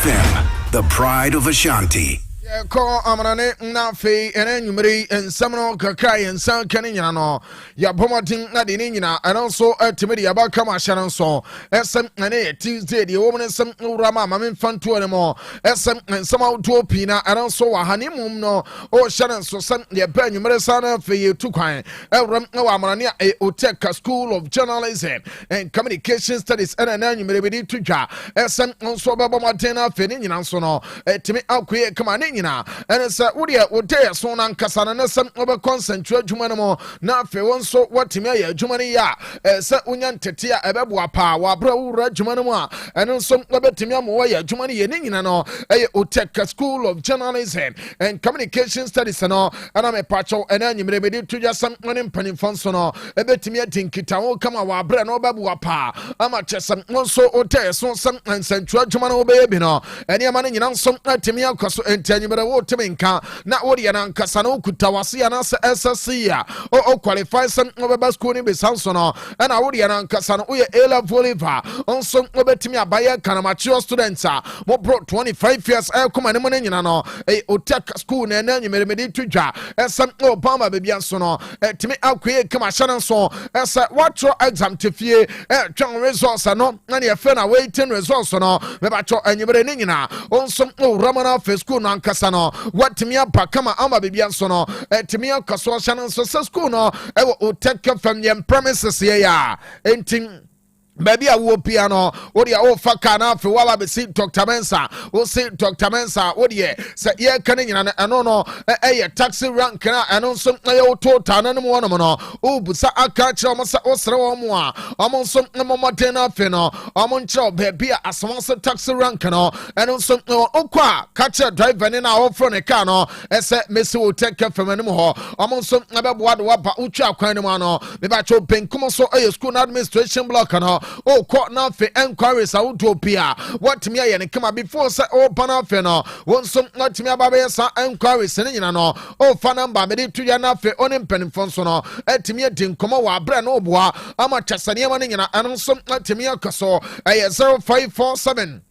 102.9FM, the pride of Ashanti. Call Amanane Nafe and Enumeri and Samuel Kakai and San Canino. Ya Pomatin Nadinina and also a Timidi about Kamashan so. SM and Tuesday, the woman is some Rama, Mamin Fantu anymore. SM and some Utopina and also a honeymoon no or Shannon so some the Benumerasana for you to kind. Elram no Amania a Otec School of Journalism and Communication Studies and an Enumeri to Ja. SM also Baba Martina Fenin so no. Timmy Alque Commanding. And it's a woody would dare so non Casana some over concentrate Jumanamo, not for one so what Timia Jumania, Sat Union Tetia, Ababwa Power, Bro Jumanama, and also Timia Moya, Jumani and Inano, a Otec School of Journalism and Communication Studies and all, and I'm a pacho and then you may be to just some money penny fonsono, a bit Timia Tinkita, come our brand or Babua, I'm a chess and also Ote, so some and Central Jumano baby no, and your money in some Timia Cosso and Tenny. Wotiminka na wodi yana kasano kutawasi anasa SSC ya o qualify some over school ni bisanso no na wodi yana kasano uye ela voliva onso obetimi abaye kana mature students mo bro 25 years kuma ne mo nyina no Otec school na na nyimere tudwa esam Obama bebia so no timi akwe kama shanan so esa watro exam tefie twan results no na ne fe na waiting results no me ba cho anyimere ne nyina onso Ramana First School no ankasa what Timia Pakama Ama Bibian no Timia Kaso Shannon so school no Otec from the premises here enting Baby, I will piano. What you all for Kana for while I be see Dr. Mensa. We'll see Dr. Mensa. What ye say? Yeah, canning and no, a taxi rank and on some total and one mono. Oh, but I catch almost Osra moi. I'm on some Momatena Feno. I'm on job, baby, as once a taxi rank and on some Oqua catch a driver in our front a cano. As a Miss Otec from anymore. I'm on some about what Ucha Quanimano. Maybe I told Pencomoso a school administration block and oh, court now for enquiries out to appear. What me and come before say oh panafeno. One some not me about enquiries and no. Oh fanamba me to yana for on pen fonsono. Et me tin come wa brand no bois. I'm a chasania manning and some not me a caso. A 0547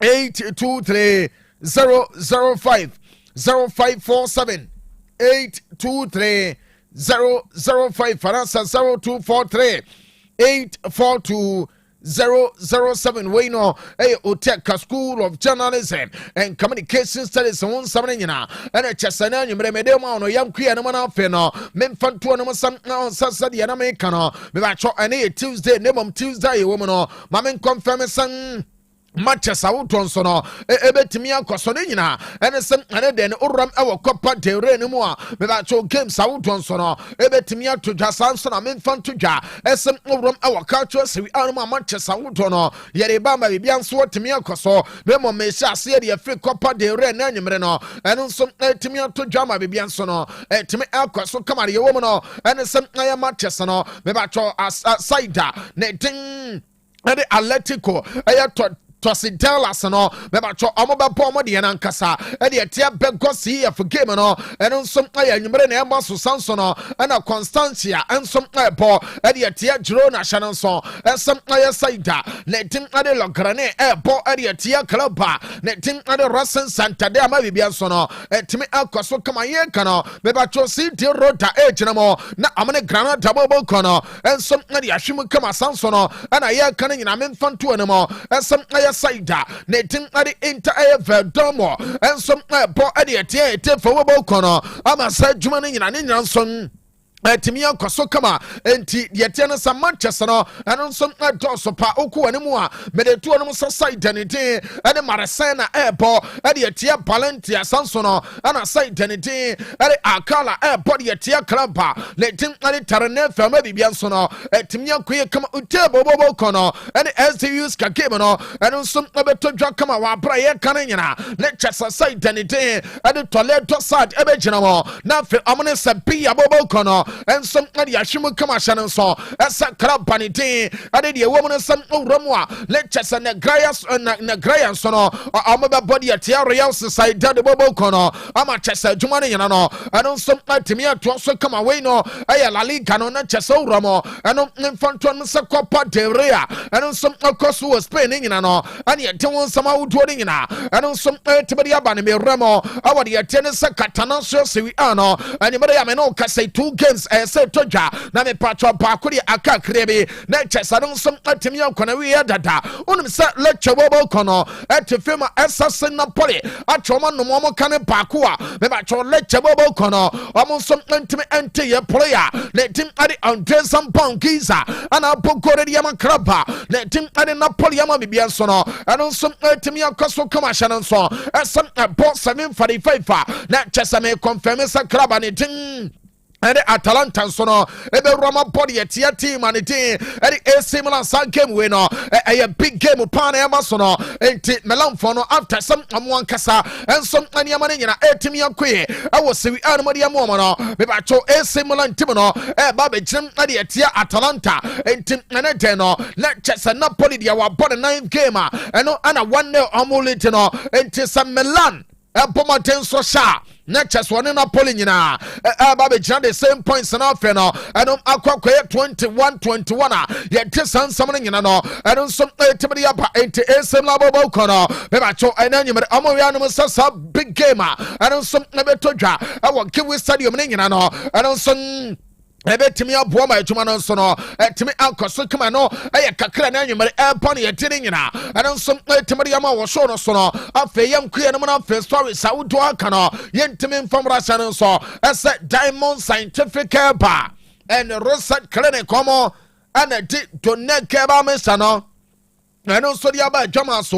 823 005 0547 823 005 Faransa 0243 842-007 we know Otec School of Journalism and Communication Studies on something and a chasana you may no young queer no man feno men fan to no some Saturday and Americano me bacho any Tuesday name Tuesday woman mamen confirm son matches out on sono ebetimia kosonina and some and then uram our copper de renumwa me that show games out on sono ebetimia to just answer I mean fun to ja some uram our culture we are matches out on yere bamba bian so timia koso memo me sha se de free copper de ren anyumre no and some timia to jama bian sono timi akoso come on woman and some I matches no me that show as cider ne ding and Atletico Tosi Dallas no meba cho omoba pomo de nankasa e de tie begosi ya for game no eno nsom aya nyimre na ema so sanso no na Constancia ensom ebo e de tie jiro na shanon so ensom aya saida na tin ade lograne ebo e de tie klaba na tin ade Rosen Santa de ama bibia so no etimi akoso kama ye kana meba cho si de rota e jinamo na amane grana double kono ensom ade ahwim kama sanso no na ye kana nyina memfanto anemo ensom aya Saida, Natin Adi Inter Domo, and some bo Adi for Wobokono. I'm a said Jumani in an Indian son. Timia Kosokama, and Yetiana San Manchester, and on some dosso pa oku anymore, made a two animal society and a Marasana airport, and Yetia Palentia Sansono, and a site and a day, and Akala airport Yetia Clubba, let him at Tarane for maybe Biansono, at Timia Quia come Utebo Bobocono, and as they use Kakimono, and on some other to Jacama, Prayer Canina, let Chessa site and a day, and the Toledo side Ebejano, now for ominous and Pia Bobocono. and some Yashimu Kamashan so as a crab panitin. I did a woman some Romwa, lectures and Negrayas and Negrayan sono, Amaba body at Real Society, the Bobo Cono, Amachessa Jumani, I don't some Timia to also come away no, Ayala Canon, Chesso Ramo, and Infanton Sacopa de Rea, and on some cost was spending in and yet some out dwelling in and on some Tiberia Banime Ramo, our dear tennis Catana Siviano, and Yamano Casse 2 games as said Toja, Name Pacho Pakuri Aka Krebi, Natchez, I don't some Timio Conavia data, Unsa lecture Bobo Cono, at the film Assassin Napoli, at Roman Momo Cane Pakua, Mebacho lecture Bobo Cono, almost some intimate anti player, let him add it on Jason Ponkiza, and I'll put Yama Krapa, let him add Napoli Yama Bibiasono, and on some Timio Cosso Commercial and so, as some bought 745, Natchez, I may confirm as a club and it. And Atalanta sono ebe Roma body a team and it a similar sun game winner a big game of Panama sono and Melan fono after some one casa and some Anyamanina Etimia Quay. I was see Armadia Momano, Bebacho a similar Timono, a Baby Jim Adia Atalanta and Tim Naneteno, Letchess and Napoli, our body 9th gamer, and no Anna 1-0 Amulitino and Tissa Milan. Pomaten so sha Natchez one in Napoli na Baby Jan the same points and off and Aqua 21-21 yet Tissan summoning in no I don't some Timothy up into a similar Bocono Bebacho and then you met Amoriano Sasa big gamer I don't some never toja I want Kiwi Stadium in no I don't some ebe timi aboa ma etuma no so no timi ankoso kama no kakra na anyumere pony etini nyina ana nso timi de ma wo so no afa yam kuye no na fa story saudo aka no yentimi mfamra sha no so ese Diamond Scientific Bar and Research Clinic komo ana di doneke ba me sha no no so dia ba dwama so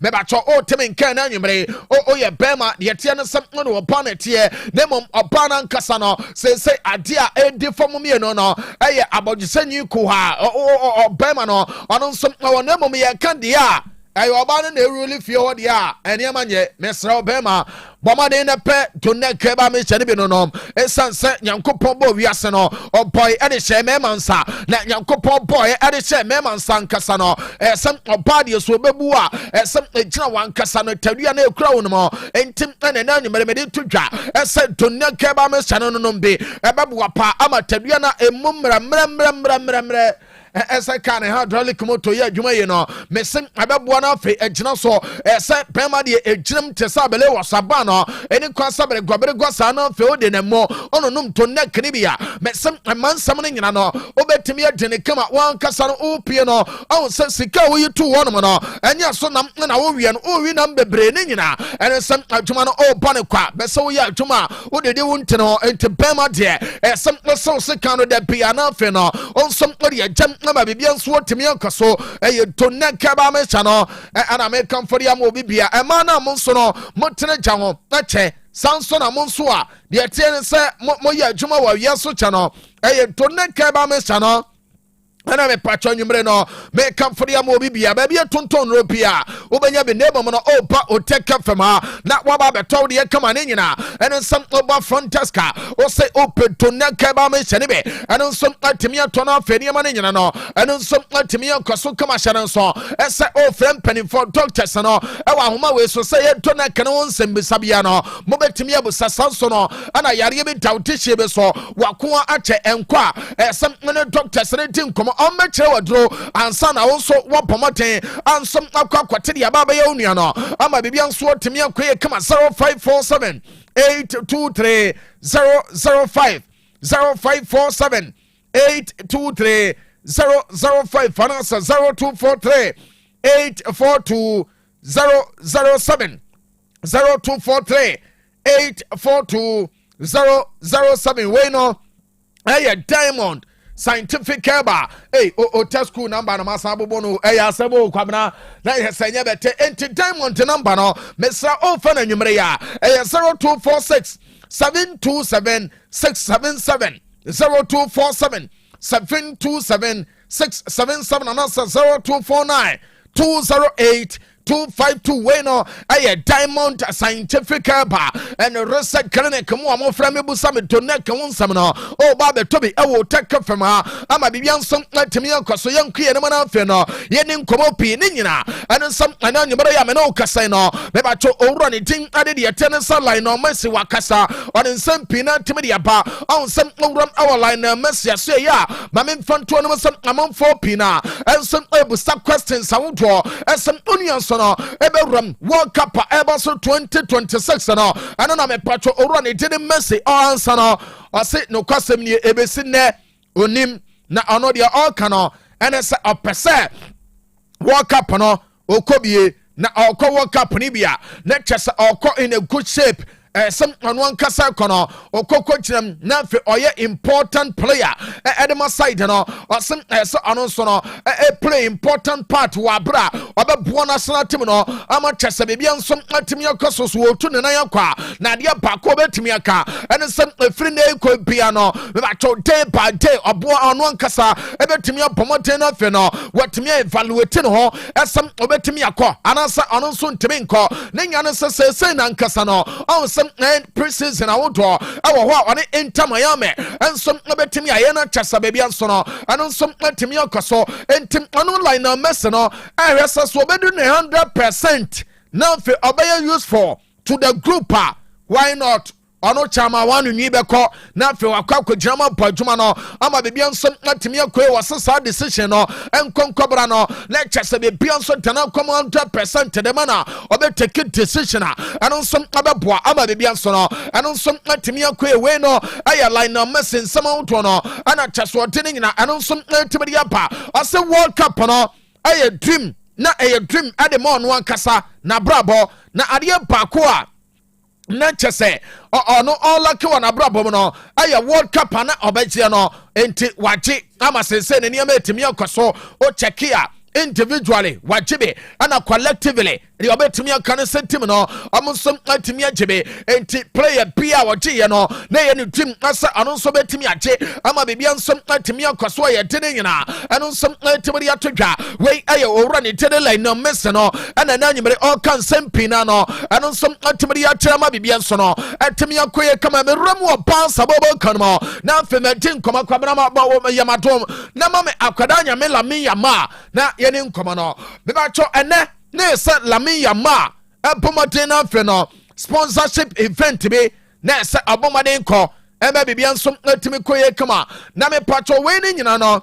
me ba cho o temi nkan na nwumre o ye bema de tie no sam no opa na tie na mom opa na nkasa no se ade a edi fom me no eye abogisanyi ku ha o bema no ono so na mom ye kan dia ayo oba no na eruli fie ho dia ene amanye mesra bema boma de na pe to na keba me chane bi no esanse nyankopon bo wiase no oboy ade hye me mansa na nyankopon boy ade hye me mansa nkasa no esem oba de so bebu a esem ejina wan kasa no tadua na ekura wo no entim na na nyumere me de tudwa ese to na keba me chane no bi ebebu apa ama tadua na emumra ese kan hydraulic motor ye adwuma ye no mesim abeboa na afi ejina so ese pema de ejinam tesa bele wasaba no eni kwasa bele gwabere gwasa na afi ode na mo ono num to na kani bia mesim mansam no nyina no obetimi adene kama wan kasa no opie no on se sika wo yitu wono no enya so na wo wie no o wi na bebre ne nyina ene sem adwuma no o bone kwa bese wo ye adwuma wo de wunte no enti pema de esem so sika no de bia na afi no on som ode jam na ba bibia nso otimi ankaso to na kaba me chano ana me kan for ya mo bibia e ma na mo nso no mo tene gya ho na che sanso na mo nso a de tie ne se mo ya adwuma wa wi so chano to na kaba me chano ana me patcho nwumre no me kan for ya mo bibia ba bia tonton ropia obanya be neighbor mo no opa Otec 102.9Fm na wa ba beto de kama ne nyina ene sam oba fronteska o say open to na kaba me chane be ene sam atimi ato na afani ma ne nyina no ene sam atimi akoso kama hye so ese o frem penny for doctors no e wa homa we so say to na kan won sem bisabia no mo betimi abusa sanso no ana yare be tawtihye be so wako ache enkwa sam ne doctors ne tin komo on me chere wadro ansa na wo so wo pomoten ansam akwakwate dia baba ya onua no ama bibia nso timi akoye kama 0547 823 005 0547 823 005 fanasa 0243 842 007 0243 842 007 we no Diamond Scientific Bar Otec school number na masabobo no asebo kwabna na yesenya bete enti Diamond number no mesra ofa na nwumre ya 0246 727 677 0247 727 677 and also 0249 208 252 way no a Diamond Scientific Bar and research clinic mo amofra me busa me donate kan nsam no o ba be tobi e wo take from ha ama bibia nsom atimi akoso yankuye ne mana afi no ye ni nkomo pi ni nyina ene nsam ana nyebere ya me no kasa no be ba to owura ne tin ade de yete ne line no mesi wakasa on nsam pi na timi de aba on nsam owura our line na mesi aso ya ma me mfanto no nsam amamfo pi na ensam ebusa questions awuto ensam onion so no eberam World Cup eba so 2026 no ana na me pato owura ne tin mesi answer no ose no kwasem ni ebesi ne onim na ono de all kano ene se opese World Cup no okobie na okọ World Cup ni bia na chese okọ in a good shape some anwan kasa kono okoko chinem na fe oye important player edema side no some so anonso no play important part wa bra obebo national team no ama chese bebia nso atimi akoso so otu ne nan yakwa na de ba ko betimi aka ene some free na ko bia no me ba to day by day obo anwan kasa ebetimi abomoten na fe no watimi evaluate no ho esem obetimi akọ anasa anonso ntimi nko ne nya no se na nkasa no preseason awodo awo ho one Inter Miami enso betimi ayena chasa baby anso no anso betimi akoso entim online na mess no ahwesa so bedu 100% now for obey useful to the group. Why not? Ono chama wanu nyi beko na fe wakwa kojama bajuma no ama bebia nso atimi akwe wasesa decision no enkonkobra no na chese bebia nso tana 100% de mana obe take decision ano nso abeboa ama bebia nso no ano nso atimi akwe we no aya line no messing sama to no ana chese odene nyina ano nso atimi apa ase World Cup no aya dream na aya dream ade mo no ankasa na brabo na ade ba ko a na chese no all lucky one abrabom no aya World Cup na obeje no enti waje ama sense ne niam etimi akoso o check here individually wajibe ana collectively the obetimi akane sentim no amunsom atimi ajibe enti player bia waje no na ye ne dream asa anonso betimi aje ama bebia nsom atimi akoso ye tene nyina anonsom atimi atodwa we aye owura ne tene line no mess no ana na nyimere all kan sempina no anonsom atimi atira ma bebia nso no atimi akoye kama me ramu oban sabobo kanmo na femetin koma kwabra ma ba yamatom na ma me akwada nya me la me yama na yeni nkoma no beba cho ene na se lami yama abomoden na fe no sponsorship event be na se abomoden ko ebe bibia nso atimi koye kama na me pacho we ni nyina no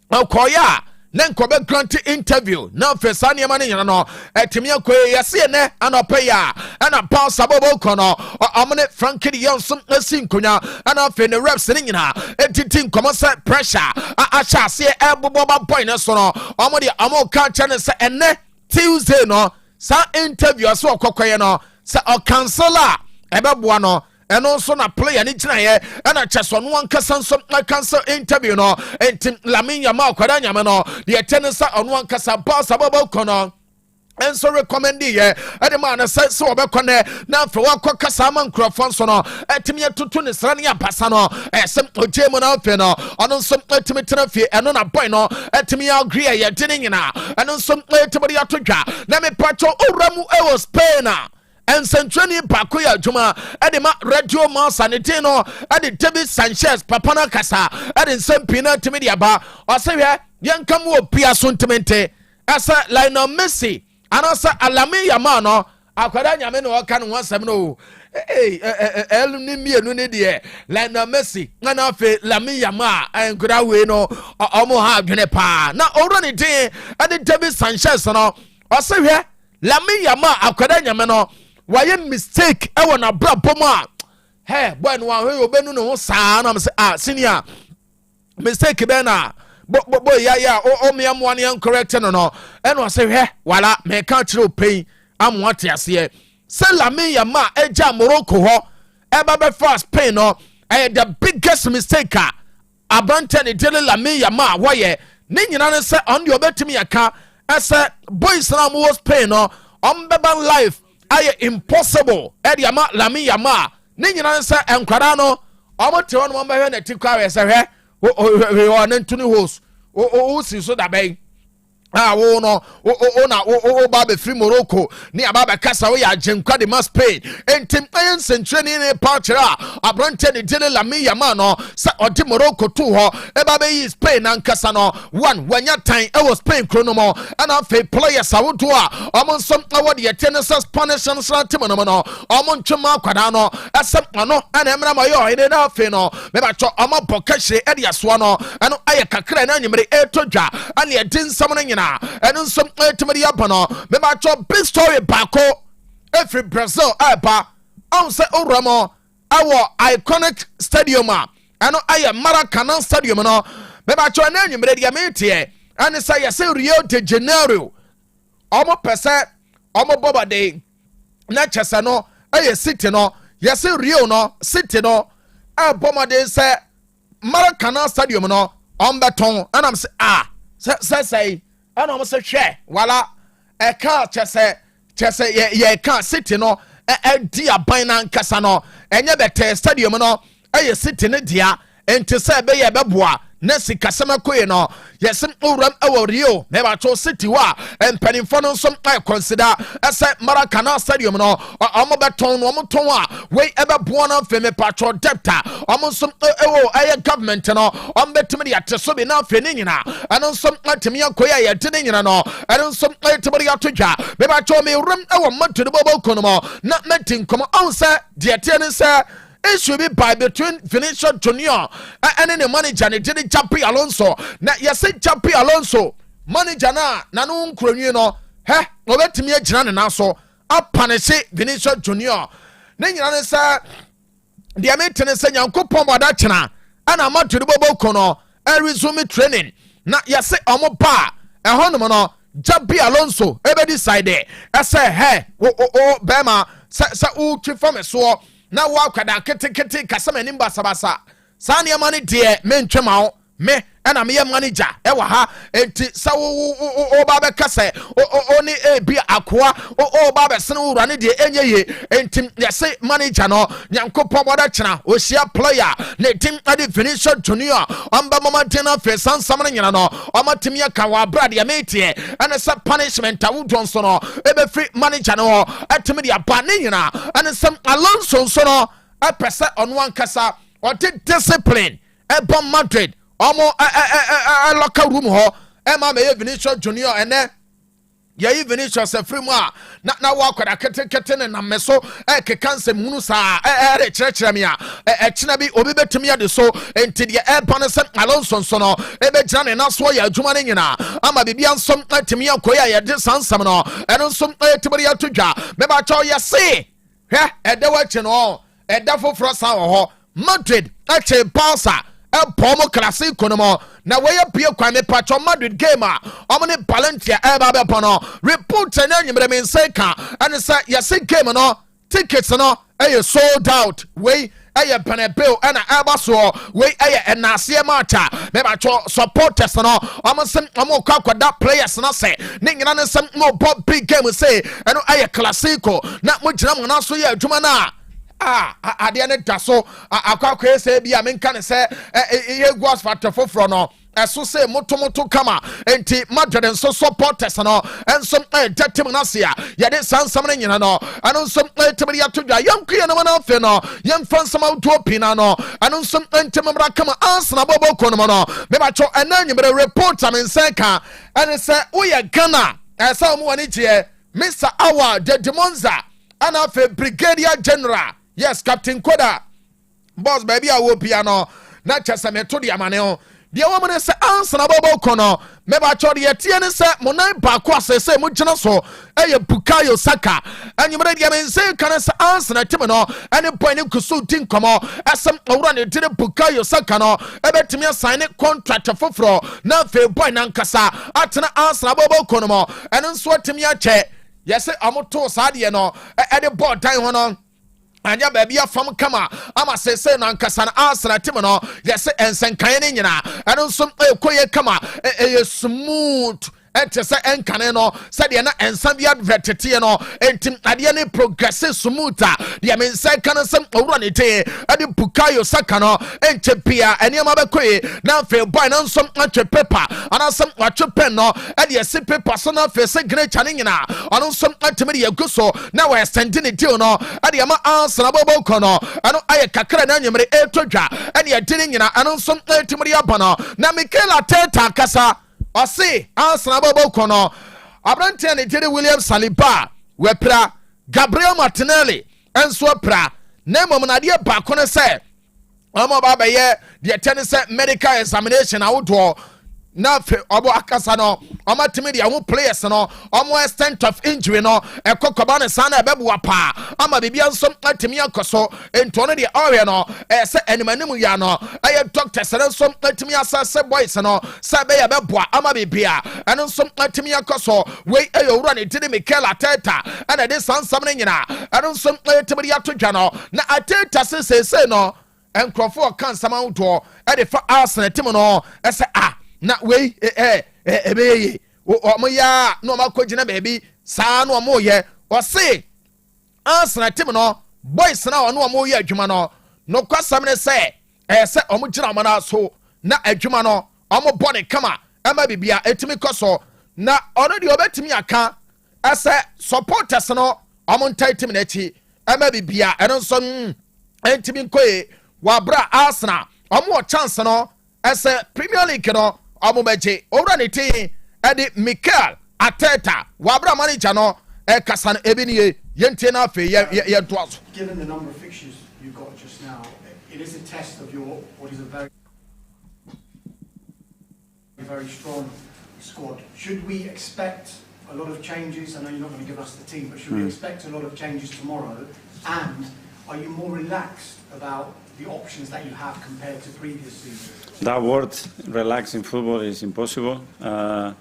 okoya na nkobe grant interview na fe sane ma ni nyina no atimi akoye yase ne anope ya ana pass abobo ko no amne Frankie Yonson asinkonya ana fe ne reps ni nyina etiti nkoma se pressure acha se ebobo ba boy ne so no amode amoka chane se ene Tuesday no sa interview aso okokoye no sa o cancela ebeboa no eno so na player ni gina ye ana cheso no ankasa nso na cancel interview no entim Lamin Yamal kwada nyame no de tenisa ono ankasa pass ababa kono enso recommend ye ade man say so obekone na fa wakọ kasa man krofon so no etimi atutu ne sra ne apasa no esem ojemu na afi no ono nso etimi trafie eno na boy no etimi agree ye de nyina eno nso etimi atodwa na me pacho owramu ewo Spain and Centrani Pakuya Juma, Edema Radio Mansanity no, Adi David Sanchez, Papana Casa, Adi Sempina Timidiaba, or say, Yankamu Pia Suntimente, Asa Lionel Messi, and also Alami Yamano, Akadanya Meno can once no. Hey, El Nimia Nunidie, Lionel Messi, Nanafe, Lami Yama, and Grawe no, Omoha Genepa. Now, already day, Adi David Sanchez no, or say, Lami Yama, Akadanya Meno. Why mistake I want a bra poma hey boy no we obenu no sa na me say senior mistake be na boy ya o me am one yan correct no no and I say he wala me ka kire pain am what ase say Lamin Yamal eja Morocco ho e ba be fast pain no the biggest mistake abante ne tele Lamin Yamal wo ye ne nyina ne say on the obetimi aka ase boys na mo pain no on beba life aye impossible edi ama Lamin Yamal ne nyina nsa enkwara no omote won mo behwe na tikwa we se hwe o na ntuni host o si so da ben wo no o ba be free Morocco ni ababa kasa wo ya agenkwa de Spain entim ayen sentreni ne patira abrante ne dele Lamine Yamal no sa odi Morocco to ho e ba be yi Spain ankasa no one wanya tan e wo Spain kronomo ana fe players awodo a omo nsom awode ye tennis Spanish and tim no no omo ntwema kwada no asem ano ana emra mayo ine na fe no me ba cho omo bokahye e de aso no ano aye kakra na nyimre etodwa ana ye din sam no nyina and in some ultimate yapano, Memacho big story bako every Brazil eba on say Uramo our iconic stadium and I am Maracanã stadium no Memacho name media metie and say yes Rio de Janeiro omo pese omo boba day na chesano aye city no yes Rio no city no a bomba day say Maracanã stadium no on beton and I'm say ana omo se hwe wala e ka chese ye ka city no e di aban na nkasa no enye bete stadium no e city ne dia enti se be ye beboa na sikasema koye no yesem uram ewo Rio me ba cho city wa empanimfo no som I consider ese Maracanã stadium no omo beton no omo ton a we ebeboa na fe me patro debta omo som ewo aye government no omo betimi ya teso be na fe ni nyina eno som atimi akoya ye de nyina no eno som atimi ya todwa me ba cho me uram ewo matudo bobo kono na metin komo on se de tie ne se it should be by between Vinicius Junior and the manager and the Chappy Alonso. Now, yes, Chappy Alonso, manager na no nkronye no. He, no let me jana na so. A punish Vinicius Junior. Then you say the American say Yankopon wadachana and I'm out to the bobo kono and resume training. Now, yes, omo pa e hono no Chappy Alonso ebe decide. I say hey, Bema sa u from so. Na wa kwada kete kasama nimba sabasa sani ya mani die mentwema ho me ana me manager e wa ha enti sa o ba be kase o ni e bi akoa o ba be sene wura ne die enye enti yese manager no nyankopɔ boda kyena o hia player ne tim ade Vinicius Junior amba mama tena fe sansam ne nyina no o matimi aka wa brad ya metie ana sa punishment a wudon so no e be free manager no atimi dia ba ne nyina ana sam Alonso so no a pese ono ankasa o discipline e bon Madrid omo locker room ho e ma me Vinicius Junior ene ye Vinicius free mu a na wa kwada kete ne na meso e kekanse munu sa re kyerɛkyerɛ me a kyena bi obi betumi ade so enti de e bane se Alonso so no e be gyina ne na so ya adwuma ne nyina ama bibia nsom atimi akoya ye de sansam no eno nsom atibiri atodwa me ba chaw ye se hwe e de wa kye no e da foforo sa wo ho Madrid ache Barca Pomo Classico no na we pie kwa me patcho Madrid game a omo ne Valencia e ba be pono report na nyimre me nseka ane say yesi game no tickets no e sold out we eye Bernabeu ana aba so we eye enase matcha me patcho supporters no omo sem omo kwakwada players na say ne nyina ne sem mo bob big game say eno eye Classico na mo gyina mo na so ye adwuma na ade ne da so akwa say bia menka ne say ye goals factor foforo no eso say motomoto kama enti Madrid and so supporters no enso tetim na se ya ye de sansam ne nyina no ano nso tebiri atodwa yankuye no na fe no yem fansam auto pina no ano nso entemra kama ansna bobo kono no me ba cho enanyimre report am nsenka ene say oye Ghana esa mo wani tie Mr. Awa de Demonza ana fe Brigadier General. Yes, Captain Koda. Boss baby I will piano. Na chese me to the amane o. The woman say answer na bobo kono. Me ba cho de tie ne say mo nan ba kwa se mo gina so eye Bukayo Saka. Anyi me de me say kan say answer na tim no. Any point ni kusu tin komo. Asem owura ne de Bukayo Saka no. Ebetimi sign contract foforo. Na fe boy nan kasa. Atena answer na bobo kono mo. Eno nso atimi a che. Yes, amoto sa de no. E de board time ho no. Anya baby afam kama ama sese na nkasa na asra tim no yese ensenkan ne nyina eno nso ekoye kama smooth ɛte sɛ ɛnkane no sɛdeɛ na ɛnsa bi advertete no entim adeɛ ne progressive smooth a deɛ me nsa ka no sɛ owura ne te ɛde Bukayo Saka no ɛnkyɛ pia ɛnneɛma bɛkɔe na afei boy no nso atwe paper anasɛm watwe pen no ɛde ɛsi paper so na afei sɛ greater ne nyina ɔno nso atumi de yɛgu so na wɔ extend ne deal no ɛde ɛma Arsenal bɔbɔ kɔ no ɛno ayɛ kakra na nyemere ɛtɔ dwa ɛde ɛde ne nyina ɛno nso ɛtumi de aba no na Mikel Arteta kasa ɔse Arsenal bɔbɔ kɔ no abranteɛ ne tiri William Saliba wɛpra Gabriel Martinelli ɛnso apra na mmom na adeɛ baako ne sɛ ɔmo ba bɛyɛ deɛ tɛ ne sɛ medical examination awodoɔ na fe obo akasa no ɔma timi de ho players no ɔmo extent of injury no ɛkɔkɔba ne sana ɛbɛboa pa ama bibia nso atimi akɔso ento no de ɔhwɛ no sɛ animanim ya no ɛyɛ doctors no nso atimi asase boys no sɛ bɛyɛ bɛboa ama bibia ɛno nso atimi akɔso wei ɛyɛ owura ne tiri Mikel Arteta ɛna de sansam ne nyina ɛno nso atimi de ato dwa no na Arteta sesese no enkrofo kan sama wodo ɛde fa Arsenal tim no ɛsɛ na wei ebeye omo ya no makogina baabi saa no omo ye ɔse Arsenal tim no boys na ɔno omo ye adwuma no kwasam ne sɛ sɛ omo gina mana so na adwuma no omo body kama ama bibia etimi kɔso na ɔno de obetimi aka ɛsɛ supporters no omo ntai tim na echi ama bibia ɛno nso entimi nkoe wabra Arsenal omo chance no ɛsɛ Premier League no Amubeje owura ne tin edi Mikel Arteta wabra manager no kasa no ebiniye yentie na afi ye doazo. Given the number of fixtures you got just now, it is a test of your what is a very strong squad. Should we expect a lot of changes? I know you're not going to give us the team, but should we expect a lot of changes tomorrow? And are you more relaxed about the options that you have compared to previous seasons? That word, relax in football, is impossible. We're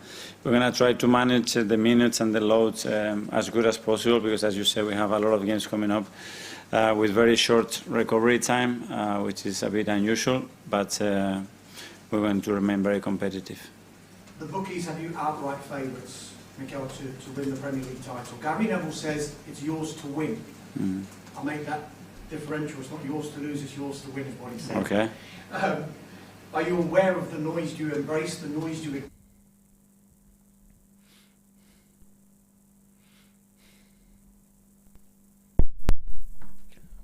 going to try to manage the minutes and the loads as good as possible because, as you say, we have a lot of games coming up with very short recovery time, which is a bit unusual, but we're going to remain very competitive. The bookies have you outright favourites, Mikel, to win the Premier League title. Gary Neville says it's yours to win. I'll make that differential. It's not yours to lose, it's yours to win, is what he said. Okay. Are you aware of the noise? Do you embrace the noise? Do you...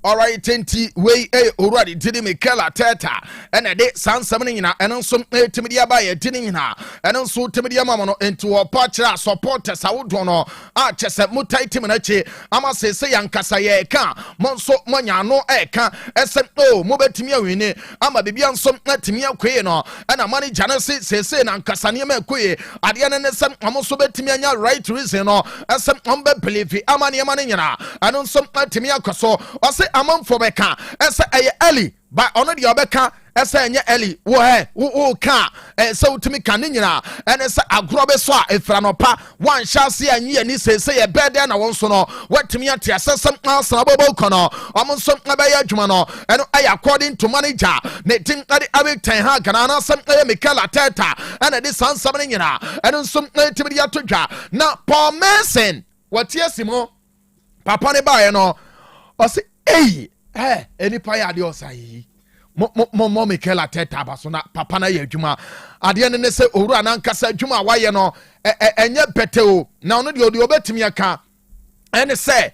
Alright, tenti we already did Mikel Arteta and a day sound summoning and some timidia by a dinning and also timidia mamano into a patcha supporters I would know chess at mutai timinachi ama say Ankasaye ka monso manya no eka SMO mobetimia wini ama bibian some timia queno and a money janasi say Ankasania que at the end of some amoso betimia right reason or as some umbe believe amani manina and on some timia coso or say among for beka esa eye eli by honor the obeka esa enye eli wo ka so timi kan nyina ene se agrobe so a efranopa wan shase anyi ani se ye bede na won so no watimi ate asesem asana bobo kono omo so abaye adwuma no eno ay according to manager ne tin ade abek ten ha kana na sem eye Mikel Arteta ene de sansam nyina eno so timi ya todwa na Paul Mason watiasimo papa ne bae no o se enipa ya de osai mo Mikel Arteta baso na papa na ye adwuma ade ne se owura na nkasa adwuma waye no enye peteo na ono de obetimi aka ene se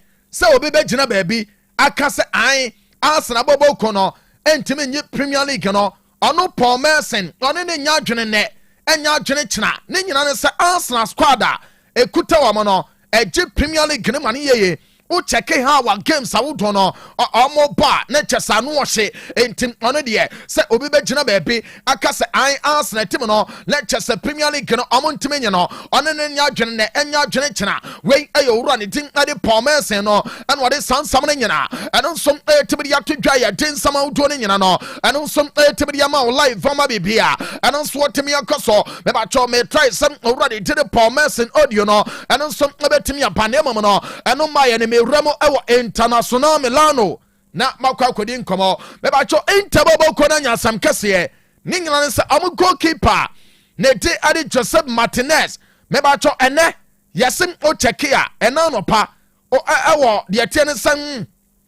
obi begina baabi aka se an Arsenal bobo kono entimi nye Premier League no ono Paul Mason ono ne nya adwene ne enya adwene kina ne nyina ne se Arsenal squad a ekuta wa mo no eje Premier League ne mane yeye o check how our games are would no omo ba na chesa no hye entim ono de se obi be gina baabi aka se an Arsenal team no na chesa Premier League no omo ntime nye no ono ne nya adwene ne enya adwene kina wei ayo wura ne tin ade Paul Mason no and what is sansam ne nyina eno nsom tibidi atodwa ya tin sama wodo ne nyina no eno nsom tibidi ama live vama bibia eno nso wotimi akoso me ba cho me try some wura de did Paul Mason audio no eno nsom betimi apane mama no eno ma ye ne Ramo ewo International Milano na makwa kodi nkomo me ba cho Interbobo kona nyasam kese ni nyina ne se am goalkeeper ne de ade Joseph Martinez mebacho ene yesim o cheki a ena no pa o ewo de tie ne san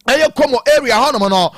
eye komo area hono no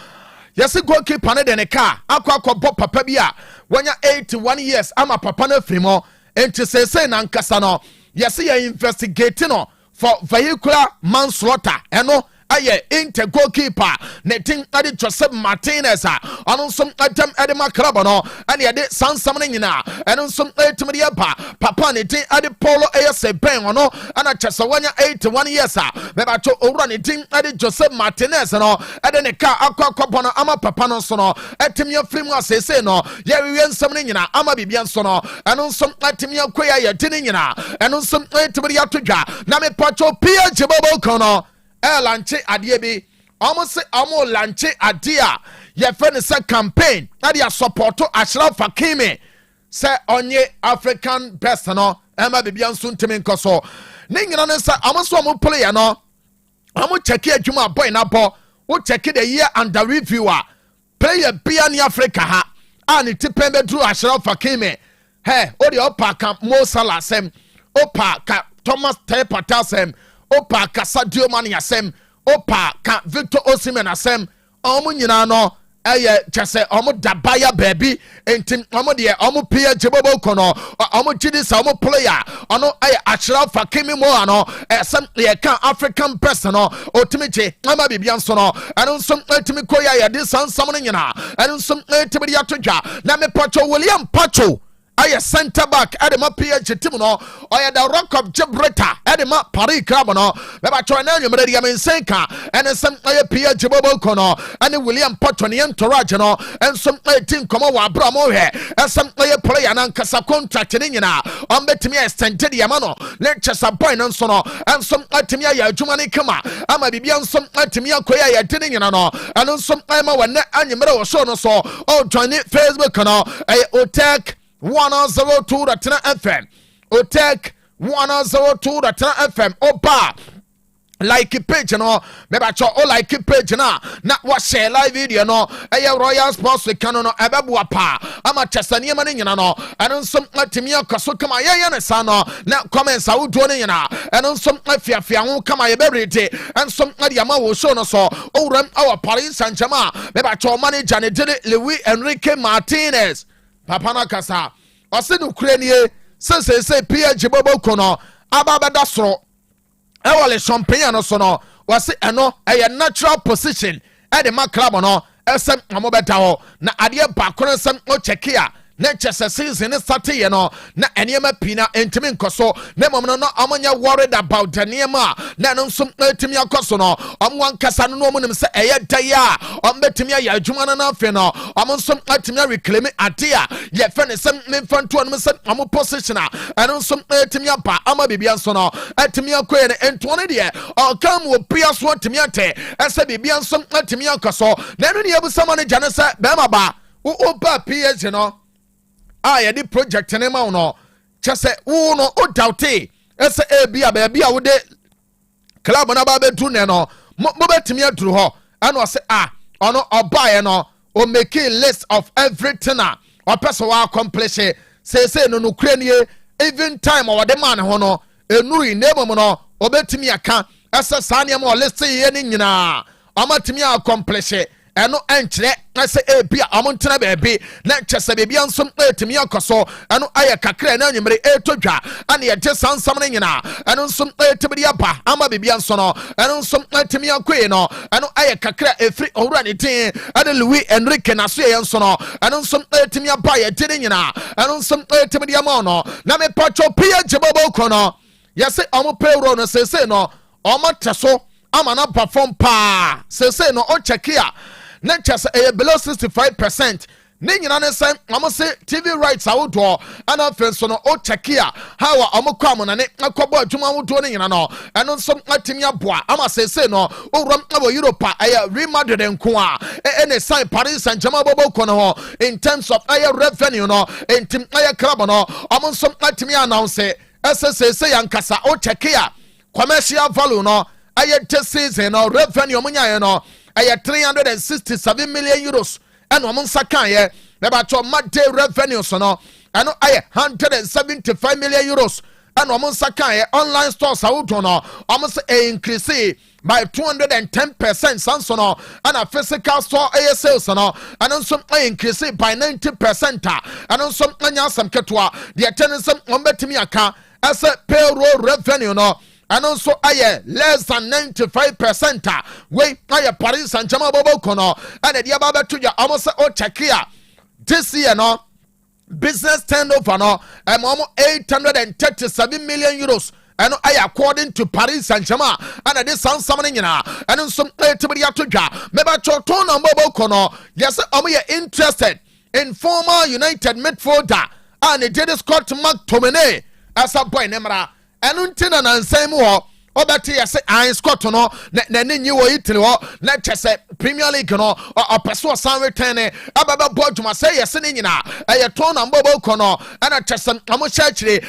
yesi goalkeeper ne de ne car akwa papa bi a wanya 81 years ama papa na frimo enti sese na nkasa no yesi ya investigate no for vehicular manslaughter eno aye inte goalkeeper ne tin ade Joseph Martinez a ono som atam ade makrabo no ane ade sansam ne nyina eno som etimri ba papa ne tin ade Paulo ayese ben ono ana chese wanya 81 years a beba to owura ne tin ade Joseph Martinez no ade ne ka akwa no ama papa no so no etimi afrim asese no ye wiwe nsam ne nyina ama bibia so no eno som atimi akoya ye tin nyina eno som etimri atodwa na me pacho pia jebobo kono lanche adie bi almost lanche adia ye friend say campaign na dia support Ashraf Hakimi say onye African best no ema bibia nso ntimi nkoso ne nyina ne say almost player no check adwuma boy na bo wo check the year under reviewer player bia ni Africa ha ani tipembe dru Ashraf Hakimi he o de opa ka Mo Salah sem opa ka Thomas Partey sem opa ka Sadio Mane asem opa ka Victor Osimhen asem omu nyina no eye chese omu dabaya baby entim omu de omu pia jebobo kono omu jidi sa omu player ono eye Ashraf Hakimi mo ano esem ye kan African person no otimiche ama bibia so no eno nsom etimi koya ye de sansam no nyina eno nsom etimi ya todwa na me Pacho William Pacho aye center back edema PH team no oye the Rock of Gibraltar edema Paris club no beba cho na nwumere dia mensenka ene sem aye PH bobo kono ane William Pacho ne entourage no ensem team komo wa abra mo he esem aye player na nkasa contract ne nyina on betimi extended ya no lecture boy no so no ensem atimi aye adwuma ne kama ama bibia ensem atimi akoya ye de ne nyina no ene ensem ma wone anyemere wo so no so o join Facebook no aye Otec 102.9 FM Otec 102.9 FM Opa like page no meba cho o like page na wa share live video no Royal Sports with Kanu no ebebua pa ama chesani ma ne nyina no eno nsom atimi akoso kama ye ne sa no na comments a wodo ne nyina eno nsom afiafia ho kama ye bebrete ensom ade ama wo show no so owram our Paris Saint-Germain meba cho manager ne de Luis Enrique Martinez papa na kasa ose no kuranie se PH bobo kono ababeda soro ewole champagne no so no wase eno eye natural position e de ma club no esem amobeta ho na ade ba kono sem o chekia na chese season start ye no na enema pina entimi nkoso na mom no amanya worried about the niema na no nsum etimi akoso no amwan kasa no no nim se eye daya ombetimi ya adwuma na afi no nsum etimi reclaim adia ye fe ne sem memfanto no se am position a eno nsum etimi apa ama bibia nso no etimi akoye ne ento ne de o kam wo pia so etimi ate ese bibia nsum etimi akoso na no ne yebusama ne jane se be ma ba o ba PH no ye di project ne ma no chese wo no o doubte ese bia wo de club na ba betu ne no mo betimi aduru ho ana o se ono obaye no o make a list of everything o person wa accomplish say no kranie even time o de man ho no enuri nemo no o betimi aka ese sane ma o list ye ni nyina o matimi accomplish eno enkyere ase bia amontena beebi na kyese bebia nsom etimi akoso eno aye kakra na nwumere etodwa ane ye je sansam ne nyina eno nsom etibiri aba ama bebia nso no eno nsom etimi akoe no eno aye kakra efri owura ne tin ade Luis Enrique na so ye nso no eno nsom etimi aba ye de nyina eno nsom etibiri ama no na me pacho pia jebobo kono yese omo payroll no sese no omo teso ama na perform pa sese no o chekia na chase below 65%. Ne nyina ne say amose TV rights awodo ana fenso no o chekia how amokwa na ne akobo adwuma awodo ne nyina no eno nso atimi aboa ama sese no owram abo Europe Real Madrid nko a ene sign Paris Saint-Germain bobo kono ho in terms of revenue no entim club no amonso atimi announce SSC yankasa o chekia commercial value no this season no revenue munya no 367 million euros and woman sakan about your monthly revenue so no 175 million euros and almost a online stores out on almost a increase by 210% sansono and a physical store sales and also increase by 90% and also some ketwa the attendance on betimiaka as a payroll revenue and also less than 95% we Paris and Jama Bobokono and the Yababa to your almost check here this year business turnover almost 837 million euros. And according to Paris Saint-Germain, and this sounds something and some maybe Choton and Bobo Kono. Yes, I'm interested in former United midfielder and it did Scott McTominay as a boy Nemra and Untina and Samuel. Obati ya se I Scott no na nyi wo Italy wo na chese Premier League no opeso san return ababa boduma say yes ne nyina e ton na mbobo kono ana chese amo chachire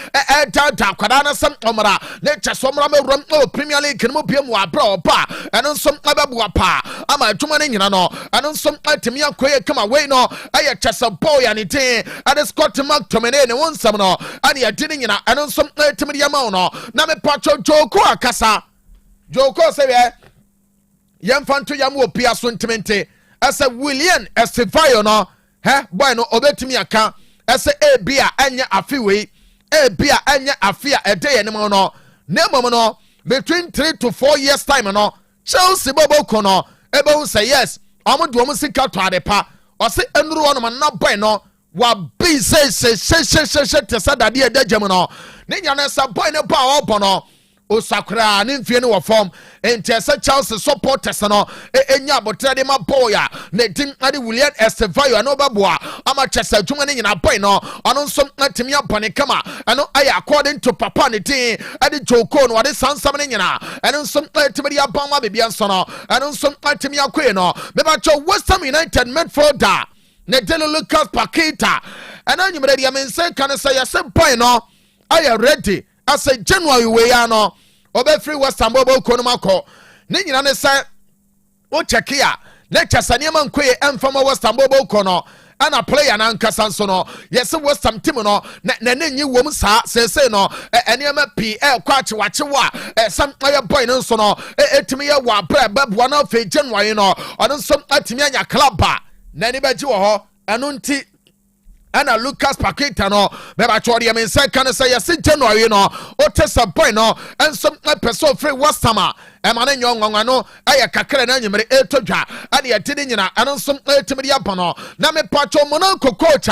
da kwada na sam omra na chese omra mewram Premier League no biem wa bra opa eno nsom ababu apa ama aduma ne nyina no eno nsom atemi akoye kama we no aye chese boy ani tin ade Scott McTominay ne wonsam no ani adini nyina eno nsom atemi ya ma no na me pacho joko akasa Joko say yamfanto yam wo pia so ntemente as a William Estevayo no boy no obetimi aka as a bia anya afiwe bia anya afia ede ne mo no no between 3 to 4 years time no Chelsea bobo kono ebe say yes amudu omu sika to adepa o se enuru ono na boy no wa bi say te sada de edagem no ne nya na sa boy ne ba obo no Osakra nimfie ne wo form ente Chelsea supporters no enya botre de ma boya na din ade William Estevayo no baboa ama chese adwuma ne nyina boy no ono nso atimi abone kama ano aya according to papa ne din ade Joko no ade sansam ne nyina eno nso atimi ya bama bebia nso no eno nso atimi akwe no me ba cho West Ham United midfielder ne Dele Lucas Paqueta ena nyimre dia mense kan say yase boy no aya ready as a January we ya no obe free West Ham bobo kono mako ne nyina ne say o check ya na chasane man koye emfama West Ham bobo kono ana player na nkasa nso no yes West Ham team no na nyi wom sa say no enema pi kwache wachewa sam aye boy no nso no etimi ye wa bra babu na fe January no ono nso atimi anya club ba na ni beji wo ho eno nti ana Lucas Paqueta no me ba chori ya mense kan say yes January no o tesa boy no and some person free West Ham e ma na nyonwa no aya kakra na nyimere etodwa ana ya tidi nyina ana some etimi ya bono na me pacho Monaco coach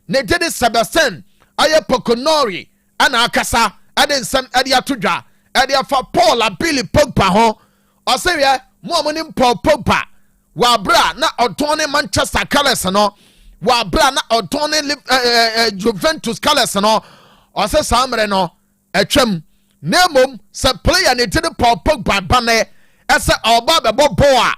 ne dede Sebastian aya Poconori ana akasa ade nsam ade atodwa ade afa Paul Billy Pogba ho o se we mo amonim Paul Pogba wa bra na odone Manchester Colours no wa bra na odone Juventus Colours no o se samre no atwam nemom se player ne tede Paul Pogba bane ese oba be bobo a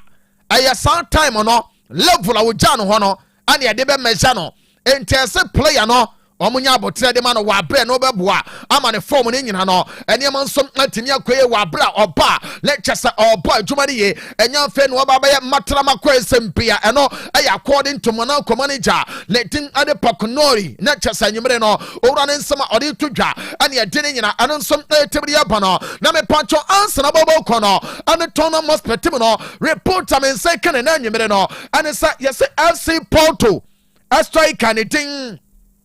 aye sound time no level a wo ja no ho no ane ye de be measure no enti ese player no omunya abotre de ma no wa bra no beboa ama ne form ne nyina no ene ma nso atimi akoye wa bra oba lecture se oba adwuma ne ye enya fe no oba be matra makwa esempia eno aye according to Monaco manager letting ade Poconori na chasa nyimre no owura ne nsema ode tudwa ane ye de ne nyina ano nso etibri aba no na me pancho answer na bobo kono ane tona must petim no report am say kan na nyimre no ane sa yes FC Porto striker ne ting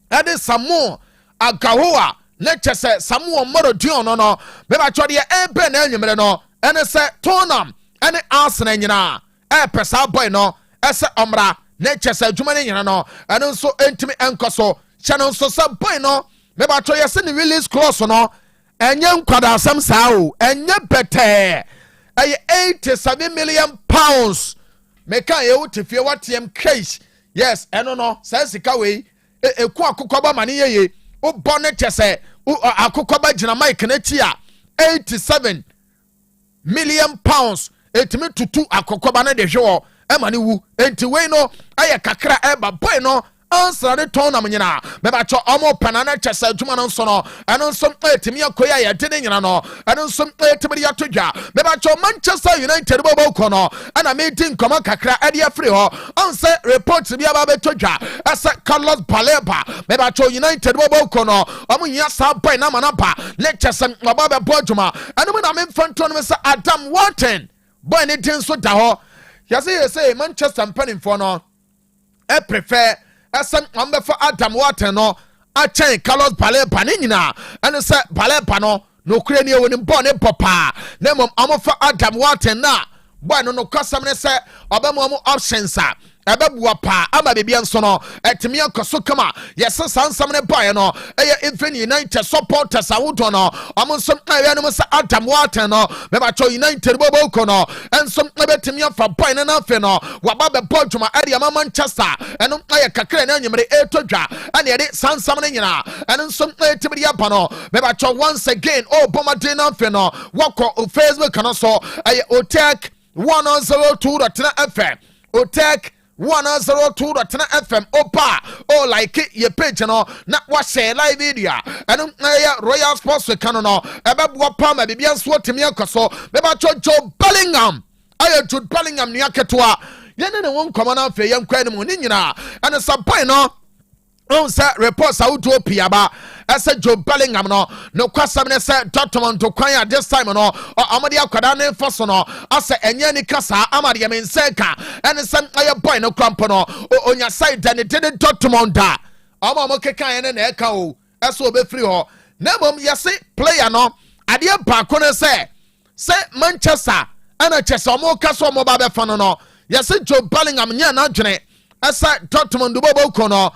ade Samu Agahoa na chese Samu Morodion no be ba chode ebe na anyumre no ene se tonam ene Arsenal nyina pesa boy no ese omra na chese adwuma ne nyina no ene nso entimi enkoso chano nso se boy no be ba chode se ne release clause no enye nkwada asam saa o enye bete 87 million pounds meka ye utifie watiem cash yes eno no se sika we eku akokoba mane yeye o bone chese akokoba gina mike na chi a 87 million pounds etimi tutu akokoba na de hwe o e mane wu enti we no aye kakra eba boy no answer the tone amanyina mebacho omo panana chesa adwuma no so no eno nso etimi akoya ya de nyina no eno nso etimi ya todwa mebacho Manchester United bobo kono ana meeting koma kakra ade afri ho onse report bi aba betodwa asa Carlos Baleba mebacho United bobo kono omo nya sa boy na manapa lectures baba be bodwuma eno na me mfanto no se Adam Wharton boy ne tin so da ho yase Manchester mpanimfo no e prefer asem ambefa Adam Wharton no a chen Carlos Baleba ne nyina ene se Baleba no kure ne woni bɔ ne pɔpaa na mom amofa Adam Wharton na boy no kwasam ne se obamo mo options a ebebua pa ama bebia nso no etimi akoso kama yes sansam ne boy no even United supporters awodo no amonso awe no se Adam Wharton no mebacho United bobo ko no enso ebetimi afa boy no na fe no waba be bodwuma area Manchester eno aye kakra na nyimre etodwa ane ede sansam ne nyina enso etimi ya pa no mebacho once again bomade na fe no wako Facebook no so aye Otec 102.9Fm Otec 102.9FM opa like your page no na wa share live video eno Royal Sports Kanu no ebebua pama bibia nso temi akoso beba Joe Bellingham aye Jude Bellingham ni aketoa yene ne won koma na afa yankwa ne mu ni nyina ene sabai no on sa reports out to piaba as a Joe Bellingham no kwasam ne se Dortmund to kwan at this time no amade akwada ne foso no as enye ni kasa amade me nseka ene sem aye boy no krampo no onya side ne did Dortmund da mo kekan ne na eka o eso obefiri ho na mom yese player no ade ba ko ne se Manchester ana chese mo kaso mo ba be fa no yese Joe Bellingham nya na dwene asa Dortmund bobo ko no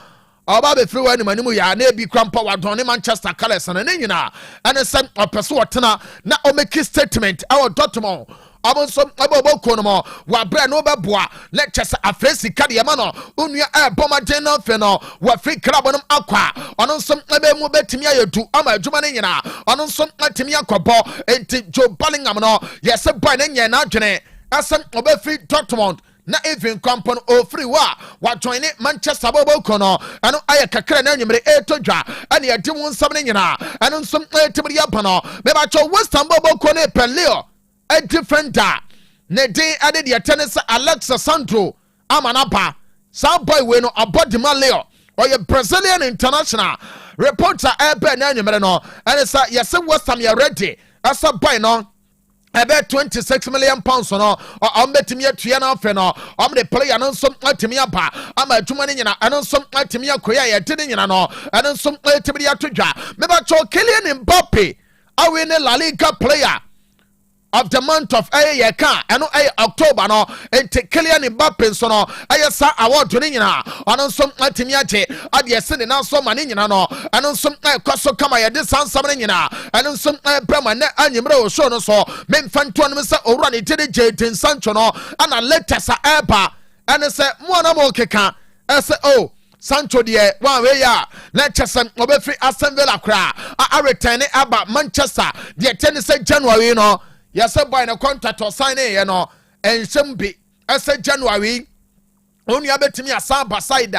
oba be free wani manimu ya na ebi krampa wadon Manchester colours na nyina ene sem opeso wotena na o make statement our Dortmund abonso abobo kono wa bra no beboa lectures afresi kade yema no onua bomade na fe no wa free club no akwa ono nso ebe mu betimi ayedu ama adwuma ne nyina ono nso atimi akobo enti Joe Bellingham no yes boy ne nya na adwene asem oba free Dortmund na even company o free wa join Manchester bobo kono ano aye kakra na nyimre etodwa ane ade mu nsam ne nyina ano nsom etibri abano me ba cho West Ham bobo kono peleo a different da ne dey ade de tennis Alexa Sandro amanapa sa boy we no abodima leo or Brazilian international reporter ebe na nyimre no ane sa yes West Ham ya ready asa boy no about 26 million pounds no betimi atua na afa no the player no nso atimi aba ama adwuma ne nyina eno nso atimi akoya ya de nyina no eno nso atimi atodwa me ba cho Kylian Mbappe awe ne La Liga player of the month of Yeka eno October no ente Kylian Mbappe nso no sa award ne nyina eno nso atimi ache ade ese na so ma ne nyina no eno nso kwaso kama ya de sansam ne nyina eno nso brema ne anyimre o show no so me mfanto no se owura ne tede Jadon Sancho no ana latest eba ene se mo na mo keka ese Sancho de one way ya lectures obefi Aston Villa kra a return aba Manchester de tennis January no yes boy na contract or sign e no ensembi ese January onua betimi asaba side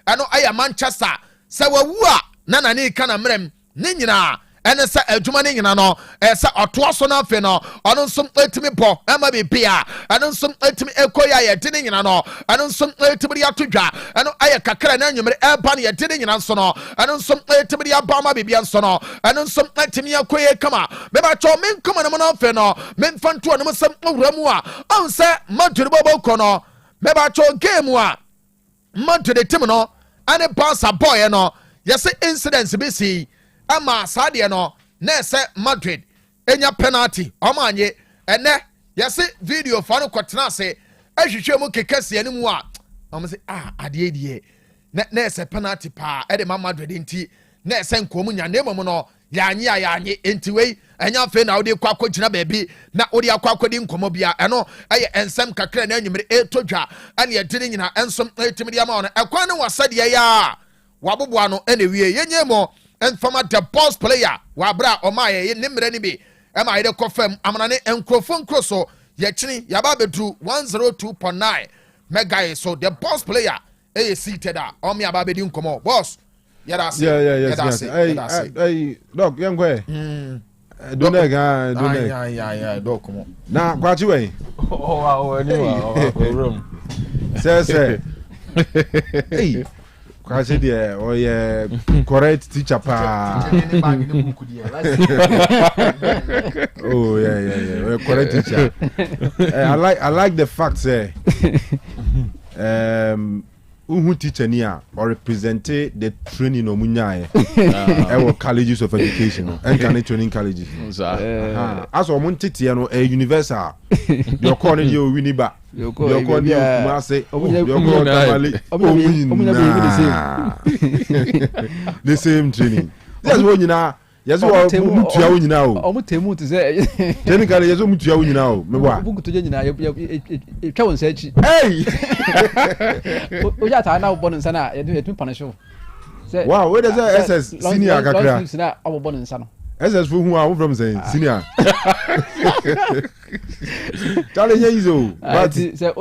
eno aya Manchester se wawu a na ne kana mrem ne nyina ene se adwuma ne nyina no se oto so na afi no ono nso etimi bo ema bibia eno nso etimi ekoya ye de ne nyina no eno nso etimi ya todwa eno aya kakra na nyumre eba ne ye de ne nyina nso no eno nso etimi ya ba ma bibia nso no eno nso etimi ya koye kama me ba cho men kama no na afi no men fanto no sem owramu a on se maduru bobo ko no me ba cho game a maduru tim no ane bouncer boy no yes incidents be see ama saade no na se Madrid enya penalty omanye ene yesi video fa no kwetena se ahwehwe mu kekase animu a omo se ade die na se penalty pa e de Madrid nti na se nkomu nya na emom no yanye enti wei enya fe na odi kwakọ gina baabi na odi akwakọdi nkomo bia eno eye ensem kakra na anyimre etodwa ane edine nyina ensom etimri ama ono ekwan ne wasade ya waboboa no ene wie yenyemo Enfama the boss player wabra omaye nimre ni bi ema ide kofam amanane enkrofon kroso ye chini yaba bedu 102.9 mega so the boss player seated da o me aba be di nkomo boss yes hey dog young boy do na ga do na yeah dog komo na kwachi we room say hey kwachi there oh yeah correct teacher pa oh yeah correct teacher I like the fact say who teacher niya or represented the training of munyae our colleges of education and can training colleges as o mun tete no a universal your call you winiba your call you kuma say your call tamale the same training that's what you know yes o mutua wo nyina o omutemu to say technically yes o mutua wo nyina o me wa buku to nyina e twa won sa chi hey o ja ta na wo bono nsa na e tu panisho say wow where does that SS senior kakra na wo bono nsa no SS for who are from saying senior tell you izo but say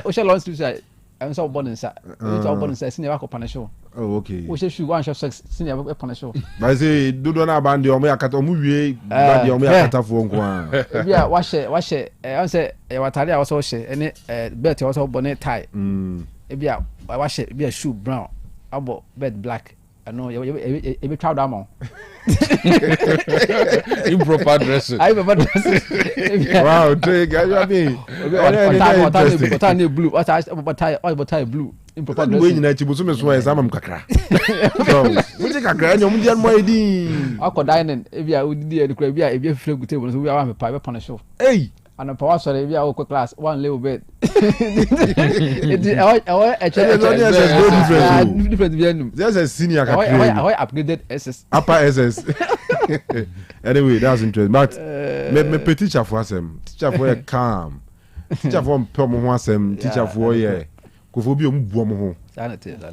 o she long sleeve say I'm so born in sa. So born in sa senior ko panisho. Oh okay. We should one shot sex senior e panisho. But say do na band o me akata o mu wie band o me akata fo nko a. Bia wa she on say e watare a wo so she ene belt wo so born tie. E bia wa she bia shoe brown abo bed black. I know e be try down mo. Improper dressing. Wow, take I mean. What blue. What tie blue. Improper dressing. We nyina chibuso me so exam am kakra. So, we take kakra nyom dia mo edi. Akọ dining e bia odidi e kura bia e bia fira gute bo so we wa me pa be punish. Hey. And power sorry bia o class one level bed. Different. There's a senior I upgraded SS. Upper SS. Anyway, that's interesting. But me teacher for asem. Teacher for calm. Teacher for pom ho asem. Teacher for ye. Kofobi om buo mo ho.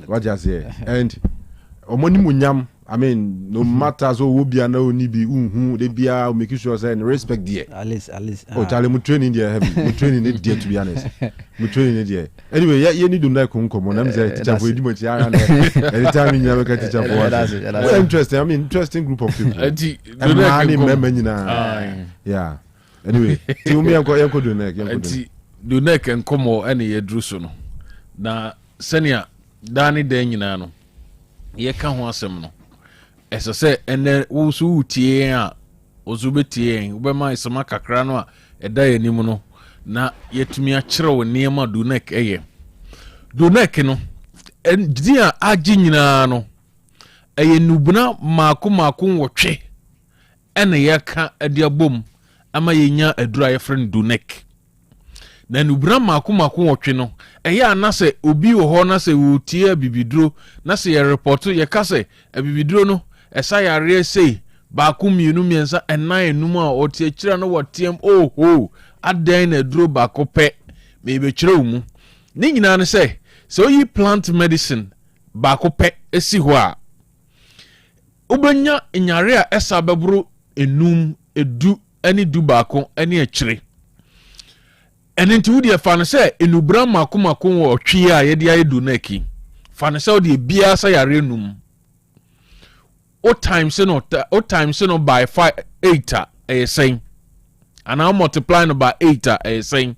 What just here. And omoni munyam. I mean, no matter so wo bia na oni bi unhu de bia o make sure say respect there. At least. Oh, Charlie, mu training there heavy. Mu training it there to be honest. Mu training it there. Anyway, you need to know come na me say teacher for edi mo ti ara na. Anytime you make teacher for. That's interesting. I mean, interesting group of people. Yeah. Anyway, ti umi yanko do nek. Anti do nek enkomo ene ye dru so no. Na senior dani den nyina no. Ye ka ho asem no. Ese se ene wo so utie a ozubetie wo ma isema kakra no a eda yanim no na yetumi a kire wo niema do nek eye do nek no di a agi nyina no eye nubuna mako wotwe ene ye ka ade abom ama yenya adura ye friend do nek na nubuna mako wotwe no eye anase obi wo ho na se wotie bibiduro na se ye report ye ka se bibiduro no esa yare sei ba ku mienu miensa enan enum a otie kira no wotiem adan na duro ba ko pe me be kira mu ni nyina ne se so yi plant medicine ba ko pe esi ho a obenya nyare a esa beburu enum edu ani du ba ko ani akire eni nti wudi e fa ne se enubra mako wo twi a ye de ayedu na ki fa ne se wudi bia sa yare enum o times no by 8 a saying and now multiplying by 8 a saying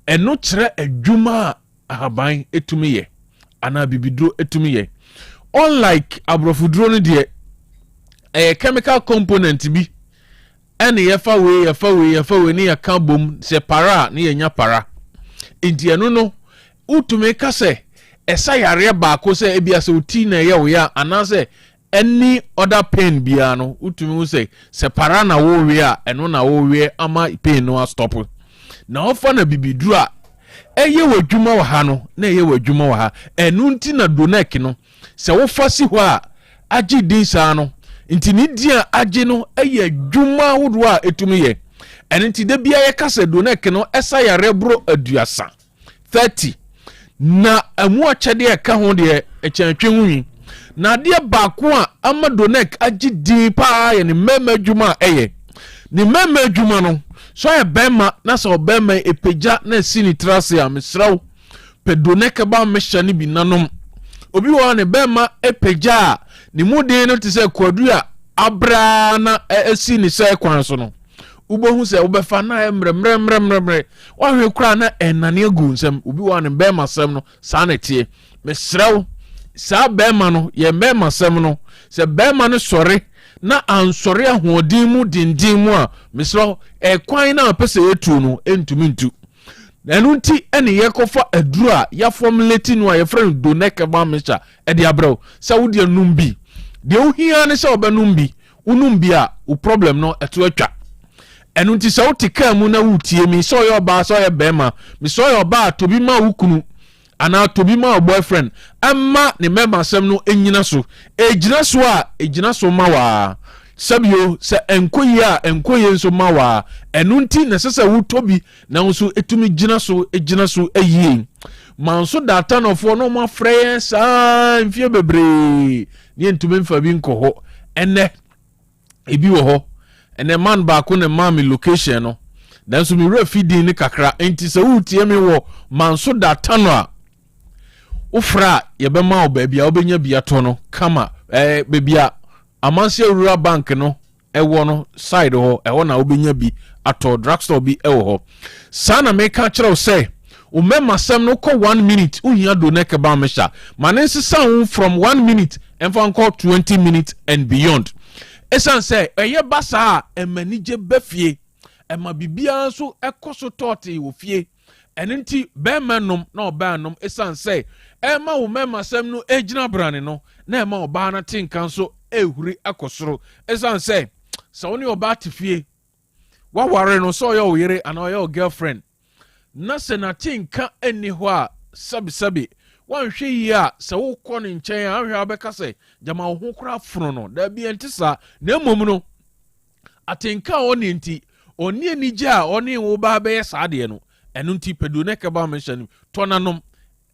and no chere adwuma ahaban etumi ye ana bibidro etumi ye unlike abrofudro no de a chemical component bi ene yefa we ni aka bom se para ni enya para enti no utumi ka se esa yare ba ko se ebia se oti na ye wo ya ana se any other pain biano utumi say separa na wo we a eno na wo we ama pain no stop na ofa na bibiduru a eye wadwuma wa ha no na eye wadwuma wa ha enu nti na donek no se wo fa si ho a agi din sa no nti ni dia agi no eye adwuma wodo a etumi ye enu nti de bia ye kase donek no esa ya rebro aduasa 30 na amu achede e ka ho de e chanatwe hunwi na de baako a amadonek agi din pa ye ni mema adwuma eye ni mema adwuma no so ye bema na so bema epeja na sini trase a mesraw pedoneke ba mesha ni bi nanom obi wo ne bema epeja ni muden no te se kwadu a abra na esi ni se kwan so no ubohu se ubefa na emremremremremre wa hwe kura na enane agu nsem obi wo ne bema sem no sa na tie mesrew sa bema no ye bema sem no se bema no sore na ansore ahoɔden mu dindin mu a mesrew kwan na pese etu no entumi ntu ɛnu nti ɛne yɛkɔfa aduru a yɛformulate no a yɛfrɛ no doneke ba mesha ɛde abrɛw sɛ wode anum bi deɛ wohia ne sɛ wobɛnum bi wonum bi a wo problem no ɛto atwa ɛnu nti sɛ wote kaa mu na wotie mi sɛ ɔyɛ ɔbaa sɛ ɔyɛ bɛrima mi sɛ ɔyɛ ɔbaa tobi ma wo kunu anaa tobi ma wo boyfriend ɛma ne mɛma asɛm no ɛnyina so ɛgyina so a ɛgyina so ma waa sabio sɛ enkoyi a enkoyi nso ma wa ɛnu nti na sɛ wo tobi na nso etumi gyina so ayie manso data no fo no ma frɛ saa mfie bebre ne entumi mfa bi nkɔ hɔ ɛnɛ ebi wɔ hɔ ɛnɛ man ba ko ne ma me location no dan so mi refidi ne kakra enti sɛ wo tie mi wɔ manso data no a wo fra ye be ma obaabi a obenya bia to no kama beebi a amanse rural bank no ewo no side ho ewo na obenya bi ato drugstore bi ewo ho sana me ka kyerɛw sɛ o mema sem no kɔ 1 minute uhia do neke ba mesha manense sound from 1 minute and for 20 minutes and beyond esan sɛ eye basa emanije befie ema bibia so ekoso tote wo fie enenti be manom na oba nom esan sɛ ema wo mema sem no ejina brane no na ema oba na tinkan so ehuri akosoro esan sɛ sɛ woni oba tifie wa ware no so yo yere ana yo girlfriend na sɛ na tinka eni ho a sabi wanhwe yi a sɛ wo kɔ ne nkyɛn a ahwe abɛka sɛ jama wo ho kora foro no da bi entisa na mmom no atinka oni nti oni anigye a oni wo ba bɛyɛ saade no ɛno nti pedu ne kaba mention tonanom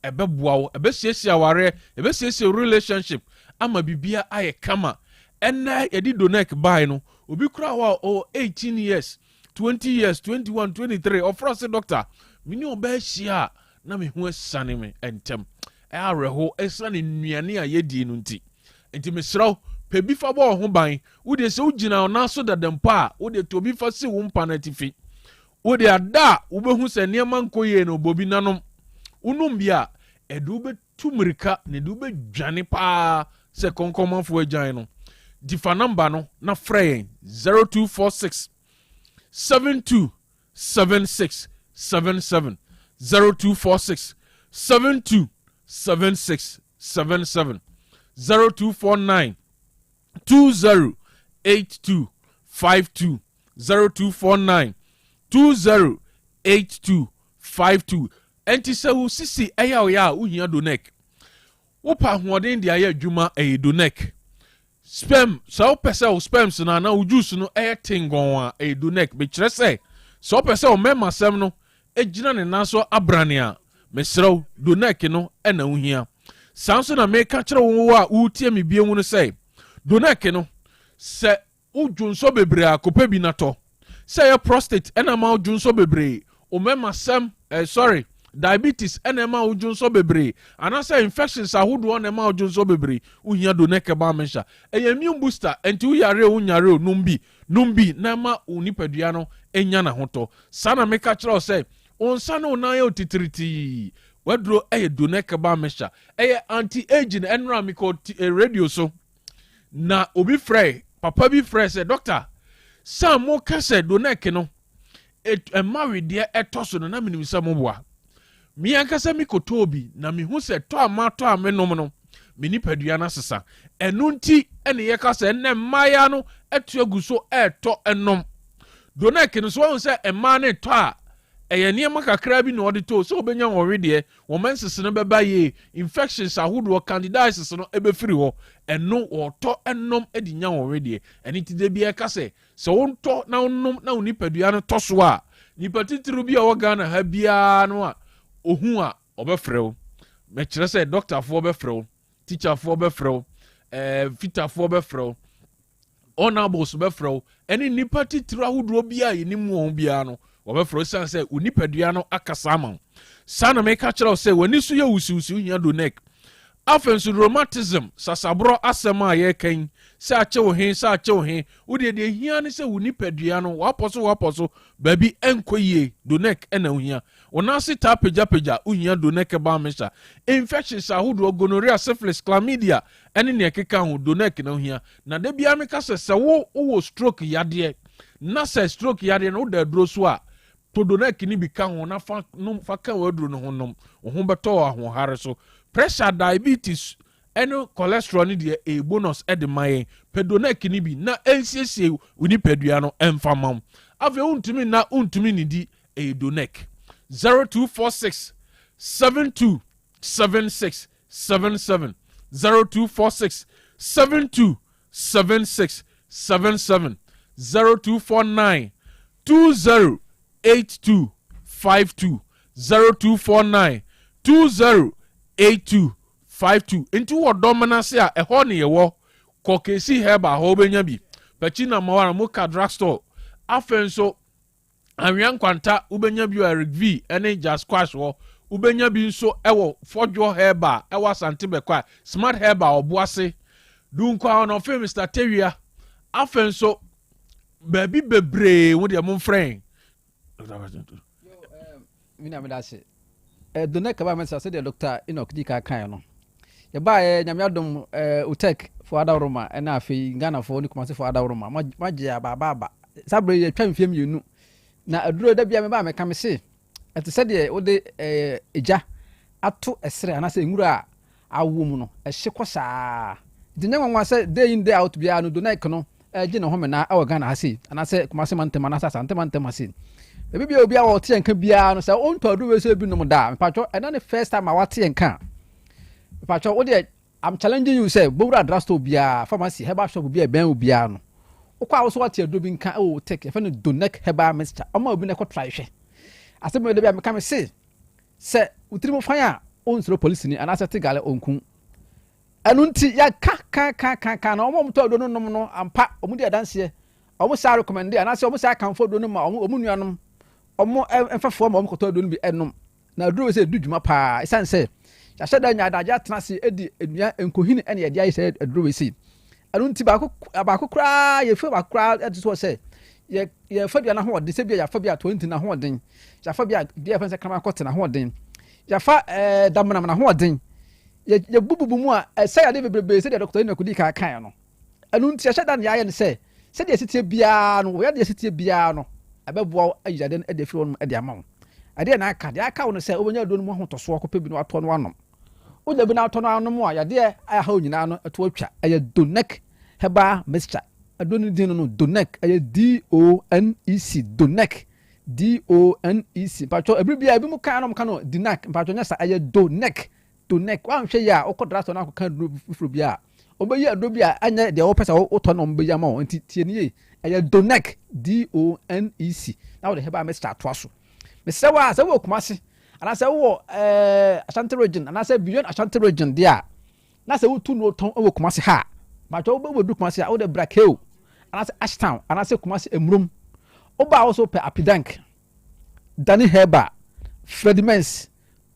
ɛbɛboa wo ɛbɛsiesie aware ɛbɛsiesie relationship ama bibia ayɛ kama ɛnna yɛdi donek buy no obi kura wa 18 years 20 years 21 23 ofra se doctor mini obɛhia na me ho asane me entem ɛareho esane nnuane a yɛdi no nti mesraw pebi fa bɔ ho ban wode sɛ ugina na so dadampa a wode to bi fa se wo mpa na tifi wode ada wobɛhu sɛ nneɛma nkoyɛ no bobi nanom unum bia edu betumrika ne du bedwane pa sɛ konkomafo agyan no difa number no na frɛ 0246 727677 0246 727677 0249 208252 0249 208252 enti sɛ wo sisi ɛya oya uhia donek wo pa hoɔden de ayɛ adwuma ɛyɛ donek sperm sɛ wo pɛ sɛ wo sperms no na wo juice no ɛyɛ tingon a ɛyɛ donek bekyerɛ sɛ sɛ wo pɛ sɛ wo mɛma sɛm no ɛgyina ne nan so abrane a mesrɛw donek no ɛna wo hia sanso na meka kyerɛ wo a wotie me bie mu no sɛ donek no sɛ wo dwonso bebree a kopɛ bi natɔ sɛ yɛ prostate ɛna ma wo dwonso bebree o mɛma sɛm diabetes ene ma ujunso bebre anasa infections ahodo na ma ujunso bebre uhia do neke ba mensha immune booster enti uyare unyare numbi na ma unipadua no enya na hoto sana meka kire o se onsa no na ye otitiriti wadro do neke ba mensha anti aging enra mi ko radio so na obi frɛ papa bi frɛ se doctor sam mo kase do neke no married etoso no na minimisa mo boa mi ankasa mi kotobi na mi hu se to a me nom no mi nipadua na sesa enu nti ene ye ka se enne maya no etu aguso eto enom donek no so hu se emma ne to a eye niam kakra bi na ode to so obenya worwe de wo mensese no beba ye infections ahodo candidiasis no ebefiri ho eno woto enom edi nya worwe de eni ti de bi e ka se wo to na onom na nipadua no to so a nipatitiru bi a wo Ghana ha bia no a ohu a obefrew me kire say doctor fo obefrew teacher fo obefrew fitter fo obefrew honorables obefrew eni nipa titira hudo bia yenimu on bia no wɔbɛfrɛ san sɛ onipadua no akasa ama saa na meka kyerɛ wo sɛ w'ani so yɛ wusiwusi wohia donec afei nso rheumatism sasaborɔ asɛm a yɛkan sɛ akyɛ wo he sɛ akyɛ wo he wodeɛ deɛ hia ne sɛ wo nipadua no wapɔ so baabi ɛnkɔ yie donec ɛna wohia wonase taa pagyapagya wohia donec ba mehya infections ahodoɔ gonorrhea syphilis chlamydia ɛne neɛ keka ho donec na wohia na da biara meka sɛ wowɔ stroke yadeɛ na sɛ stroke yadeɛ no woda aduro so a to donec ni bi ka ho na fa ka waduro no ho nom wo ho bɛtɔ ahohare so pressure diabetes ɛno cholesterol ni deɛ a bonus ɛde ma yɛn pedonec ni bi na ɛnsiesie wo nipadua no ɛmfa ma wo afei wontumi ne di a donec 0246 727677 0246 727677 0249 208252 0249 208252 into what dominance a ɛhɔ ne yɛwɔ kɔkesi herba hɔ wobɛnya bi pakyi na mawara moka drugstore afei nso anwea nkwanta wobɛnya bi Eric V ɛne Just Squash hɔ wobɛnya bi nso ɛwɔ fɔdwo herba ɛwɔ asante bɛkɔ smart herba ɔboase dunkwa ɔno fe Mr. Tewia afei nso baabi bebree wo deɛ momfrɛn mina medase donec ba mesa se de doctor Enoch di ka kan no ye ba nyame adom Otec for adawroma na afi Ghana for ni kumase for adawroma magye aba sabre ye twa mfiem yenu na aduro da bia me ba me ka me se ete se de wo de eja ato esere ana se nwura awo mu no ehye kosaa de nyanwa se day in day out bia no donec no gye ne ho me na awo Ghana ha se ana se kumase mantem ana sa mantem ha se ebi obi a wote enka bia no say on padu we say bi no da mpacho and the first time I wote enka mpacho wo de I'm challenging you say bowura drugstore bia pharmacy herbal shop bia ben obia no ukwa wo so wote ado bi nka o take e fa no donec herbal mixture o ma obi na ko try hwe asem de bia me ka me say utiri mo fan a on soro police ni ana sete gale onkun anu nti ya ka na o mo to ado no nom no ampa o mu de danse o mo sa recommend ana say o mo sa kan fo do no ma o mo nuanom omo enfafo ma omo koto do no bi enom na duro we say du dwuma pa isan say ya hyeda nya adaja tenase edi enua enkohini ene ye dia say duro we say anu nti ba ko kra ye fe ba kra eto say ye fa bia na ho de say bia ya fa bia 20 na ho den ya fa bia fa say kama kote na ho den ya fa damna na ho den ye bububu mu a say ya de bebrebe say de doctor Enoch di ka kan no anu nti ya hyeda nya ye ne say de sitie bia no ya de sitie bia no abɛboa ayidaden de fi won de ama wo ade na aka de aka wo no sɛ obenya do no ho toso akɔpɛ bi no ato no anom wo da bi na ato no anom a ya de aya ha onyina no ato atwa ɛyɛ donec herbal mixture adoni din no donec ɛyɛ DONEC DONEC pacho ebibia ebi mu kan no kan no dinac pacho nya sa ɛyɛ donec wa nhwɛ ya okɔdra so na akɔka do fufuro bia obeyi ado bia anya de wo pesa wo to no mbeyi ama wo nti tie nie ɛyɛ donec DONEC na wo de heba mixture to aso mesɛ wa sɛ wo kumase ana sɛ wo Ashanti region ana sɛ beyond Ashanti region dia na sɛ wo tu no ton wo kumase ha ma to wo du kumase wo de Brakeo ana sɛ Ashtown ana sɛ kumase emrum wo ba wo so pe Apidank Dani Herba Fredimens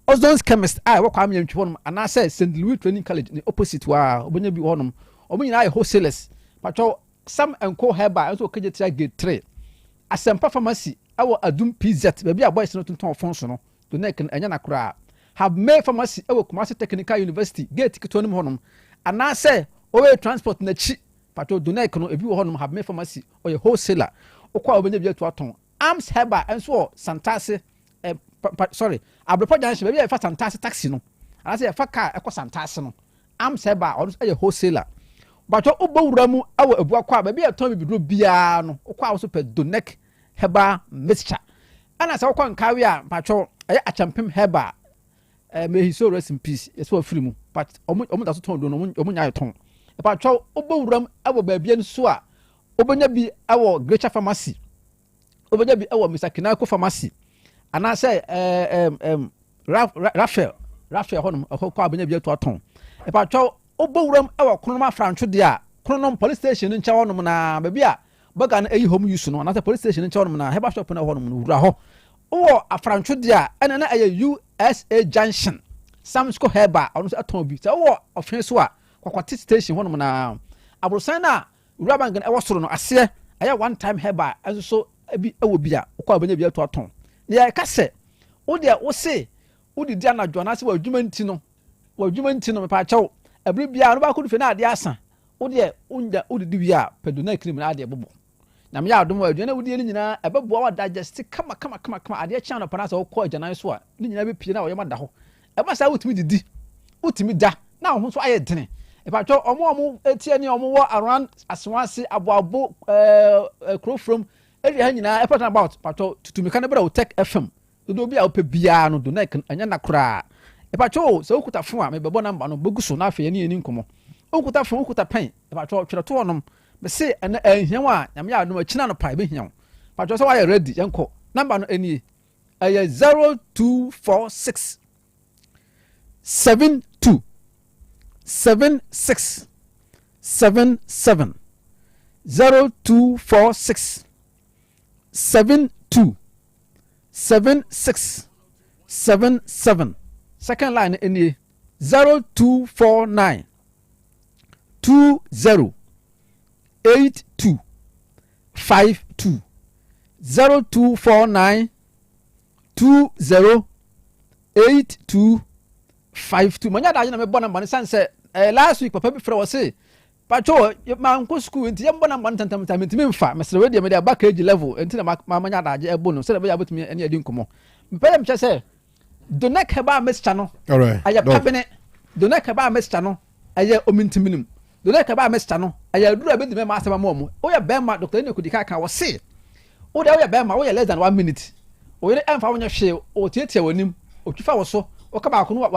Ozon's chemist wo kwa me ntwe honom ana sɛ St. Louis Training College ni opposite wa obenya bi honom omunyina ay wholesalers ma to Sam enko herba enso okeje tia gate 3 asempa pharmacy awo adum PZ baby a boys no tonton fonso no donec enya na kura have made pharmacy awo Kumasi Technical University gate kitonim honom ana se owe transport na chi pato donec no ebi wo honom have made pharmacy oye wholesaler okwa obenya bi ato aton arms herba enso Santase sorry abrepo junction baby e fa Santase taxi no ana se e fa car e ko Santase no arms herba oye wholesaler bato ubawura mu awo abua kwa ba bia ton bibidro bia no kwa wo so pe donec herbal mixture ana sa kwa nkawe a bato aya achampem herbal may he so rest in peace yeso afiri mu but omo da so ton do no omo nya ton bato ubawura mu awo ba bia nso a obenya bi awo Greater Pharmacy obenya bi awo Mr. Kinako Pharmacy ana say Raphael honom kwa obenya bi to aton bato obawuram ewa konoma francho de a konom police station ncha wonom na ba bia baga na eyi home use no na police station nche hono na heba shop na hono no wura ho wo afrantwo dia ena na USA Junction Samsco heba ono so aton bi se wo ofin so a kwakwati station hono na abrosan na wura bank na ewo soro no ase aya one time heba enso so bi ewo bi a kwa abanya bi ato aton ne ka se wo dia wo se wo di dia na dwana se wa adwuma nti no me pa chawo ebri bia no ba ko dufe na ade asa wo de unja wo de wi a pedo na krim na ade bobo na me ya adom wa adwene wo de ni nyina ebeboa wa digest kama ade chia no pana se wo ko agyanan so a ni nyina be pie na wo yema da ho e ba sa wutimi didi wutimi da na wo so aye dene e pa cho omo etie ni omo wo around aswase aboabo crow from area ha nyina e pa about pa cho tutumi ka na bra Otec FM do bi a ope bia no do na anya na kura e pa cho se okuta fon a me bebo number no boguso na afa ni nkomo okuta fon okuta pen e pa cho twere to onom me se ena ehia a nyame ya no akina no pa be hia pa cho so wa ready yenko number no eni 0246 72 76 77 0246 72 76 77 second line in 0249 20 82 52 0249 20 82 52 manya da na me bona mbane sanse last week papa bi frɛ wɔ se pacho ma nko school nti yem bona mbane tantam ntimi mfa mesre we de me de back age level nti na ma manya da age ebo no se de be ya botumi ene adi nkomo mpɛ mche se donek heba mescha no aya pabene donek heba mescha no aya omintiminim donek heba mescha no aya duru abedi me ma asema mo o ya bema Dr. Ene Kudika ka wo se o de o ya bema o ya less than 1 minute o yere emfa wonya hwe o tietie wonim o twifa wo so o ka ba ko no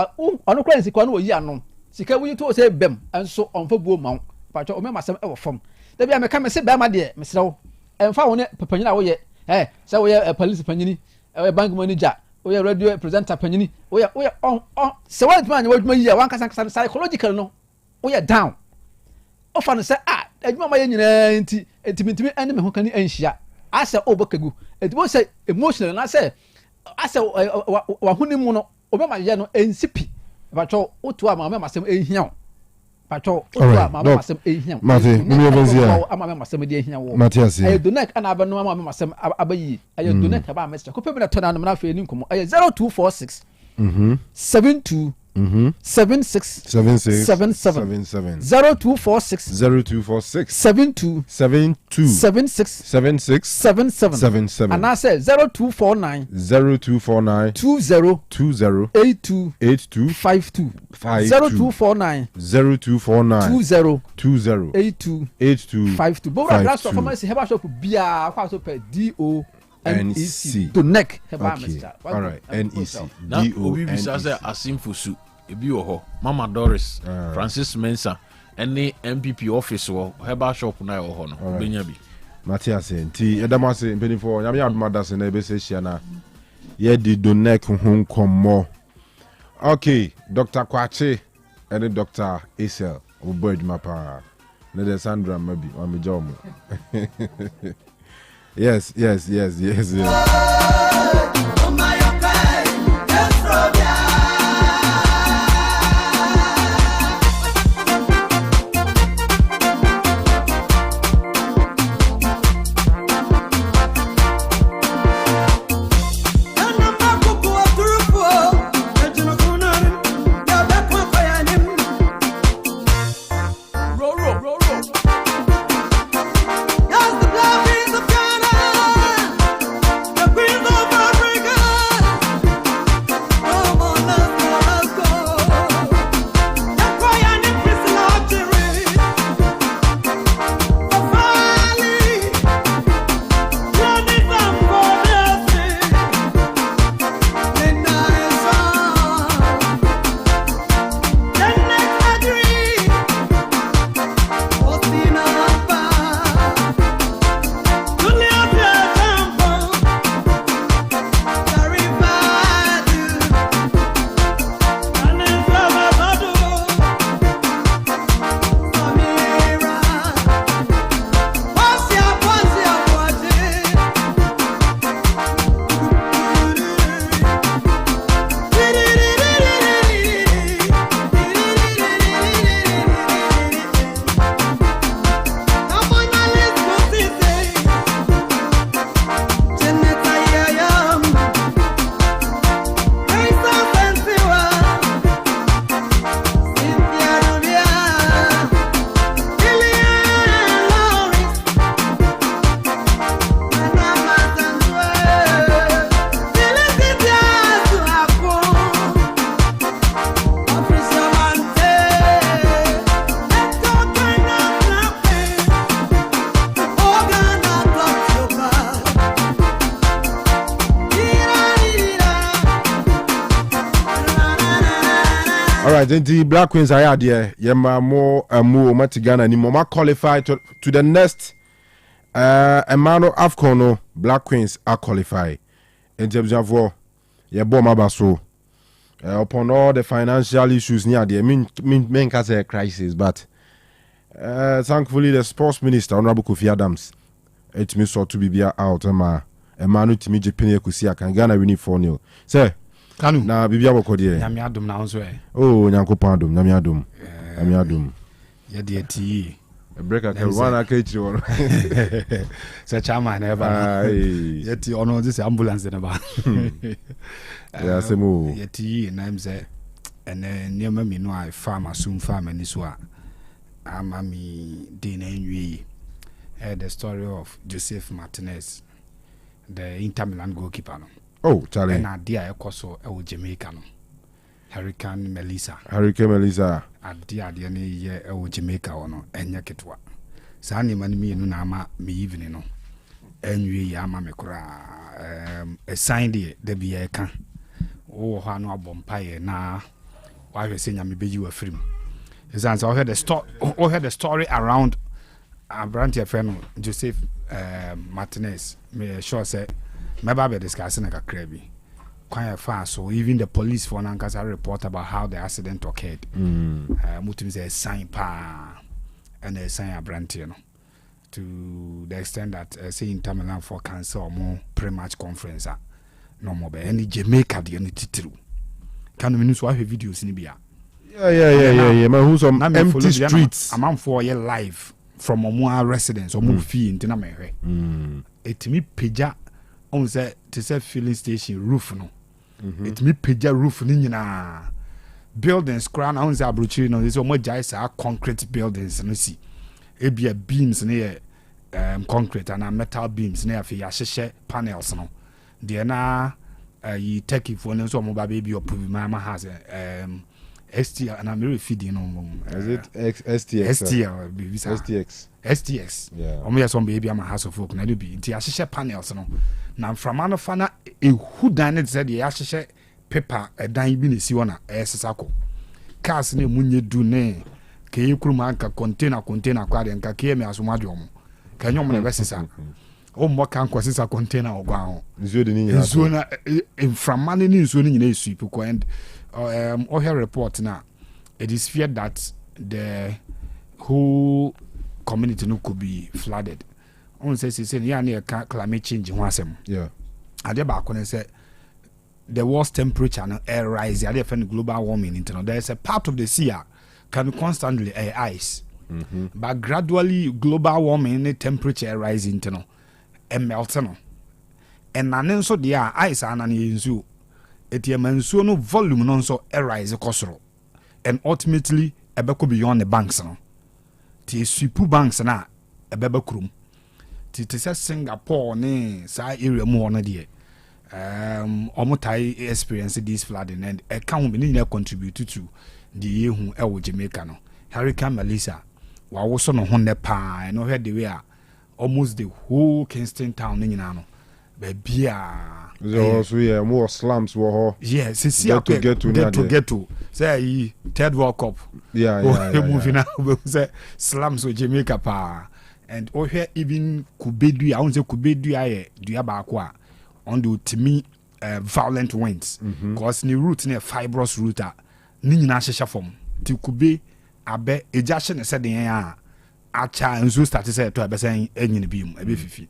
ono kra nsi kwa no yi anom sika wuyi to se bem enso onfa buo ma pacho o me masem e wo fom da bia me ka me se bema de mesre wo emfa wo ne papanyina wo ye se wo ye police panyini e bank manager o ye radio presenter panyini o ye on se wo ntuma anya wadwuma yi a wan kasa psychological no o ye down o fa no se adwuma ma ye nyina nti ntimi ene me ho kan anhia asa o bakagu etibo se emotional na se asa wa hunimu no obema ye no ensipi pacho otu ama me masem ehia pacho otu ama me masem ehia mate mi yebenzia ama me masem de ehia wo matiasi ayo donek ana aba no ama me masem abayi ayo donek aba mestre ko pebe na tona no na fa ni nkomo ayo 0246 72 76 77 0246 72 76 77 and I said 0249 20 82 52 0249 20 82 52 but that's for me heba shop bia kwa so per DONEC to neck heba mister all right NEC na obi bisa say asimfusu ebi wo ho Mama Doris Francis Mensah any MPP office wo heba shop na wo ho no benya bi Matias nti edamase mpenifo nyame adoma se na ebese hia na ye di DONEC ho nkomo okay Dr. Kwache and Dr. Esel obo adwuma pa na de Sandra mabi wa meja mo yes Africa. right, then the Black Queens are there. Yema more more Matigana ni more qualified to the next Emmanuel Afcono. Black Queens are qualified. In terms of Mabaso. Upon all the financial issues near there, mean cause a crisis, but thankfully the sports minister Honorable Kofi Adams it me so to be out Emmanuel Timiji Pene Kusia can Ghana winning 4-0. Say Kanu na bibia boko de nyame adom na nso oh nyankopon adom nyame adom nyame adom ye de ti breaker ke one akechiri won se chama na ba ye ti ono this ambulance na ba ya semu ye ti na mze ene niam mi no a farm asum farm ani so a ama mi de na nwi the story of Joseph Martinez the Inter Milan goalkeeper no. Oh, Charlie. And idea ekoso e Jamaica no. Hurricane Melissa. Idea de ne ye e Jamaica ono enya ketwa. Saa ni mani mi na ama me evening no. Enwie ya ama me kura a sign de bi e ka. Wo ho anu abompaye na wa hwe se nyame beji wa firim. Is answer I heard the story around Brantia friend Joseph Martinez. Me sure say maybe be discussing a crabby. Quite fast, so even the police for Nankasa report about how the accident occurred. Mutim say sign pa and a sign a Brantiano to the extent that say in Tamilan for cancer or more pre-match conference. No more by any Jamaica the only title. Can we news watch videos in Libya? Yeah. Man, who's some empty streets? I'm for your live from a more residence or more fee in Tinamere. It me peja. On say to say filling station roof no. It me peja roof ni nyina. Buildings crown on say abrochiri no is omo jai say concrete buildings no see. E be beams near concrete and metal beams near fi yahye panels no. There na you take it for no so omo ba baby or mama has ST and I'm very feeding on is it STX. Yeah. Omo yes on baby am a house of folk na do be nti yahye panels no. Na from anofana who done it said yahye paper dan bi ne si wona esesako. Cars na munye du ne ke yikruma anka container kwa de nka ke me asomadwo mo. Ka nyom na besesa. O mo kan kwasisa container ogwa ho. Nzuo de ni nyina. Nzuo na inframane ni nzuo ni nyina esuipu ko and here report now it is feared that the whole community no could be flooded. On says yeah near climate change wasem. Yeah. Ade ba ko say the worst temperature and air rise ade find global warming internal. There is a part of the sea can constantly ice. But gradually global warming temperature rise internal and melting. And nanen so there ice and nzu etiamansuo no volume no so rise kosoro and ultimately ebeko beyond the banks no ti swipu banks na ebeba krum ti say Singapore ne sa area mu ono de omotai experience this flooding and e kan ho be contribute to the ehu ewo Jamaica no Hurricane Melissa wa wo so no ho ne pa no head the way almost the whole Kingston town nyina no ba bia so yeah more slums wo yes see get to say third World Cup moving now say slums with Jamaica pa and here even kubedu I won't say kubedu aye dua ba ko a on the ultimate violent winds because the root near fibrous root ni nyina hyehya form ti kube abe eja hye ne se den a acha nzo start say to abesen enyin bium ebe fifi.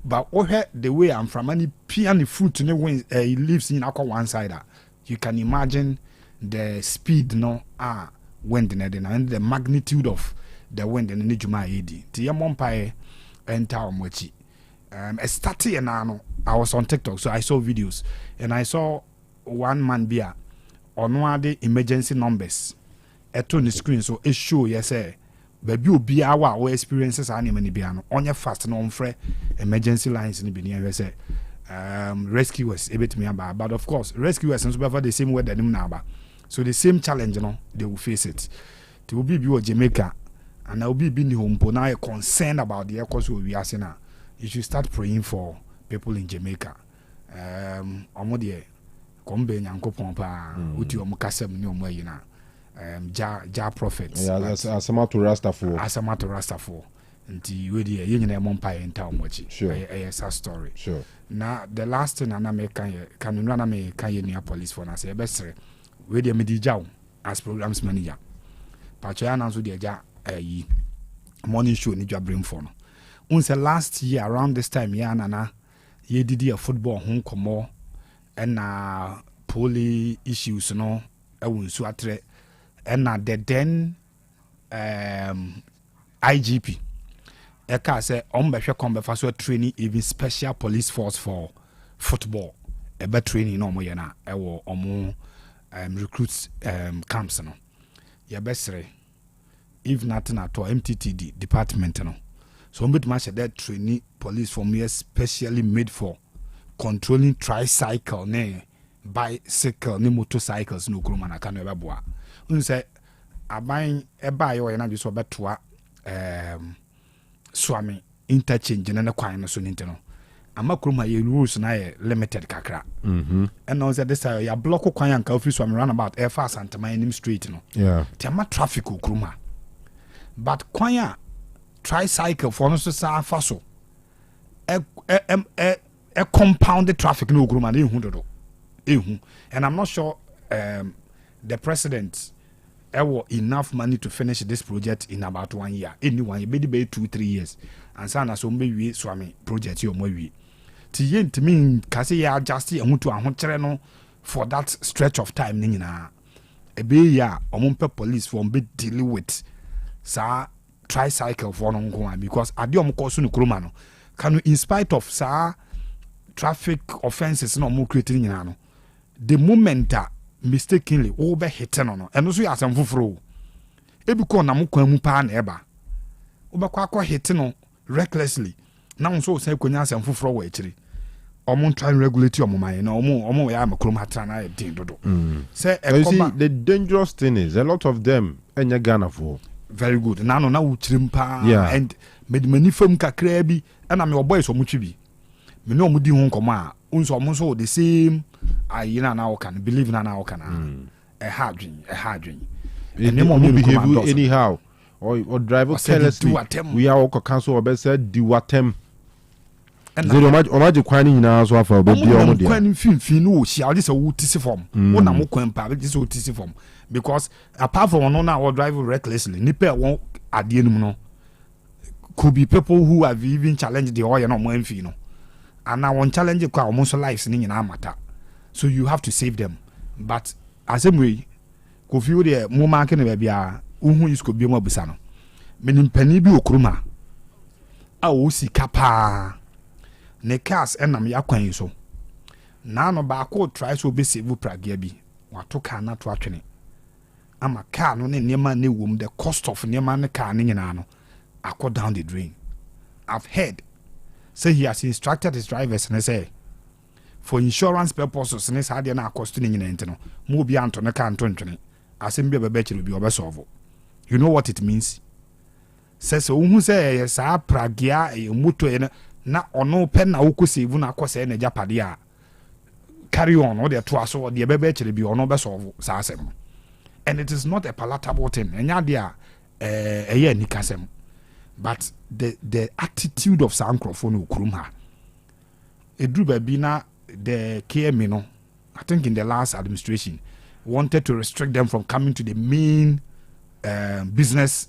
But the way I'm from, any piano fruit he lives in one side. You can imagine the speed wind and the magnitude of the wind in the Juma Edi. The Mompae enter Mochi. I was on TikTok, so I saw videos and I saw one man be on one of the emergency numbers at on the screen. So it show yes, baby will be our experiences and many piano on your fast no free emergency lines in the beginning say rescuers a bit me about but of course rescuers and so the same way that them now so the same challenge they will face it to be Jamaica and I will be being home but now concerned about the cause we are saying now you should start praying for people in Jamaica omodie kombe nyankopon pa uti omukasem ni omwa yina ja prophets asamato rastafo nti we dey yen nyina empire in town mochi a story sure na the last thing na me kan na me kan ye nia police for na say be sere we dey me di jaw as programs manager pacho ya na so dey ja yi morning show ni dwa bring for no unse last year around this time ya na ye didi a football hon komo na poly issues no ewunsu atre na the then IGP eka say ombehwe kombefa so training even special police force for football ebe training no mo ye na ewo omo recruits camps no ye besre if nothing at all MTTD department no so mbet ma that training police for me specially made for controlling tricycle ne bicycle ne motorcycles no kuruma na Kanu ebeboa unse aban eba yo na bi so betoa swami interchange na kwan no so nintino ama kuruma ye rules na ye limited kakra and now say this ya block kwan anka office swami run about air fast Antaman street no ti ama traffic kuruma but kwan tricycle for no so sa fa so a compounded traffic no kuruma na ehu dodo ehu and I'm not sure the president enough money to finish this project in about 1 year. Anyone, you be 2-3 years. And so na so we swami project you mo wi. Ti yen to me kasi ya just e hutu ahochere no for that stretch of time ni nyina. E be ya omumpe police for be deal with sa tricycle for no nko because ade omkoso no kuruma no Kanu in spite of sa traffic offenses no mo create nyina no the moment mistakenly over hitting on and also as some fufro ebiko na mo kwan mu pa na eba obekwa akọ hitting on recklessly na so say konya asem fufro wa ekiri omo try regulate your man na omo ya makrom hatra na din dodo say the dangerous thing is a lot of them enya Ghana for very good na no na wuchirim pa and many fam kakra bi na me boys omutwi bi me no omudi hu nkoma unso omo so the same ayina na okan believe na okan a hard dream and them behave anyhow or drive carelessly we are all cancel or said do watem zero omaje kwani nyina so afa obi omo dia kwani finfin no hia this a wutisi form wona mo kwan pa this wutisi form because apart from no na drive recklessly nipa won ade enum no could be people who have even challenged the oil no mo amfi no and now one challenge kwa almost lives ni nyina matter so you have to save them but as way ko fi the mo mark na ba bia uhu is ko bi mo abusa no menim pani bi okruma a o sika pa ne cars enam yakwan so na no ba ko try so be save pragia bi wato ka na to atwene ama car no ne nema ne wom the cost of nema ne car ne nyina no akọ down the drain. I've heard say he has instructed his drivers and say for insurance purposes ne sa de na cost ne nyina ntino mo bi anto ne ka anto ntwene asem bi be chiri bi obesolve. You know what it means? Says who say sa pragia e moto e na ono pen na wokosave na akose na japade a carry on or the to aso de be chiri bi ono be solve sa asem. And it is not a palatable thing. Enya dia eye ni kasem. But the attitude of Sankrofonu Kuruma, a Drubabina, the KM, no, I think in the last administration, wanted to restrict them from coming to the main business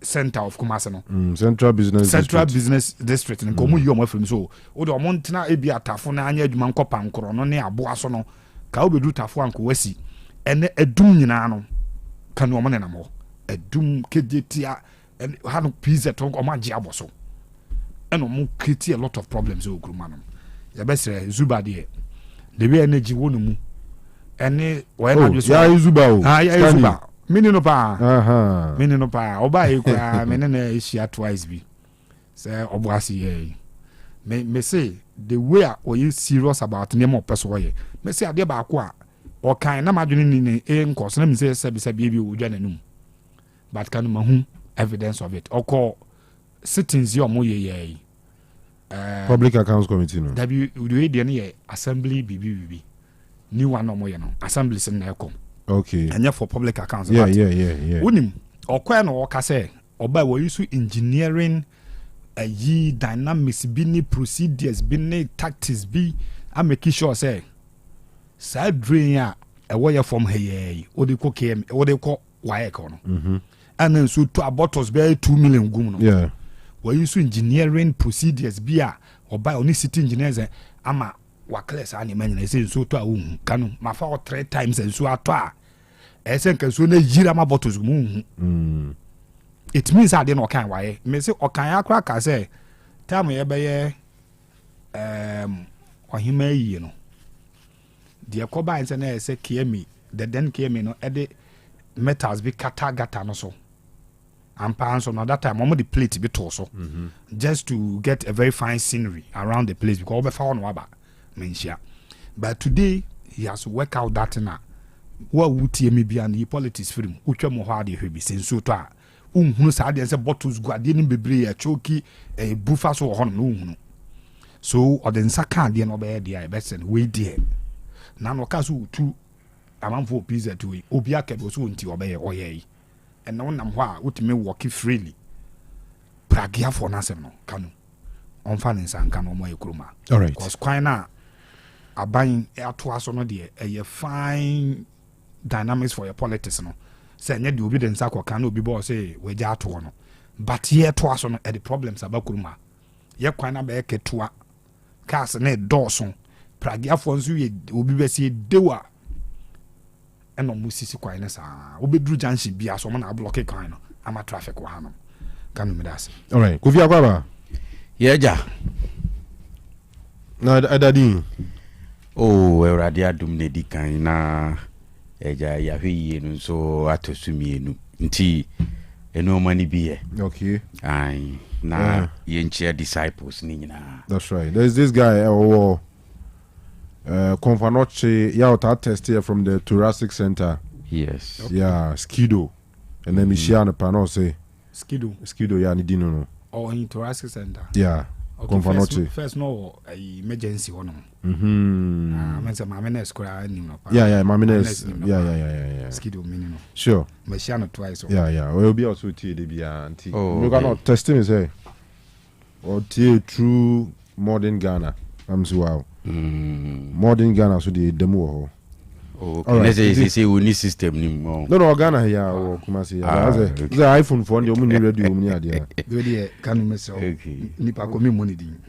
center of Kumasano. Central Business District. And Komu Yomo from so. Odo Montina Ebia Tafuna, Anya Manko Pankoro, ne Abuasono, Kaubedu Tafuan Kuwesi, and a doom Yanano, Kanuamanamo, a doom Kejetia. And had no peace at all, or my jaboso. And no create a lot of problems, oh, Grumano. The best Zubadi, the way energy wonu. And when I just Zuba, Mininopa, Mininopa, Oba, Menene is here twice be. Say, Obasi, may say, the way are you serious about name of Pessoy? May say, I dear Bakwa, or kind of imagining in a course, let me say, baby, Ujanum. But can mahum. Evidence of it. Or call sittings your moye Public Accounts Committee. No. W assembly BBB. New one no more no. Assembly in Nelcom. Okay. And for public accounts. Yeah. Unim okwa no woka say oba we use engineering dynamics bi procedures bi tactics bi I make sure say side drain a ɛwɔ from here odi ko KM odi ko waye ko no and then so to bottles be 2 million gum no yeah we use engineering procedures bi a oba oni city engineers ama wa class ani manyina say so to a wo Kanu ma fa 3 times and so ato a esen kan so na yira ma bottles gum it means that they no kan waye me say okan akra ka say time ye be ye ohima yi no the koba in say say KME the then KME no e de metals be gata no so and so now that time the plate be to so just to get a very fine scenery around the place because we found waba mentia but today he has to work out that na what would me be and the politics film utwa mo ha de hwebi senso to a unhunu sa de say bottles go ade ni bebre ya choki bufa so ho no unhunu so odensa kan de no be there be say we there na no ka so tu amanfo pizza to we obi akebe so nti obeye oyeye and no nam ho a utime work freely pragia for nasem no Kanu on fa nsa nka no mo yekroma all right because kwan na aban ato aso no de a fine dynamics for your politics no say nya de obi de nsa kwa kan obi bo say we ja ato no but here to aso no the problems abakuruma ye kwan na be ketua cars na dawson pragia for nso ye obi be say dewa eno musisi kwan na sa obedru junction bia so na block kwan no ama traffic wa hanom Kanu medase all right Kofi Akwaba yeja na adadi Euradi adum ne di kan na eja ya hwe no so atosumienu nti eno mani biye okay ai na yenchia disciples ni nyina. That's right. There's this guy Confanoche Yauta test here from the thoracic center. Yes. Okay. Yeah, Skido. And then Michiana Pano say Skido yeah ni dino no. Oh, in thoracic center. Yeah. Okay, Confanoche. First no emergency one. Mamines kura ni no. Yeah, Mamines. Yeah. Skido minino. Sure. Michiana twice. Yeah. We'll be also tea de bia anti. You cannot testing is say. Or tea true modern Ghana. I'm so wow. Modern Ghana so the demo. Okay. Let's say we need system ni mo. No Ghana here or Kumasi. The iPhone phone the money radio money there. Really Kanu meso. Nipa ko mi money din.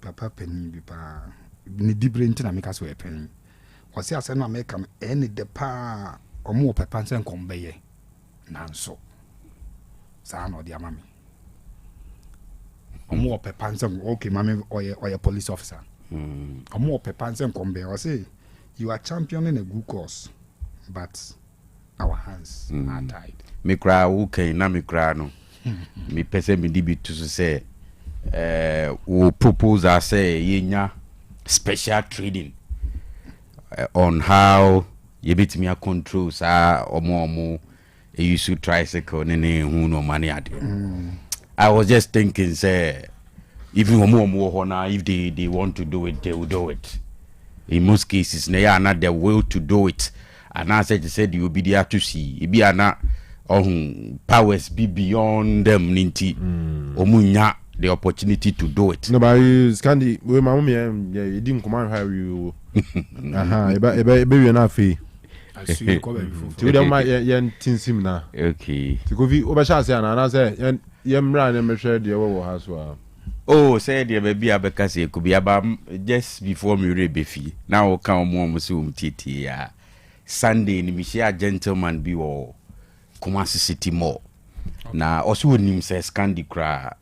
Papa penny bi pa ni dibre ntina make us we penny. O se ase na make am any de pa omo papa nsen kombeye. Nanso. Sa no dia mami. Omo papa nsen okay mami or police officer. Omo papa nsen kombe o say you are championing a good cause but our hands are tied. Me kra okay na me kra no. Me pese me di bi to say we propose as say yenya special training on how you bit me control sa omo you should tricycle ne hu no money ade. I was just thinking say even if they want to do it, they will do it. In most cases, they are not the will to do it. And as I said, you will be there to see. It be not powers be beyond them. Ninti omunya the opportunity to do it. No, but Scandi, we my mommy, you didn't come and hire you. Ebe na fee. I see you cover before. To them my yen tinsim na. Okay. To go vi obashase na say yemra na me share the wo house wa. Oh, say the baby abekase could be about just before me rebefi. Now come more so titi ya. Sunday ni mishia gentleman be or Kumasi City Mall. Na also nim say Scandi cra.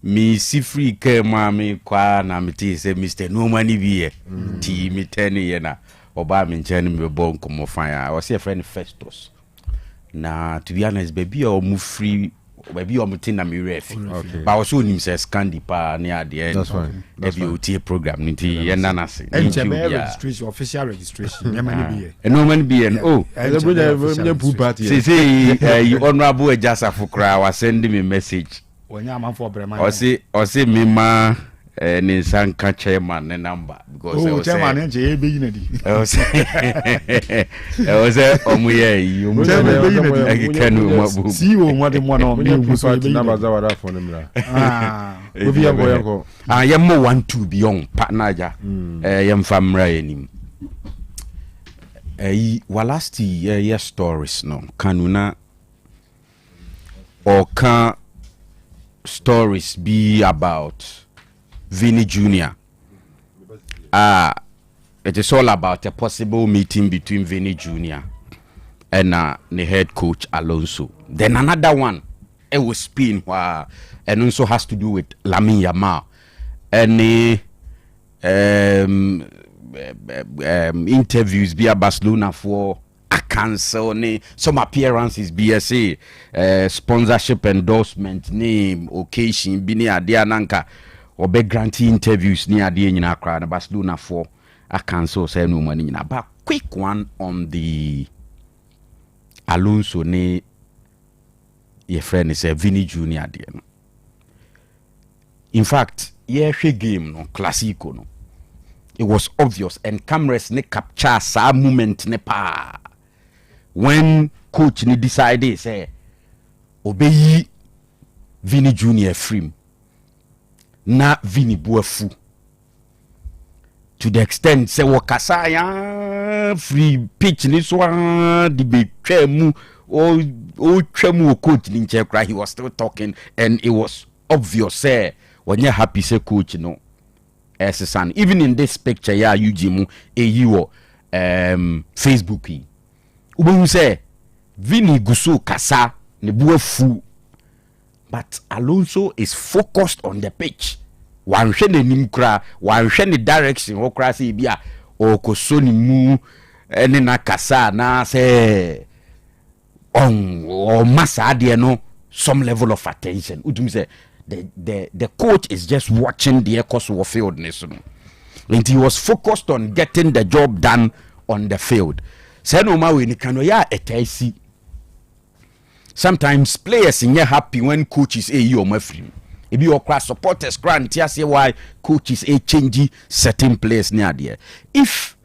Me si free ke ma me kwa na me ti say Mr. No money be ti me 10 ye na oba me nchen me bon komo fan ya. O say friend Festus. Na to be honest baby o mu free baby o mutin na me ref. But also nim say Scandi pa near the end. That's fine. That's WT program niti ye na se. Registration official registration. No money be. No money be oh. The pool party. Say you honorable Ejasa Fukra was sending me message. Onya man for brema. O say me ma Ninsanka chairman ne number because I was chairman and JB. I was Omuye, you Kanu Mabu. See you what the one on me was Nabazawara for them. I am more one to beyond partner. I am from Ryan. Walasti ye stories no Kanuna or can stories be about Vinny Jr. It is all about a possible meeting between Vinny Jr. and the head coach Alonso. Then another one, it was spin and also has to do with Lamine Yamal and interviews via Barcelona for a cancel some appearances BSA sponsorship endorsement name occasion bini adia nanka or be grantee interviews near adia nyina kra na Barcelona for a cancel say no money nyina. But quick one on the Alonso ne your friend is Vinny Jr. adia no. In fact game no classico no, it was obvious and cameras ne capture some moment ne pa when coach ne decided say obey Vinny Jr. free na Vinny buafu to the extent say wakasa ya free pitch ni so di be twemu o twemu coach ni nche he was still talking and it was obvious say when you happy say coach no son. Even in this picture ya ujimu eyiwo Facebook yi ubu say Vinny gusu kasa ne buafu but Alonso is focused on the pitch wanhwe ne nimkra wanhwe ne direction okra say bia okosoni mu ene na kasa na say on massa de no some level of attention udum say the coach is just watching the course of field and he was focused on getting the job done on the field. Sometimes players in happy when coaches you my free. If you class supporters grant say why coaches change certain players near there. If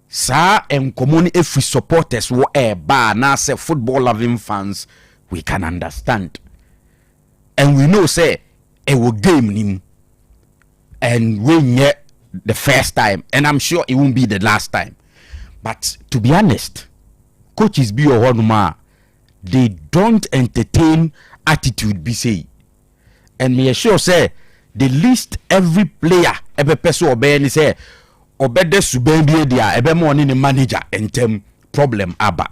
sir and common if we supporters were bar now say football loving fans, we can understand. And we know say it will game him and win yet the first time, and I'm sure it won't be the last time. But to be honest, coaches be or one they don't entertain attitude be say. And me sure say the least every player every person obey say obede subembi dia ebe mo ni manager entem problem aba.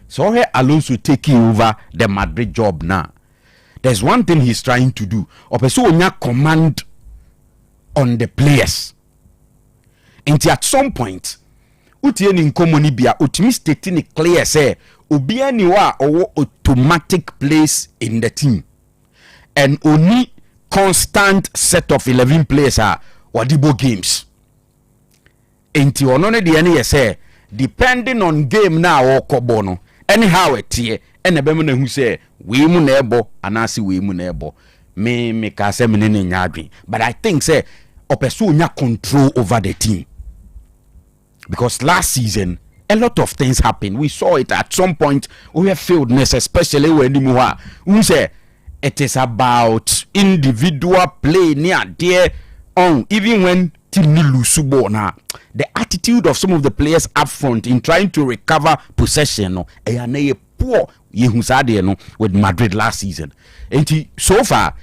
So here Alonso taking over the Madrid job now. There's one thing he's trying to do. Opeso command on the players. And at some point, utie ni nkomoni bia utimi stating it clear say obia ni wa owo automatic place in the team. And only constant set of 11 players are wadibo games. Enti onone de ene say depending on game now or kobono anyhow etie ene be na hu say we mu na ebo anasi we mu na ebo me ka say me ne nyadwen. But I think say opeso nya control over the team because last season a lot of things happened. We saw it at some point. We have fieldness, especially when we say it is about individual play near there on even when team lose now. The attitude of some of the players up front in trying to recover possession no poor with Madrid last season. And so far,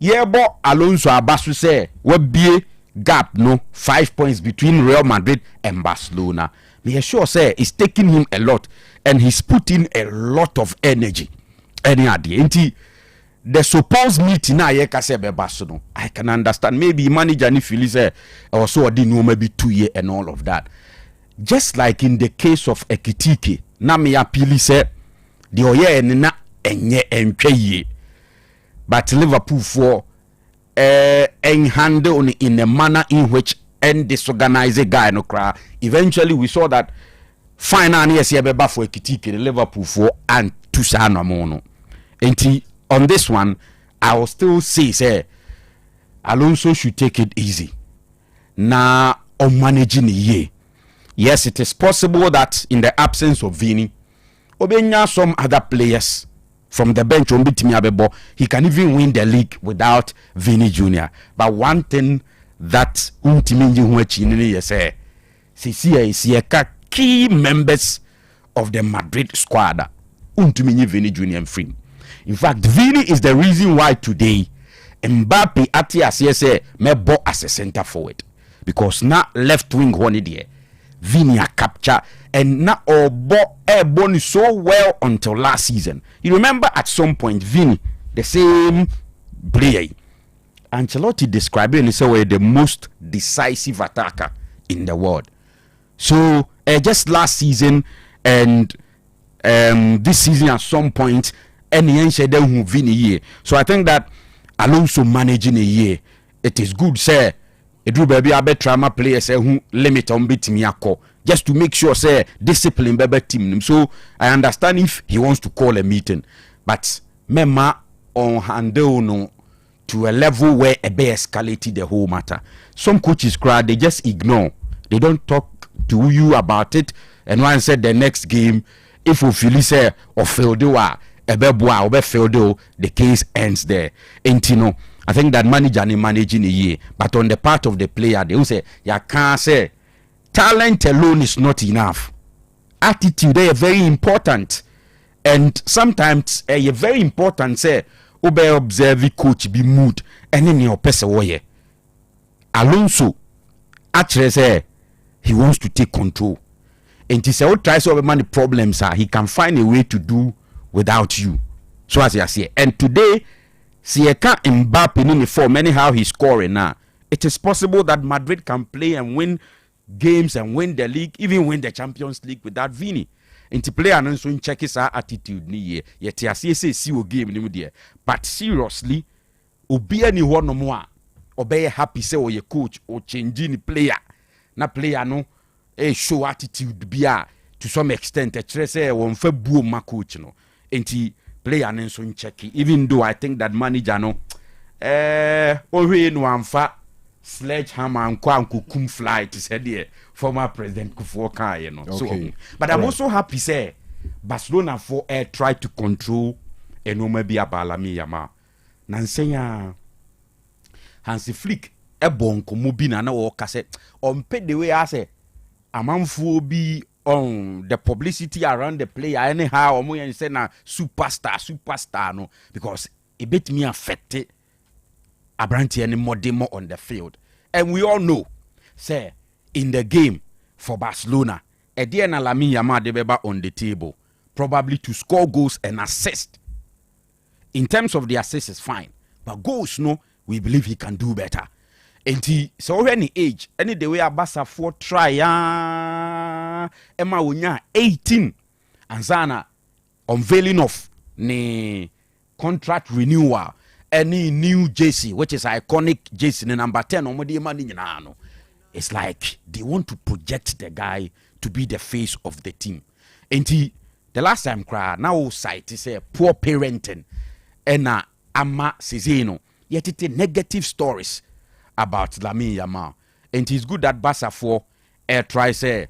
Yebo Alonso Abasu say we be gap no 5 points between Real Madrid and Barcelona. Me sure say it's taking him a lot and he's putting a lot of energy. And the supposed meeting now Barcelona, I can understand. Maybe manager and if you say also didn't know maybe 2 years and all of that. Just like in the case of Ekitike, na me appeal say the oye na enye entwe. But Liverpool for handle in a manner in which disorganize a guy no cry. Eventually we saw that final yes yebeba for Ekitike the Liverpool for and Tusana mono. And on this one I will still say Alonso should take it easy. Now, on managing the year. Yes, it is possible that in the absence of Vini, Obenya some other players from the bench, he can even win the league without Vini Jr. But one thing that key members of the Madrid squad, Vini Jr. free. In fact, Vini is the reason why today Mbappe say me bo as a center forward, because now left wing one there Vini capture and now born so well until last season. You remember at some point Vini, the same player, Ancelotti described him as the most decisive attacker in the world. So just last season and this season at some point, any Vini year. So I think that Alonso managing a year, it is good, sir. It will be a better trauma players who limit on bit me just to make sure say discipline better team. So I understand if he wants to call a meeting, but Mema on handle no to a level where a be escalated the whole matter. Some coaches cry, they just ignore. They don't talk to you about it. And one said the next game, if you feel say or fail the case ends there. Ain't you know? I think that manager is managing a year, but on the part of the player, they will say, "You can't say talent alone is not enough. Attitude is very important, and sometimes a very important say, obey observe coach be mood and in your person way." Alonso actually say he wants to take control, and he say, "Oh, try solve many problems. He can find a way to do without you." So as I say, and today, see Mbappe in the form anyhow he's scoring now. It is possible that Madrid can play and win games and win the league, even win the Champions League without Vini. And to play and so check his attitude ni ye. Yet see o game ni there. But seriously, obi anyone no more. Obey happy say or your coach or changing the player. Na player no show attitude bia to some extent. A say one fe buo ma coach no. And player and so check it. Even though I think that manager no already no amfa sledgehammer and kum fly to say the former president Kufuor, you know. Okay. So but I'm also happy say Barcelona for try to control and no maybe abalami yama. Nansenya Hansi Flick bon komobi na o kase on pay the way I say amanfo bi on the publicity around the player anyhow omo say na superstar no, because it bit me affected Abranti any more demo on the field. And we all know say in the game for Barcelona Ediana Lamine Yamal debeba on the table probably to score goals and assist. In terms of the assist is fine, but goals no, we believe he can do better. And he so any age any the way Abasa for try Emma Wunya 18 and Zana unveiling of ne contract renewal any new jersey which is iconic jersey number 10 no. It's like they want to project the guy to be the face of the team. And he the last time cry now site say poor parenting and ama Cezeno yet it negative stories about Lamine Yamal. And it's good that Barca for try say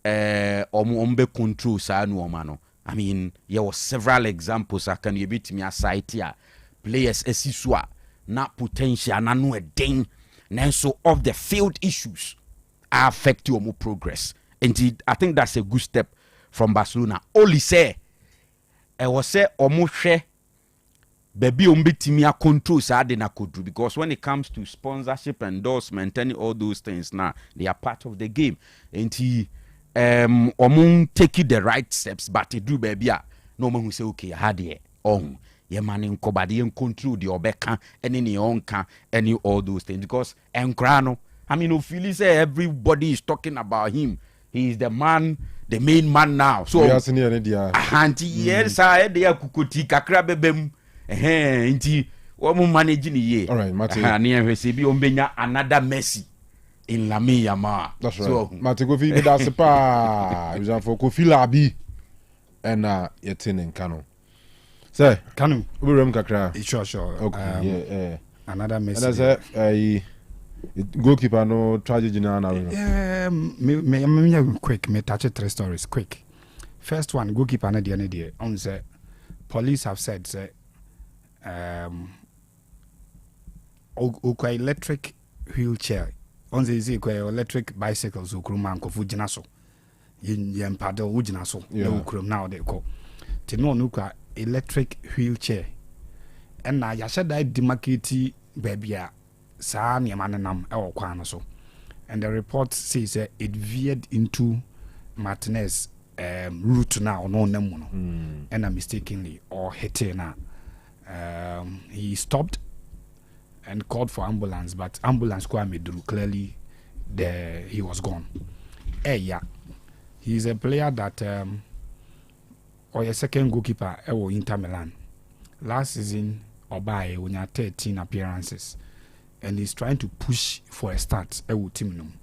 ombe control sa no mano. I mean there were several examples I can you bit me aside here. Players esisua na potential na no den nanso of the field issues are affect your progress. Indeed, I think that's a good step from Barcelona. Only say was say omo baby umbitimi control sa de na kodru, because when it comes to sponsorship, endorsement, and all those things now they are part of the game. And he omo take the right steps, but he do baby no man who say okay had here on ye man in kobadi and control the obeka and any onka any all those things, because enkrano I mean Ophelia say everybody is talking about him. He is the man, the main man now. So anti yes I dey kukuti kakra bebem inti wo managing ye. All right, Mate. Na hwese bi ombenya another Messi in Lamine Yamal. That's right. So Mate go fi that's pa you for Kofi Labi and yetinen Kanu. Say, Kanu, we rem kakra. Sure. Okay. Yeah. another message. And as a goalkeeper no tragedy na me quick me touch 3 stories quick. First one, goalkeeper na the on say police have said say electric wheelchair on say electric bicycles ukruma nkofu gina so yen paddle ugina so no ukrum now they call tino nuka electric wheelchair and na ya shada demarcate baby a saa niema nam e okwan so, and the report says it veered into Martinez route now no namu no and mistakenly or hit na he stopped and called for ambulance, but ambulance clearly he was gone. Yeah, he's a player that or a second goalkeeper Inter Milan last season or by when you 13 appearances, and he's trying to push for a start team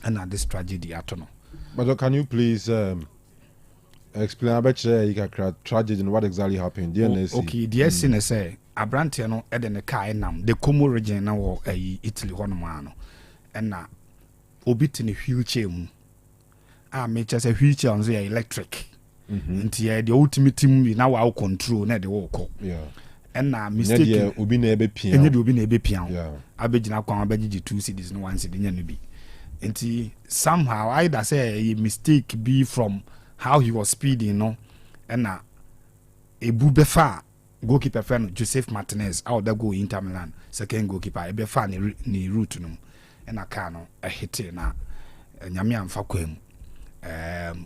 and at this tragedy I don't know. But can you please explain about the tragedy and what exactly happened? Okay, the SC say Abrante no eden car nam the Como region na wo Italy hono no and na obi tini wheelchair mu make just a wheelchair on the electric nti the ultimate team na wa control na de wo ko and na mistake obi na ebe pia enye de obi na ebe pia abegina kwa abegiji 2 cities no 1 city nya no bi nti somehow either say a mistake be from how he was speeding no and na ebu befa goalkeeper fan Joseph Martinez out that go Inter Milan second goalkeeper ebe fa ni route no and a car no a hit na nyame amfa kwam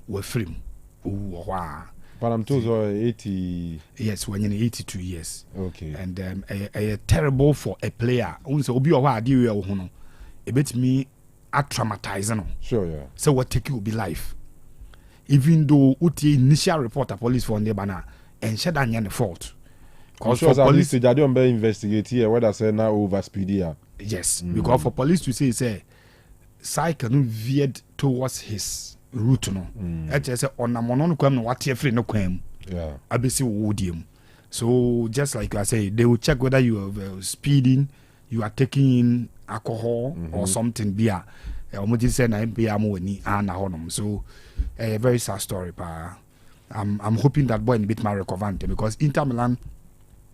we film but I'm told 80 yes when you 82 years okay and a terrible for a player unse obi o wa de we ho no e betimi a traumatize no sure so what take you be life even though uti initial report of police for ndeba and shed any fault. Because for police to don't be investigate here whether say now over speed here. Yes, because for police to say Kanu veered towards his route no. Say on na mono no kwam no what free no kwam. Yeah. Abesi wodium. So just like I say, they will check whether you are speeding, you are taking in alcohol or something beer. Omoji say na beer mo ni ana honum. So a very sad story pa. I'm hoping that boy in bit more recovered because Inter Milan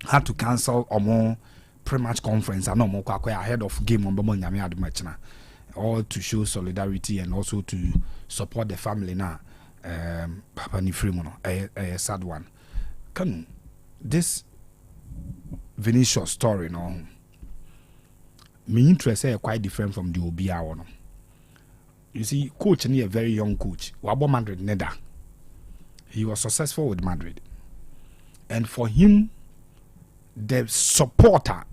had to cancel a more pre-match conference and no more ahead of game on Bomo Nyame ad match na, all to show solidarity and also to support the family na. Papa ni free mono a sad one. Kanu, this Vinicius story no, me interest is quite different from the Obia one. You see, coach ni a very young coach. Wabo Madrid neda. He was successful with Madrid. And for him, the supporter,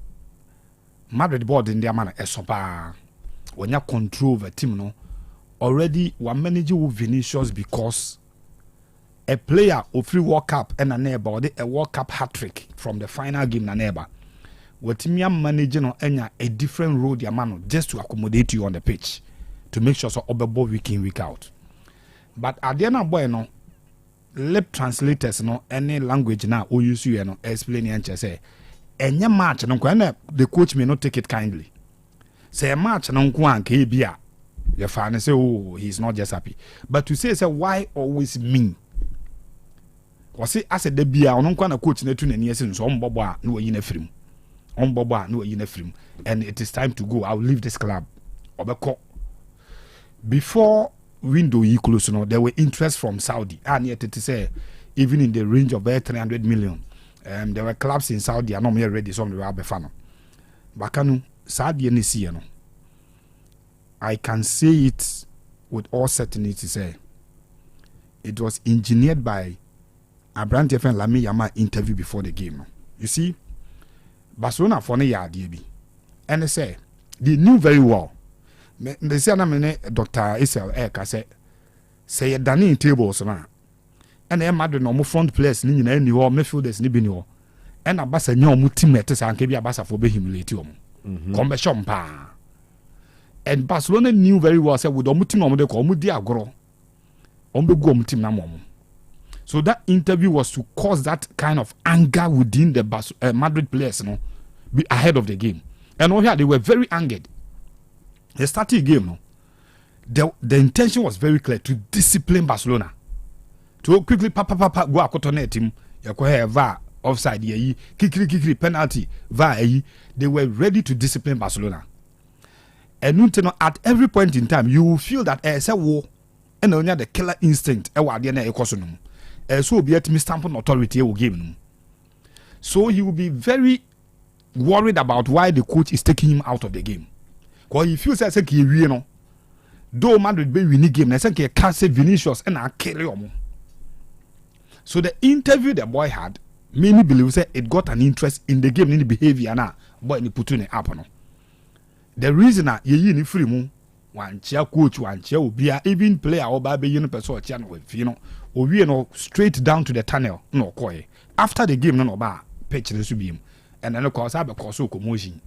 Madrid board in their manner, a super, when you control the team, no, already one manager with Vinicius because a player of free World Cup and a neighbor, a World Cup hat-trick from the final game na neighbor. What me managing no a different role, the man, just to accommodate you on the pitch, to make sure so overboard week in, week out. But at the end of boy, no, lip translators no any language now o use you no explain and say any match no when the coach may not take it kindly say a match no nko an ka bia your fan say oh he's not just happy but to say why always me was it as a de bia no nko na coach na tu na ni ese so ombobo a na wayi na firim ombobo a na wayi na firim and it is time to go. I'll leave this club obeko before window you close no there were interest from Saudi and yet it say even in the range of 300 million there were clubs in Saudi and not ready some we have fan bakanu Saudi ni see no I can say it with all certainty say it was engineered by Abrante FM Lami Yama interview before the game no. You see Barcelona for ne yard bi and they say they knew very well. They say na me Dr. Isel Eka say dining tables na and e Madrid no mo front players ni nyina ni ho midfielders ni bi ni ho and abasa nya omo teammate say anka bi abasa for be humiliate omo come shom pa and Barcelona knew very well say with omo team omo de ko omo di agoro omo be go omo team na omo. So that interview was to cause that kind of anger within the Madrid players no ahead of the game. And over here, they were very angered. They started a game, no? The intention was very clear to discipline Barcelona. To quickly, go Akoto net him, VAR, offside, kikiri, penalty, VAR, they were ready to discipline Barcelona. And at every point in time, you will feel that as a war, and only the killer instinct, so be at me stamping authority will give him. So he will be very worried about why the coach is taking him out of the game. Because he feels like he know, though Madrid be winning game, I think he can't say Vinicius and I carry on. So the interview the boy had, many believe that it got an interest in the game, in the behavior now, but in the put in up. The reason that you need free moon, one chair coach, one chair will be even player or baby, you know, with or we know straight down to the tunnel, no koi. After the game, no bar, pitch the beam, and then of course I have a course of commotion.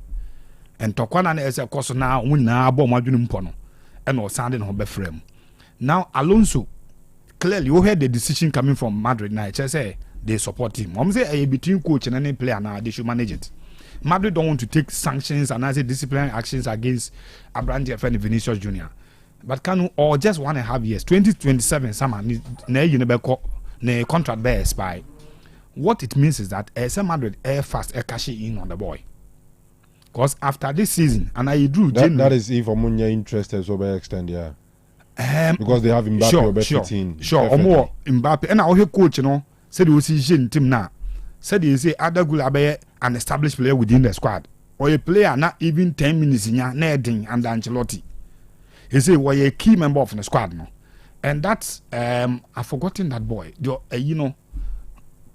And Tokwana is a course now, when now bomb pono, and or sounding her frame. Now Alonso, clearly you heard the decision coming from Madrid. Now I just say they support him. I'm say between coach and any player now they should manage it. Madrid don't want to take sanctions and as a disciplinary actions against Abrante and Vinicius Jr. But Kanu or just 1.5 years, 2027 summer, ne contract bear expire. What it means is that Madrid air fast cash in on the boy. Because after this season, and I drew that is if Omunya interested so by extend, yeah. Because they have Mbappe or more Mbappe and our coach, said we see Jin team now. Said he say other good an established player within the squad. Or a player not even 10 minutes in Neding and Ancelotti. He say we're a key member of the squad no. And that's I've forgotten that boy.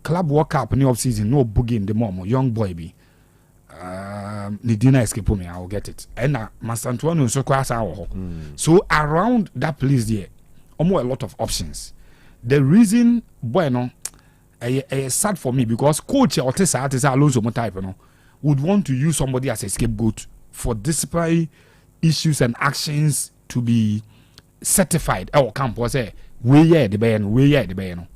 Club World Cup in the off season, no boogie in the mom, young boy be. Nidina escape me, I'll get it. And Master Antoine so class our So around that place there, almost a lot of options. The reason bueno sad for me because coach Otec Alonso type would want to use somebody as a scapegoat for disciplinary issues and actions to be certified. Our camp was the ban,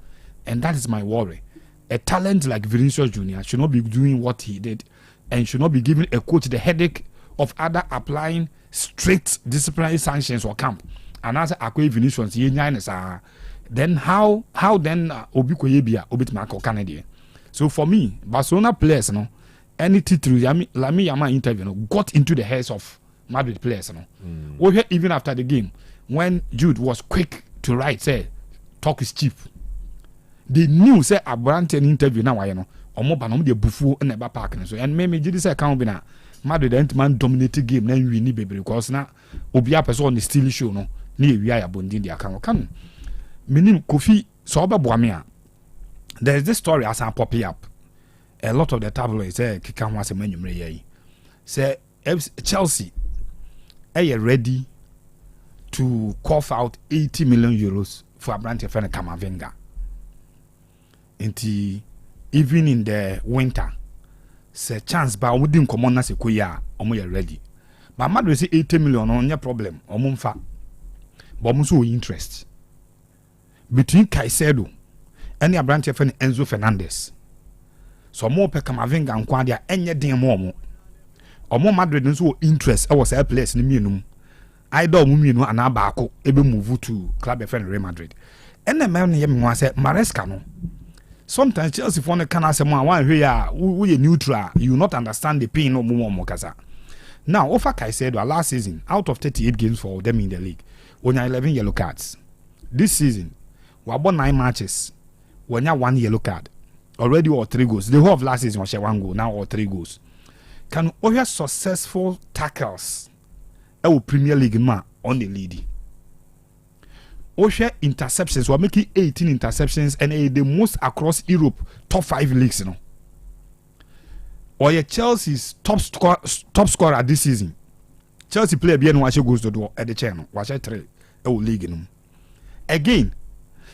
and that is my worry. A talent like Vinicius Jr. should not be doing what he did and should not be giving a coach the headache of other applying strict disciplinary sanctions or camp. And as Akwe Vinicius, then how then Obi Koyebia Obit Marco Canada. So for me, Barcelona players, any title Lami Yama interview got into the heads of Madrid players. Even after the game, when Jude was quick to write, say, talk is cheap. They knew say Abrante interview now, Omo Banom de Bufu and Neba Park. So and maybe did say account be na Madrid man dominated game, then we need baby because now Obia person on the steel show no near we are bonding the account. Can meaning Kofi Soba Boamia. There's this story as I pop up. A lot of the tabloids say Kikan was a menu say Chelsea are ready to cough out 80 million euros for Abrante and Camavinga. Even in the winter, say chance by wouldn't come on as a kuya, or ready. But Madrid say 80 million on your problem, or Mumfa. But also interest between Caicedo and the Abrante and Enzo Fernandez. So more per Camavinga and Quadia and yet dear more. Or more Madrid and so interest, I was a place in the minimum. I don't know an abako, able move to Club FN Real Madrid. And the man here was said Maresca. Sometimes Chelsea for the can say one here we neutral, you will not understand the pain of Mokasa. Now, over Caicedo last season, out of 38 games for them in the league, when you 11 yellow cards. This season, we won 9 matches. When you 1 yellow card, already or 3 goals. The whole of last season was 1 goal, now or 3 goals. Can we successful tackles? Premier League man on the lead. Osei interceptions were making 18 interceptions and the most across Europe top 5 leagues, Or Chelsea's top scorer this season. Chelsea player bien watch goes to do at the channel. Watch 3 league again.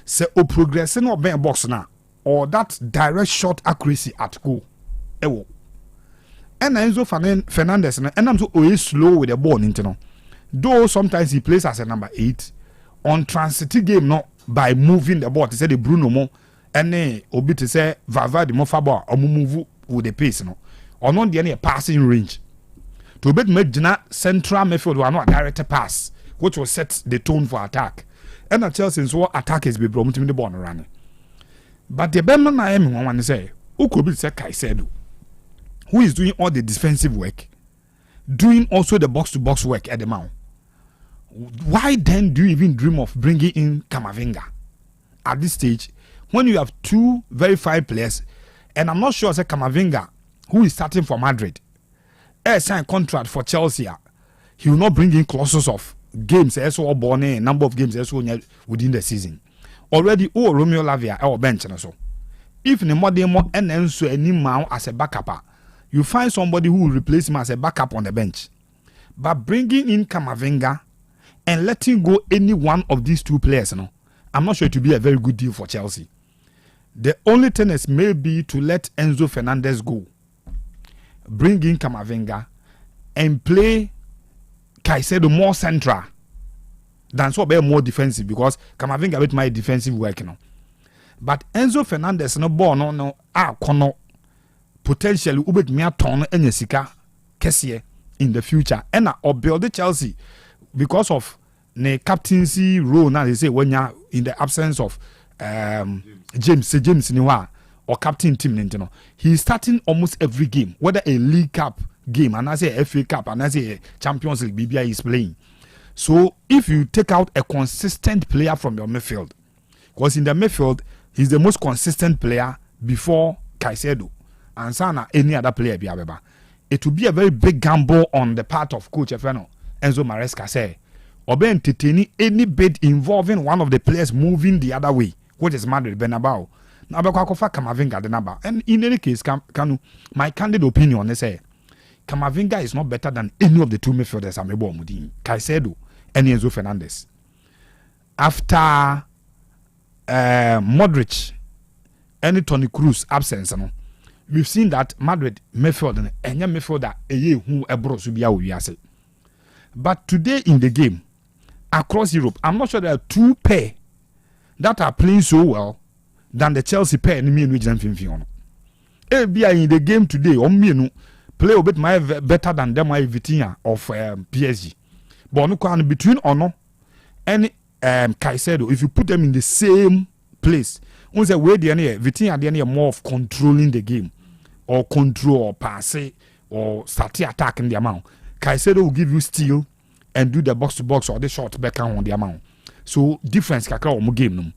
Say o progressing or ben box now or that direct shot accuracy at goal. And Enzo Fernandez and I'm so always slow with the ball though sometimes he plays as a number 8 on transitive game not by moving the ball to say the Bruno Mo and obi to say Vava the Mofaba or move with the pace or not the any passing range. To bet Medina central midfield were not a direct pass, which will set the tone for attack. And at Chelsea, so attack is be brought to the ball running. But the Berman I am one say, who could be said Caicedo, who is doing all the defensive work, doing also the box to box work at the mount. Why then do you even dream of bringing in Camavinga at this stage when you have two very fine players? And I'm not sure say Camavinga, who is starting for Madrid, signed contract for Chelsea, he will not bring in clauses of games also born a number of games also within the season. Already, Romeo Lavia or bench and so. If Nemodemo and Enso any man as a backup, you find somebody who will replace him as a backup on the bench. But bringing in Camavinga and letting go any one of these two players, I'm not sure it will be a very good deal for Chelsea. The only thing is maybe to let Enzo Fernandez go, bring in Camavinga, and play Caicedo more central than so be more defensive, because Camavinga with my defensive work, But Enzo Fernandez kono potentially ubet me ton enyesika kesiye in the future, and or build the Chelsea because of the captaincy role. Now they say when you're in the absence of James Niwa or captain team, he's starting almost every game, whether a League Cup game and I say a FA Cup and I say a Champions League BBI is playing. So if you take out a consistent player from your midfield, because in the midfield he's the most consistent player before Caicedo and Sana any other player biabeba, it will be a very big gamble on the part of Coach Efeno Enzo Maresca say, or be entertaining any bid involving one of the players moving the other way, which is Madrid Bernabeu. Now Camavinga the number. And in any case, Kanu, my candid opinion is say Camavinga is not better than any of the two midfielders I'm able to Caicedo and Enzo Fernandez. After Modric and Toni Kroos absence, we've seen that Madrid midfield and midfielder who abroad should be. But today in the game across Europe, I'm not sure there are two pair that are playing so well than the Chelsea pair in me and Fifiano. FBI in the game today, play a bit better than them Vitinha of PSG. But between Ono and Caicedo, if you put them in the same place, once way Vitinha they are more of controlling the game, or control or pass or start attacking the amount. Caicedo will give you steal and do the box to box or the short backhand on the amount. So difference kakra omo game no.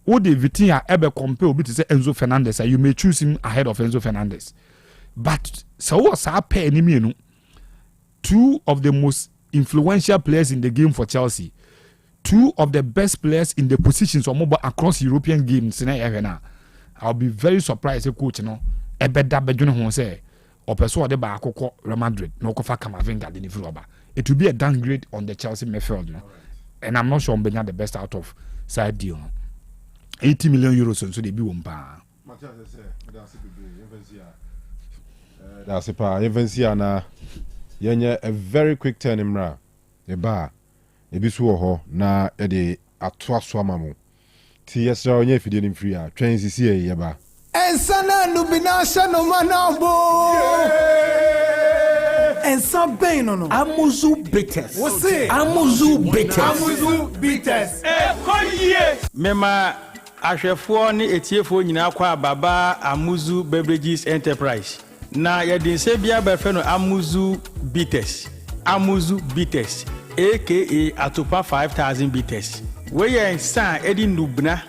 What the Vitinha ever compare with say Enzo Fernandez, you may choose him ahead of Enzo Fernandez. But so what's our pair enemy? Two of the most influential players in the game for Chelsea, two of the best players in the positions or mobile across European games. I'll be very surprised if coach say or pursue the back Real Madrid no kofa Camavinga the Nivroba. It will be a downgrade on the Chelsea midfield, and I'm not sure Mbenya the best out of side deal. 80 million euros so they be wumpa. That's a a very quick turn imra. Eba ebisu na ede atwa swamamu. Ti yesra onye fidie free a twen sisi yeba. Ensana nubinasha no manambo. Ensa ben no. Amuzu bitters. What's it? Amuzu bitters. Amuzu bitters. Koye. Mema ahwefo ne etiefo nyina kwa baba Amuzu Beverages Enterprise. Na yɛde se bia bɛfɛ no Amuzu bitters. Amuzu bitters aka atopa 5000 bitters. We yɛn san edi nubna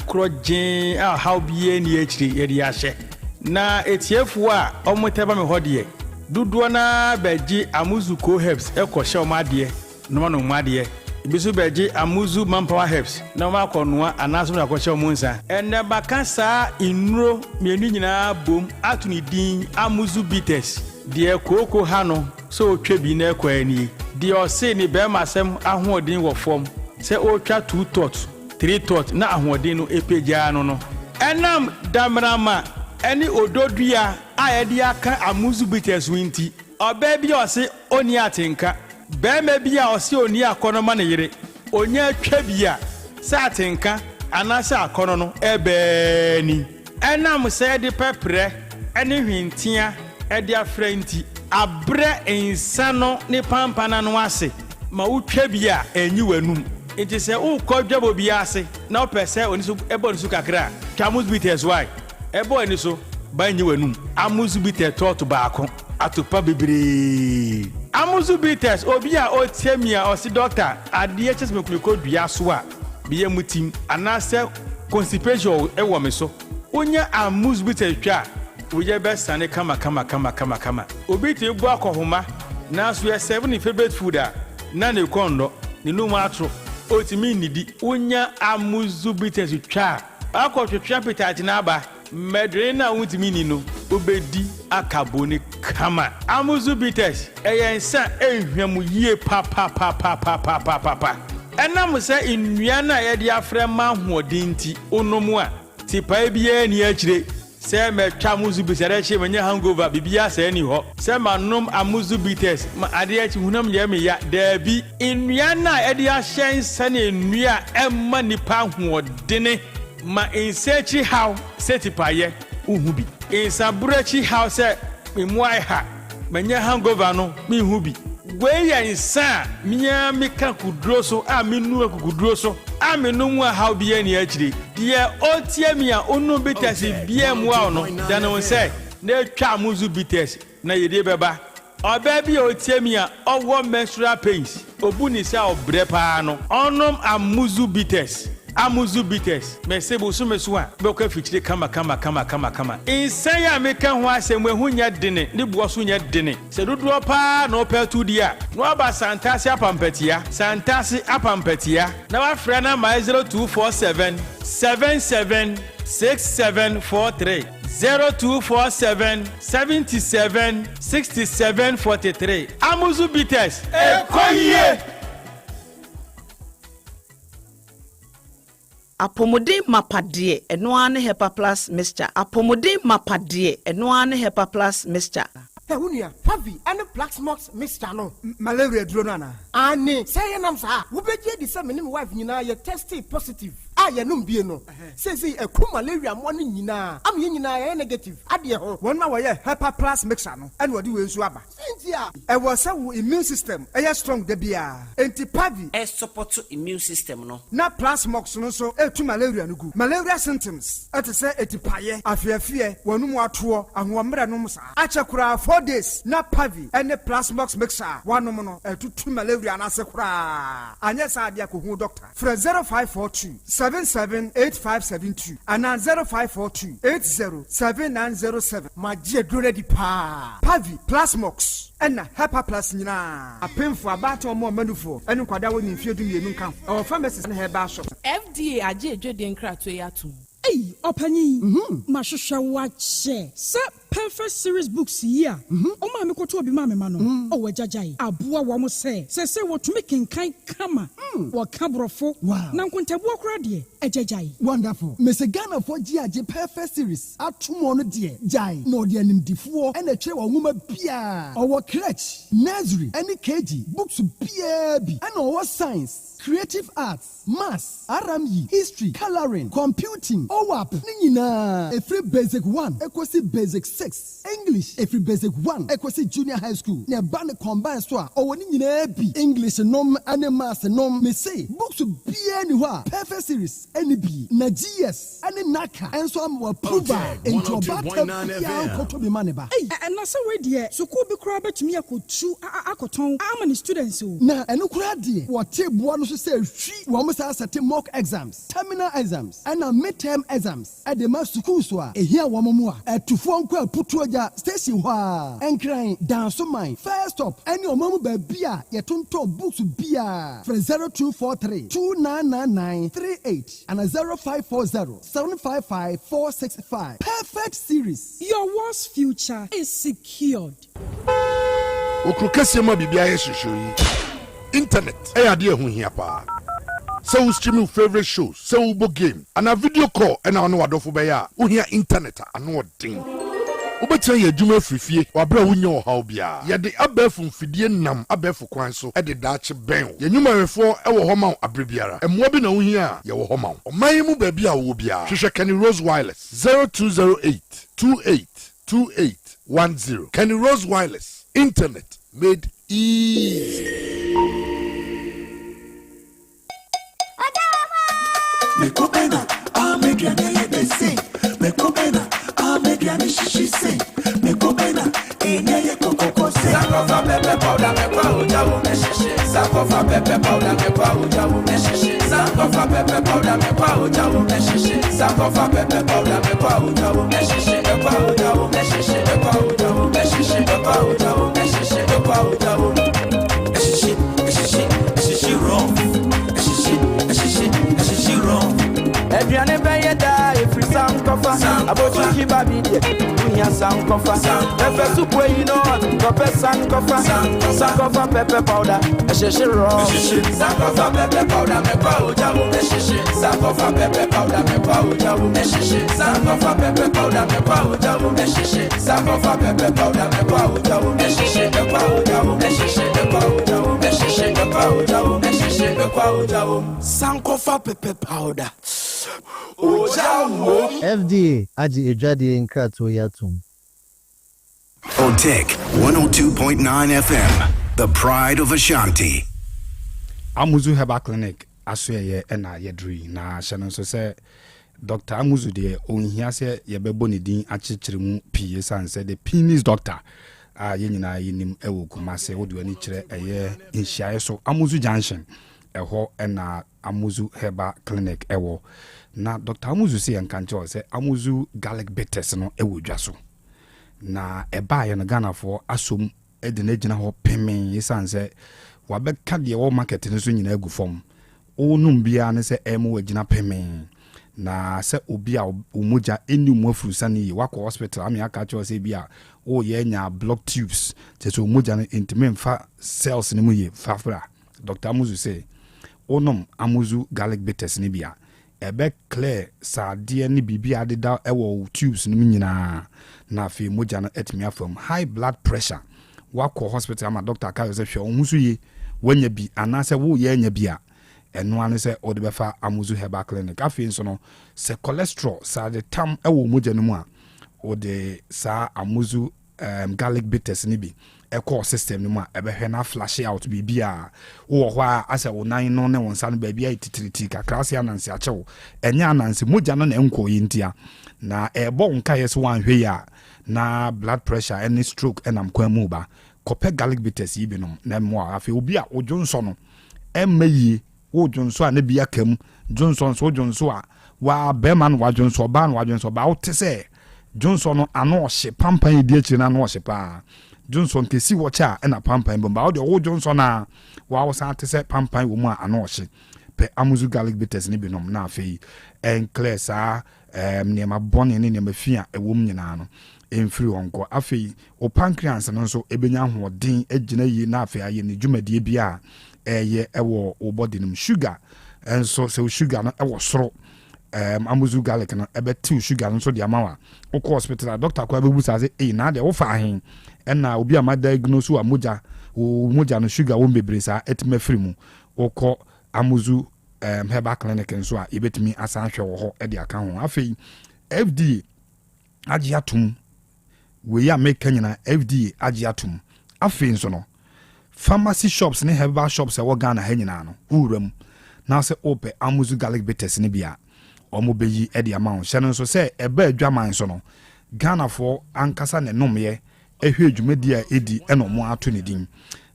krojen a how bie ni akiri yɛde ahye. Na etiefo a ɔmoteba me hɔ duduo na beji Amuzu co herbs ekɔhyɛ ɔmade no no made ibisu beji Amuzu manpower herbs na ma akɔnoa anaso na akɔhyɛ ɔmonsa ene baka saa inuro mienu nyina bom atuni din Amuzu bitters de koko ha no so otwa bi na ekɔani de ɔse ni be masem ahoɔden wɔ fam sɛ otwa 2 tot 3 tot na ahoɔden no epagya no enam damrama eni ododua a yɛde aka Amuzu bitters winti ɔbaa bi ɔse oni atenka bɛɛma bi a ɔse oni akɔnɔ ma ne yere onya atwa bi a sɛ atenka anasɛ akɔnɔ no ɛbɛɛni ɛnam sɛ de pɛprɛ ɛne hwintia ɛde afra nti abrɛ nsa no ne pampana no ase ma wotwa bi a enyi wanum nti sɛ wokɔ dwabo bi ase na wopɛ sɛ oni so ɛbɔ ne so kakra twa Amuse Bitters why ɛbɔ ani so ba enyi wanum Amuse Bitters tɔɔto baako atopa bebree Amuse Bitters obi a otie mi a ɔsi doctor adeɛ kyes me kuliko dua so a biye mutim anase constipation ɛwɔ me so onya Amuse Bitters twa woye be sane kama obi te bu akohoma na so ye 7 favorite food a na ne kondo ne no matro otimi nidi onya Amuse Bitters twa akotwetwa petati na aba medre na wutimi ni no obedi akaboni kama Amuse Bitters eyensa ehwam yie pa enam se nnua na ye de afre ma hoɔden nti onomu a tipa bia ni akire se me twa Amuse Bitters re menye hangover bibia se ni ho se manom Amuse Bitters ma ade achi hunam ye me ya dabi nnua na ye de ahyen sane nnua emma nipa hoɔdene ma insechi how se tipa ye uhu bi insaburachi how se memuai ha menye hangover no me hu bi we ya insa miya meka kuduro so a menu akuduro so a menu mu a how bia ni akire de otie mi a onu Bitters bia mu a no da no say na twa Amuse Bitters na yede beba oba bia otie mi a owo menstrual pains obuni se obre pa no onom Amuse Bitters mesebo so meso a beka fichire kama insan ya meka ho asem ehu nya dene ne buo so nya dene se dodo pa na opetu dia no aba santase apampatia na wa fra na my 0247 776743 0247 77 6743 Amuse Bitters ekoye Apomodin mapade eno ne Hepa Plus mixture apomodin mapade eno ne Hepa Plus mixture Hunia, Pavi, and the Black Smokes Mr. No, malaria dronana. Anne, say an answer. Who bet ye the same wife, you tested positive. I am no. Says he a cool malaria one in I'm negative. Adia, 1 hour, Hepa Plus mixture, and what do you swabber? Cynthia, I was some immune system, a strong debia. Anti Pavi, a support to immune system, no. Not Plus Smokes, no so, to malaria no good. Malaria symptoms, at a say, etipaye, I fear, one more tour, and 1 minute, Achakura 4 days, not Pavi, and the Plus Smokes mixture, 1 mono, 2 malaria, and Asakura. And yes, I dear Kuhu doctor, for 0542 778572 and 0542 807907. My dear Grady Pa Pavi Plasmox and Hepa Plus Nina. A pen for about or more manufo and Quadawan in Field in Nunca. Our pharmacist and her bar shop. FDA, I did Jodian Cratway. Hey, Opani, Mashusha watch. Perfect series books here. Oh, mamma, go to be mamma, mano. Oh, Jajai. Abua wamo say what making kind kama. What cabrofo. Wow. Now, Quinta walk ready. A Jajai. Wonderful. Miss Ghana for GIJ Perfect series. At 2 more Jai. No, the name D4 and a chair woman Pia. Our crutch, nursery, any KG, books PAB, and our science, creative arts, maths, RME, history, coloring, computing, OWAP, Nina. A free basic 1, equals basic 6. English, every basic 1, equals junior high school. Near Band combined store, or when you English, nom, and maths, nom, may say, books to be anywhere. Perfect series, NB, Nagias, and Naka, and some were proved into a battle. And that's a way, dear. So could be crab to me. I could chew Akoton. How many students? Now, and look at dear. What tape one to say, she almost has a mock exams, terminal exams, and a midterm exams at the master Kuswa, a here one more at 2 phone call put to a station. And crying down so mine. First up, and your mama beer, your tonto books beer from 0243 2999 38 and a 0540 755 465. Perfect series. Your worst future is secured. Okrokasema bibia yeshoyi. Internet. Ade hu hia pa. So we stream your favorite shows, so we book game, and a video call, and I know what do ya. We hear internet, I know what thing. Ubetia ye jume frifie, wabra unyo how bia. Ya de abe fun fidie nam abe fu kwan so e de dache ben. Ye nyuma refo e wo homa abrebiara. E mo bi na wo hia ye wo homa. O man mu ba bia wo bia. Hwehwe Kenny Rose Wireless 0208 28 2810. Kenny Rose Wireless. Internet made easy. Sakofa pepe powder me kwa ujawu me shishi. Sakofa pepe powder me kwa ujawu me shishi. Sakofa pepe powder me kwa ujawu me shishi. Sakofa pepe powder me kwa ujawu me shishi. Me kwa ujawu me shishi. Me kwa ujawu me shishi. Me kwa ujawu me shishi. Me kwa ujawu me shishi. Me shishi. Me shishi wrong. Me shishi. Me shishi. Me shishi wrong. Adriane beye da every sound cover. About you baby there. Sound cover. Pepper soup where you know pepper sound cover. Sound cover pepper powder. A shishi raw. Sound cover pepper powder. Me kwa ujawu me shishi. Sound cover pepper powder. Me kwa ujawu me shishi. Sound cover pepper powder. Me kwa ujawu me shishi. Sound cover pepper powder. Me kwa ujawu me shishi. Me kwa ujawu me shishi. Me kwa ujawu me shishi. Me kwa ujawu me shishi. Me kwa ujawu. Sound cover pepper powder. FDA aji ejadi nkrato yatum. Otec 102.9 FM, the pride of Ashanti. Amuzu Herbal Clinic asweye ena yedri na shano so say Dr. Amuzu de onhia se yebebo ne din akyekere mu pie sanse the penis doctor yenyina yinim ewo Kumase wodi ani kire eye nhyiaye so Amuzu Junction eho ena Amuzu Herbal Clinic ewo na Dr. Amuzu se yankanche se Amuzu garlic bitters no ewo dwaso na eba ye no Ghana for asom edina gina ho pemen yesanse wabeka de wo market no so nyina agu fom onum bia ne se emo wagina pemen na se obi a umuja eni mu afrusa ni wako hospital ami aka cho se bia o ye nya block tubes te so umuja no intime fa cells ni mu ye fafra Dr. Amuzu se onum Amuzu garlic bitters ni bia ebe clear sadie ni bibia adeda ewo tubes ni nyina na fi moja no etimi afam high blood pressure wako hospital ama doctor ka se hwe onhusu ye wanya bi anase wo ye nya bia eno ane se ode befa Amuzu Herbal Clinic afi nso no se cholesterol sa de tam ewo moja no mu a ode sa Amuzu garlic bitters ni bi eco system no mu a ebehwe na flash out bibia wo ho a ase wo nan no ne wonsa no bibia ititiriti kakrase ananse achewo enya ananse moja no na enko yintia na ebo nka yes wan hwe ya na blood pressure any stroke enam kwa mu ba kope garlic bitters yi binom na mo afi obi a ojonso no emayi ojonso a na bia kam jonso so ojonso a wa beman wa jonso ba na wa jonso ba otese jonso no ano ohye pampan edi akiri na no ohye pa Johnson kesi watcha ena pampan bomba o de o Johnson na wa wo san tese pampan wo mu a ano ohye pe Amuzu garlic bitters ni binom na afei en clear sa niema bone ni niema fia ewom nyina no emfiri onko afei o pancreas no so ebenya hoden agina yi na afei aye ni dwumadie bia eye ewo o body nim sugar enso se sugar no ewo soro Amuzu garlic no ebeti sugar no so de amawa o hospital doctor kwa bebu sa say na de wo fa ahen ena obi ama diagnose wa moja no sugar wo bebre sa etima free mu okọ Amuzu Herbal Clinic nso a ebetimi asan hwe wo ho e de aka ho afei FDA agiatum we ya make nyina FDA agiatum afei nso no pharmacy shops ne herbal shops e wo Ghana ha nyina no uram na se ope Amuzu garlic bitters ne bia omo beyi e de ama ho hye no nso se eba adwaman so no Ghana for ankasa ne nomye ehwe dwumadi a edi eno mo ato ne din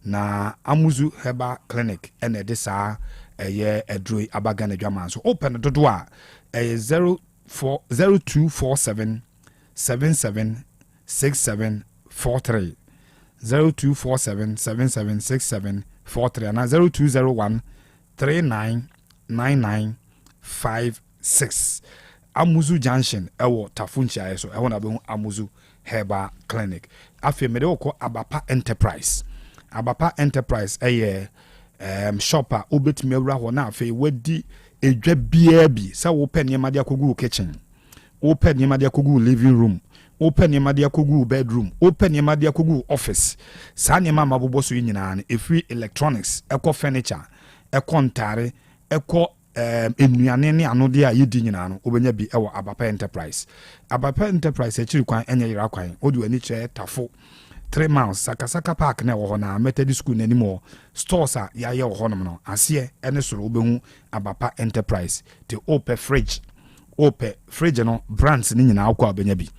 na Amuzu Herbal Clinic ene de saa eye edroi abagana dwaman so open dodo a 0247 776743 0247 776743 na 0201 399956 Amuzu Junction ewo Tafunchia so ewo na be Amuzu Herbal Clinic afi mede okọ Abapa Enterprise eye shopper obetimi awura ho na afi wadi edwa bia bi se wo pɛ niema de akogu kitchen wo pɛ niema de akogu living room wo pɛ niema de akogu bedroom wo pɛ niema de akogu office sa niema mabobo so nyina na efiri electronics ɛkɔ furniture ɛkɔ ntare ɛkɔ enuane ne anode a yedi nyina no obenya bi ewo Abapa Enterprise akiri kwan enye yira kwan odi wani che tafo 3 miles sakasaka park na wo na Methodist school na nimo stores a ya ye wo no ase ene soro obehu Abapa Enterprise te open fridge no brands ni nyina akwa obenya bi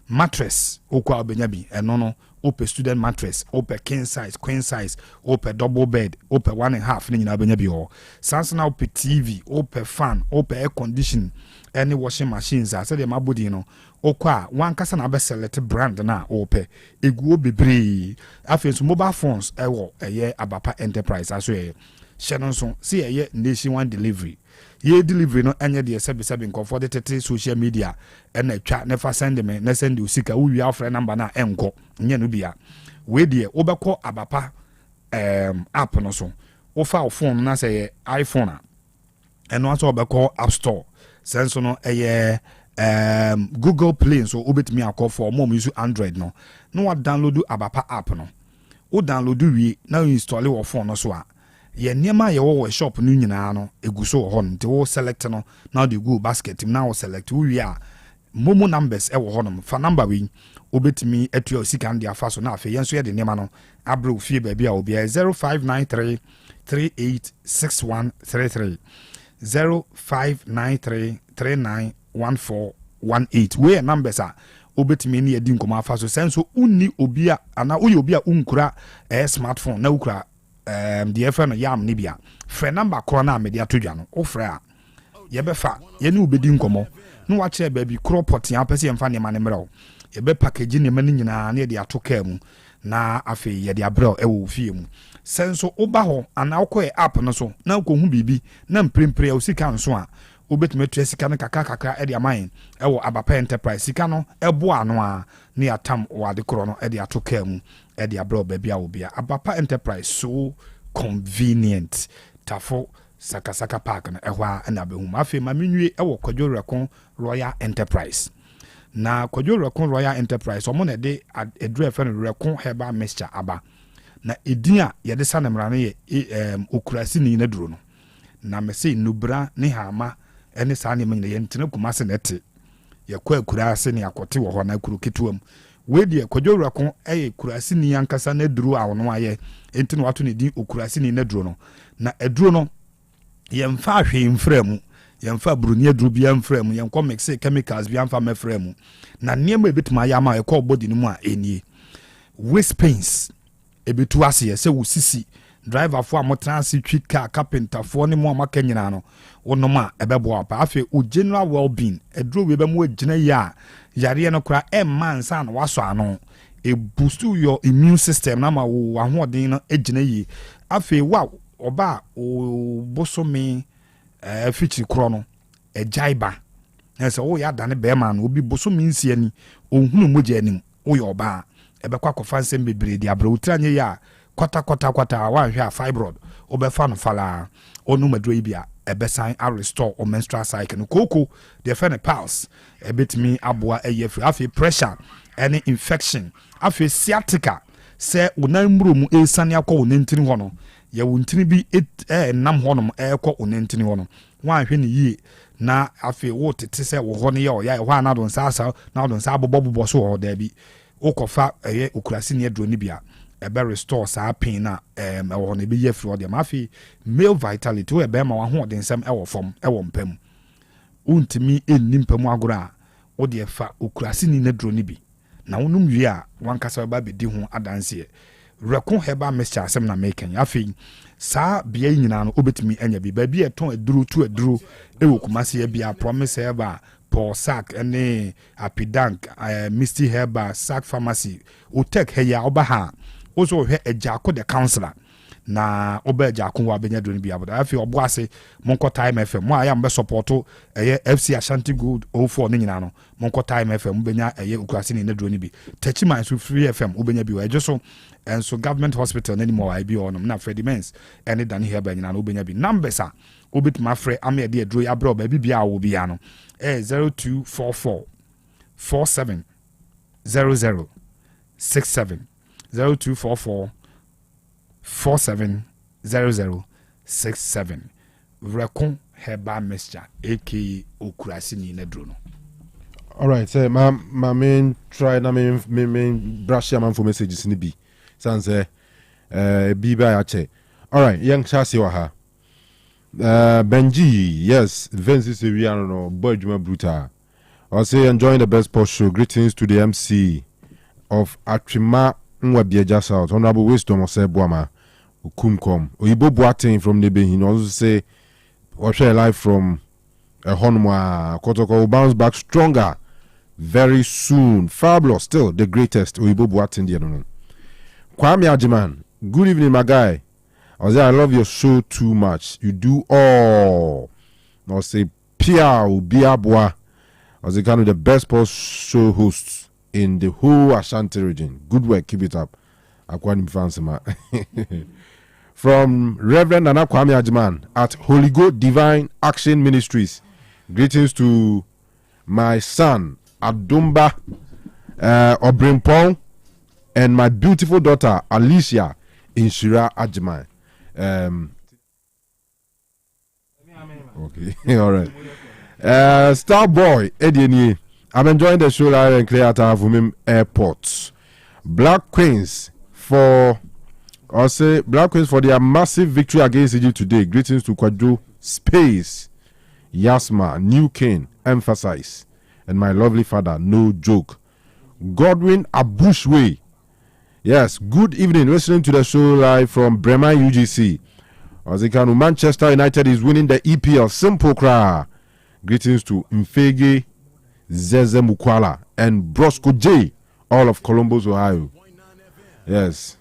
mattress okwa obenya bi eno no open student mattress open king size queen size open double bed open 1.5 ni nyina obenya bi ho Samsung open TV open fan open air condition any washing machines as the mabodi no okwa one kasa na be select brand na open eguo bebre afenso mobile phones ewo eye Abapa Enterprise aso ye hye so see eye nationwide delivery ye delivery no enye de sebe nkofo de tete social media na twa never send me na send usika wo wi afre number na enko nye no bia we de obekọ Abapa app no so wo fa phone na say iPhone a eno aso obekọ App Store senso no eye Google Play so obetimi akọ for mom use Android no wa download Abapa app no wo download wi na install wo phone no so a ye niema ye wo shop no nyina no eguso ho nti wo select no now the go basket now wo select wo wi a momo numbers e wo ho no fa number wi obetimi atua osika ndi afa so na afa yenso ye de niema no abro fie ba bia obi 0593 386133 0593 391418 we numbers a obetimi ni edi nkoma afa so senso unni obi a ana uye obi a unkura smartphone na ukura the FN yam nibia frɛ number kro na media todwa no wo frɛ a ye be fa ye ne obedi nkomo no wa kire ba bi kro pot ya pese ye mfa ne ma ne mrew ye be package ne ma ne nyina na ye de atoka mu na afi ye de abrew e wo fie mu senso oba ho ana ukɔ app no so na ukɔ hu bibi na mprempre o sika nso a obetime tu sika no kakaka e de amayin e wo Abapa Enterprise sika no e bo ano a ne atam wa de kro no e de atoka mu e de abrew ba bia obia Abapa Enterprise so convenient tafo sakasaka park na ehwa na behum afi ma menwie e wo Kwadwo Rekon Royal Enterprise na Kwadwo Rekon Royal Enterprise omo na de edru efe no Rekon Herbal Mixture aba na edin a ye de sanemra no ye okurasi ni na duro no na mese nubra ne hama ene sa ne menye ye ntene kumase na te ye kwa akurase ne akote wo ho na akuru ketuam we de Kwadwo Rekon kurasi ni ankasa na duro a wono aye enti no wato ne din okurasi ni na duro no na eduro no ye mfa ahwe mfremu ye mfa bruni eduro bia mfremu ye nko mix chemicals bia mfa mfremu na niema ebetuma ya ma ye call body ni mu a enie waste pains ebetu ase ye se wo sisi driver fo amotrans twi car carpenter fo ne mu amaka nyina no wonoma ebebo apa afi o general well-being eduro we be mu agina ya yare no kra man san waso ano e boost your immune system na ma wo ahoden no agina yi afi wa oba o bosomi fichi kro no ejaiba ese wo ya dane be man obi bosomi nsia ni ohunu moja anim wo yo oba ebekwa kofa nsem bebre di abro utranye ya kwata wa hwe fibroid obefa no fala onu madro ibia ebesan a restore o menstrual cycle no koko the fene pulse ebetimi aboa eyefu afi pressure any infection afi sciatica se onambro mu esane akọ onentini ho no ye wontini bi nam ho no ekọ onentini ho no wa hwe ni yie na afi wo tete se wo ho no ye o ya ho anadon sa na odon sa bobo so ho da bi okofa eye okurasi ne adro ni bia ebe restore sa pain na ewo na be ye free dem afi male vitality we be ma wa ho den sam ewo fom ewo mpam untimi enni mpam agora wo de fa okurasi ni na dro ni bi na wonum wi a wankasa ba be di ho adanse Rekon Herbal Mixture asem na making afi sa bia nyina no obetimi anya bi ba bi eton aduru tu aduru ewo kumase bia promise Herbal Paul Sack ene Apidank Misty Herbal Sack Pharmacy Otec heya obaha ozo hwe ejako the counselor na oba ejako wa benya do ni bia boda afi obo ase monko Time FM mo aya mbe supporto FC Ashanti Gold 04 ni nyina no monko Time FM benya ukurase ni do ni bi Techiman so Free FM ubenya bi wa ejoso enso government hospital na ni mo wa bi onom na Freddie Mens ene dan Herbal nyina no ubenya bi numbers a obit mafre ame de adro abro ba bibia wo bia no 0244 47 00 67 0244 47 00 67 Rekon herbal mixture aka okurasini na duro no. All right, say my main try na main brush am for messages ni bi. San say bi ba ya che. All right, young chasi wa ha. Benji, yes, Vince is we are no boy Juma Bruta. I'll say enjoying the best post show. Greetings to the MC of Atrima Nwabieja South. Honorable Wisdom of Sebuama Ukumkom. Oyibo Boateng from Nebe. He also say we share live from Honma Kotoko will bounce back stronger very soon. Fabulous, still the greatest. Oyibo Boateng the no. Kwame Ajiman. Good evening, my guy. I love your show too much. You do all. I'll say Pia Ubiabwa. As a kind of the best post show hosts in the whole Ashanti region. Good work, keep it up. From Reverend Nana Kwame Ajiman at Holy Ghost Divine Action Ministries. Greetings to my son Adumba Obrimpong and my beautiful daughter Alicia in Shira Ajiman. Okay, all right. Starboy Eddie, I'm enjoying the show live and clear at Avumim Airport. Black Queens for their massive victory against Egypt today. Greetings to Kwadwo Space, Yasma, New King, emphasize, and my lovely father, no joke. Godwin Abushwe. Yes, good evening. Listening to the show live from Bremen UGC. Kanu, Manchester United is winning the EPL. Simple cry. Greetings to Mfege Zeze Mukwala and Brosco J, all of Columbus, Ohio. Yes.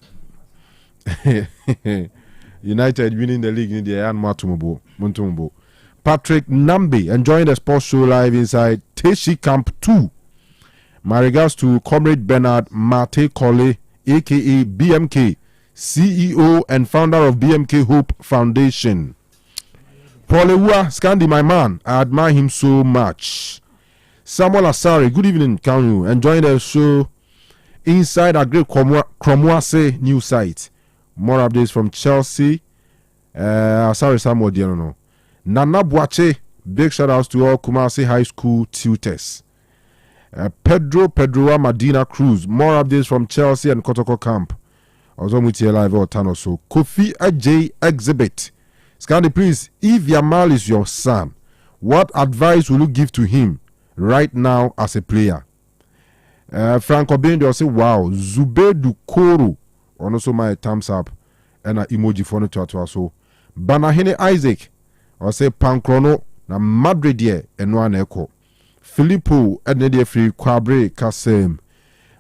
United winning the league in the Ayan Montumbo. Patrick Nambi enjoying the sports show live inside Teshi Camp 2. My regards to Comrade Bernard Mate Kole, aka BMK, CEO and founder of BMK Hope Foundation. Paulewa Scandi, my man, I admire him so much. Samuel Asari, good evening, Kanu. Enjoying the show inside a great Kromwase new site. More updates from Chelsea. Asari Samuel Diano. Nana Boache, big shout outs to all Kumasi High School tutors. Pedroa Madina Cruz, more updates from Chelsea and Kotoko Camp. Also, with you live or Tanoso. Kofi Ajay Exhibit. Scandi, please, if Yamal is your son, what advice will you give to him right now as a player? Franco Bendo say, wow, Zubedu Koro. Also, my thumbs up and an emoji for the so. Banahene Isaac, or say Pankrono, na Madrid ye, and one echo. Filippo, and the free Quabre Kasem.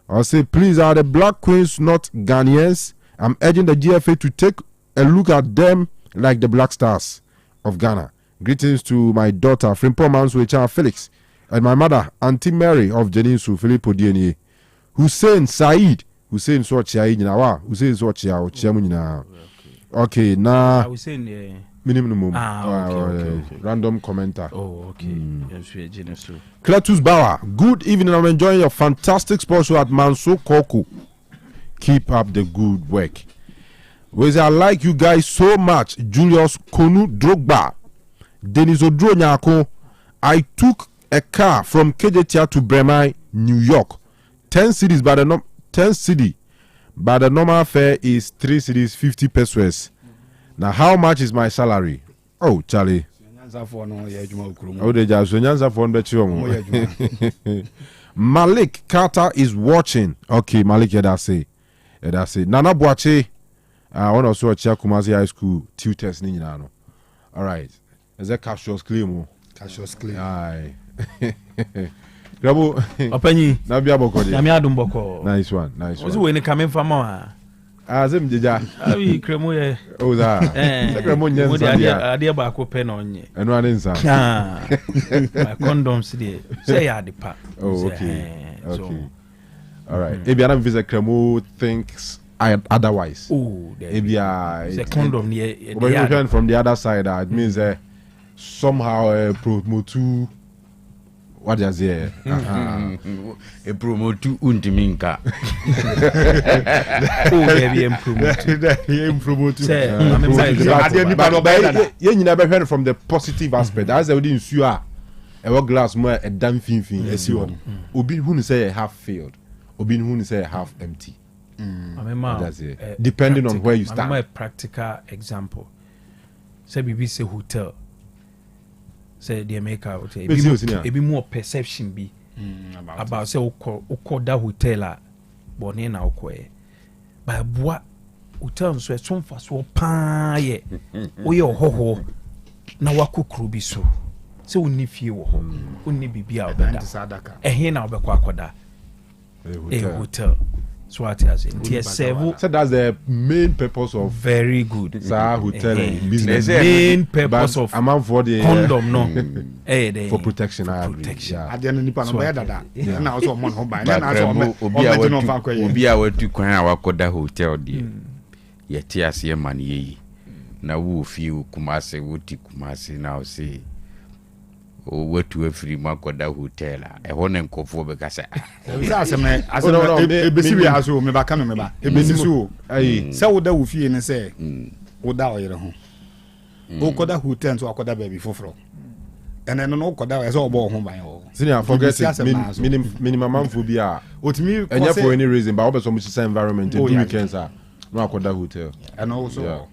I say, please, are the Black Queens not Ghanaians? I'm urging the GFA to take a look at them like the Black Stars of Ghana. Greetings to my daughter, Frimpo Manswecha Felix, and my mother, Auntie Mary of Jenisu, Filippo DNA. Hussein Said, Hussein Swatchia, Hussein Swatchia, Chiamunina. Okay, now. Hussein, minimum. Okay. Random commenter. Oh, okay. Cletus Bauer, good evening. I'm enjoying your fantastic sports show at Manso Koku. Keep up the good work. I like you guys so much. Julius Konu Drogba, Denis Odronyako. I took a car from KJTR to Bremen, New York. 10 cities, but the 10 city, but the normal fare is 3 cities, 50 pesos. Now, how much is my salary? Oh, Charlie. Malik Carter is watching. Okay, Malik, that's it. Nana Boache, I want to also check Kumasi High School tutors. All right. Is that Cassius Claim? Cassius Claim. Aye. Grabo. Openyi. Nabia Bokodi. Namia Dumboko. Nice one. What's when it coming from? Azim Dija. Abi Kremo ye. Oh, that. Kremo Nyanza. Adia ba ko pen onye. Eno aninsa. My condoms there. Say ya the pack. Oh, okay. Okay. All right. Maybe I visit Kremo thinks otherwise. Oh, maybe the condom near. From the other side, it means somehow promote What does he? A promote to Untiminka. Oh, baby, promote. You never heard from the positive aspect. As I didn't see a glass more a damn thing. As you want. Obi who say half filled, Obi who say half empty. Depending on where you stand. I'm a practical example. Say BBC hotel. Say the America hotel. It be more perception be about say oko that hotel boni na oko e. But boa hotel so so fa so pa ye. Wo ye hoho na wakukuru bi so. Say woni fie wo ho. Woni bibia obeda. Ehe na obekwa akoda. A hotel. So what has it? So that's the main purpose of very good hotel business. Main purpose of for the condom no for protection. At the end of the na also mon ho ban na also obi a watu kwan a wakoda hotel de ye ti ase man ye na wo fi Kumase wuti Kumase na o say watu afiri makoda hotel e ho ne nkofo be kasa aseme ebesi wi aso me ba ka me ba ebesi so se wo da wo fie ne se wo da oyere ho wo koda hotel so akoda baby foforo ene no koda we se obo ho ban ho senior forget minimum amphobia otimi enya for any reason but obeso mu sisa environment do weekends no akoda hotel and also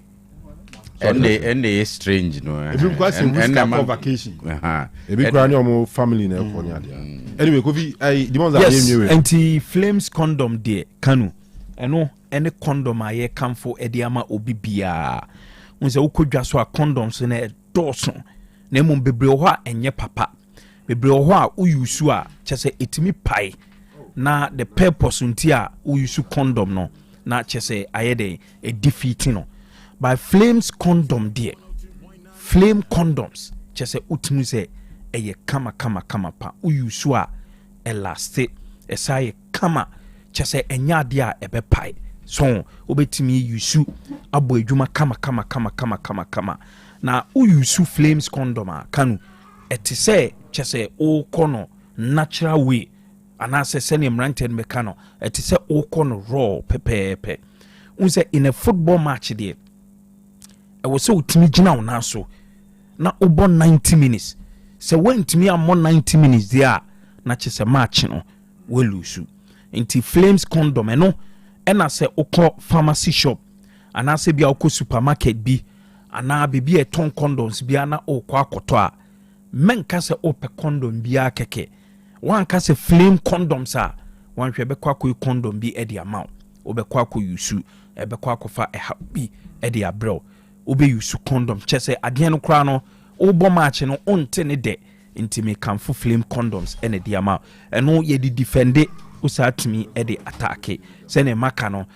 and they strange no every question we start vacation every cry no family na for nya dia anyway Kofi the ones that yes anti flames condom there Kanu eno any condom aye kamfo e dia ma obi bia unse ukodwa so a condoms na doso na emom bebre ho a enye papa bebre ho a uyusu a chese etimi pai na the purpose unti a uyusu condom no na chese aye de e defeat no by flames condom there flame condoms chese utimi se eye kama pa uyusu a elastic esaye kama chese enya de a ebe pai so obetimi yusu abo adwuma kama na uyusu flames condom a Kanu etise chese o kono natural way anase sene mranten mekano etise o kono raw pepepe unse in a football match there e wo se utimi gina wona so na obo 90 minutes se wentimi am 90 minutes there na chese match no we lose inti flames condom eno ena se okọ pharmacy shop ana se bia okọ supermarket bi ana bibi eton condoms bia na okọ akoto a menka se ope condom bia keke wanka se flame condoms a wanhwe be kwa condom bi e dia maw obekọ akọ yusu ebekọ akọfa e happy e dia bro obe yusu condom chese ade no kra no obo match no onte ne de intime kamfo flame condoms ene dia maw eno ye di defend usatimi e de attack se ne maka no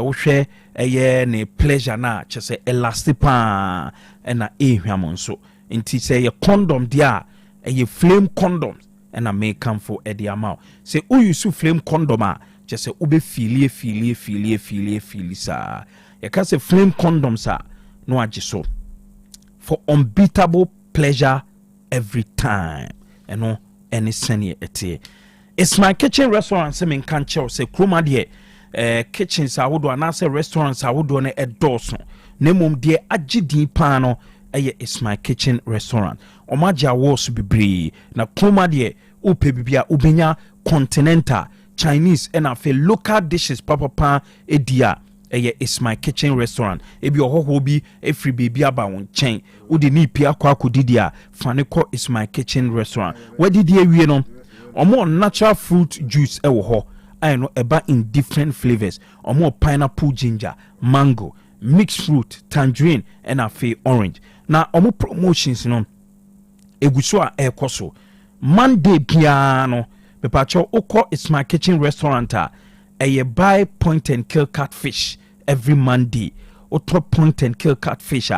wo hwe eye ne pleasure na chese elastipa ena ehwam nso nti se ye condom dia eye flame condoms ena me kamfo e de amaw se uyusu flame condom a chese ube filie sa ye ka se flame condoms a no agiso for unbeatable pleasure every time eno any senior etie. It's my kitchen restaurant se men kan chew se kroma de kitchens awodo na se restaurants awodo na edoso na mom de agidin pa no eye it's my kitchen restaurant omaja wos bibri na kroma de upe bibia ubenya continental Chinese and afi local dishes papa edia eye it's my kitchen restaurant ebi ohoho bi every baby aba won chen udi ni pia kwa kudidia faniko it's my kitchen restaurant where did you ewie no omo natural fruit juice ewo ho I know eba in different flavors omo pineapple ginger mango mixed fruit tangerine and afi orange na omo promotions no eguso a ekoso Monday piano pepacho oko it's my kitchen restaurant a buy point and kill catfish every Monday otro point and kill catfish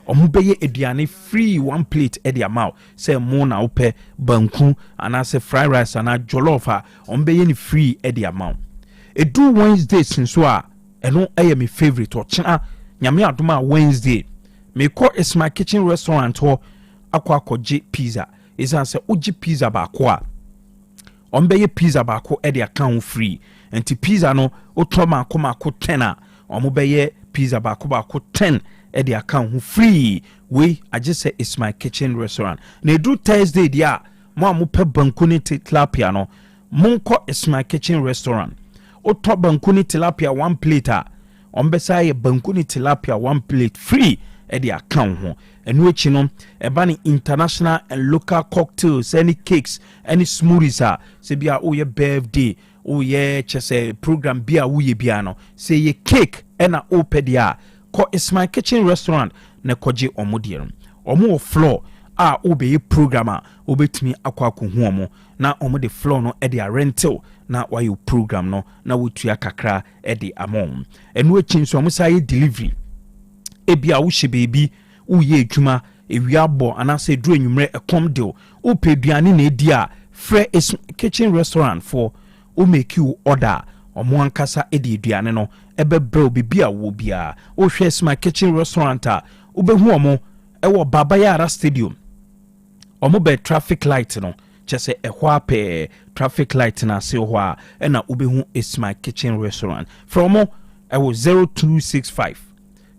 omubeye ediane free one plate e dia maw say mo na ope banku ana say fried rice ana jollof ombeye ni free e dia maw edu Wednesday sinso a eno eye me favorite o china nyame adoma Wednesday me call it's my kitchen restaurant ho akwa akọje pizza is say oji pizza ba kwa ɔmbɛyɛ pizza baako ɛde aka ho free nti pizza no wotɔ maako 10 a ɔmo bɛyɛ pizza baako 10 ɛde aka ho free wei agye sɛ it's my kitchen restaurant na edu Thursday dia mo a mo pɛ banku ne tilapia no monkɔ it's my kitchen restaurant wotɔ banku ne tilapia 1 plate a ɔmbɛsa yɛ banku ne tilapia 1 plate free ɛde aka ho ɛno akyi no ɛba ne international and local cocktails any cakes any smoothies a sɛ bia woyɛ birthday woyɛ kyɛ program bia woyɛ bia no sɛ yɛ cake ɛna wopɛ deɛ a kɔ it's my kitchen restaurant na kɔgye ɔmo deɛ no ɔmo wɔ floor a wobɛyɛ program a wobɛtumi akɔ akɔhu ɔmo na ɔmo de floor no ɛde rental na wayɛ program no na wotua kakra ɛde amom ɛno akyi nso ɔmo sa yɛ delivery ebia wohyɛ baby woyɛ adwuma ewia bɔ anase duro enwumre ɛkom deal wopɛ aduane na edi a frɛ is kitchen restaurant for o make you order ɔmo ankasa edi aduane no ɛbɛbrɛ obibi a wo bia wo hwɛ is my kitchen restaurant a wobɛhu ɔmo ɛwɔ Babayara Stadium ɔmo bɛ traffic light no kyɛ sɛ ɛhɔ apɛ traffic light na ase hɔ a ɛna wobɛhu is my kitchen restaurant from ɔmo ɛwɔ 0265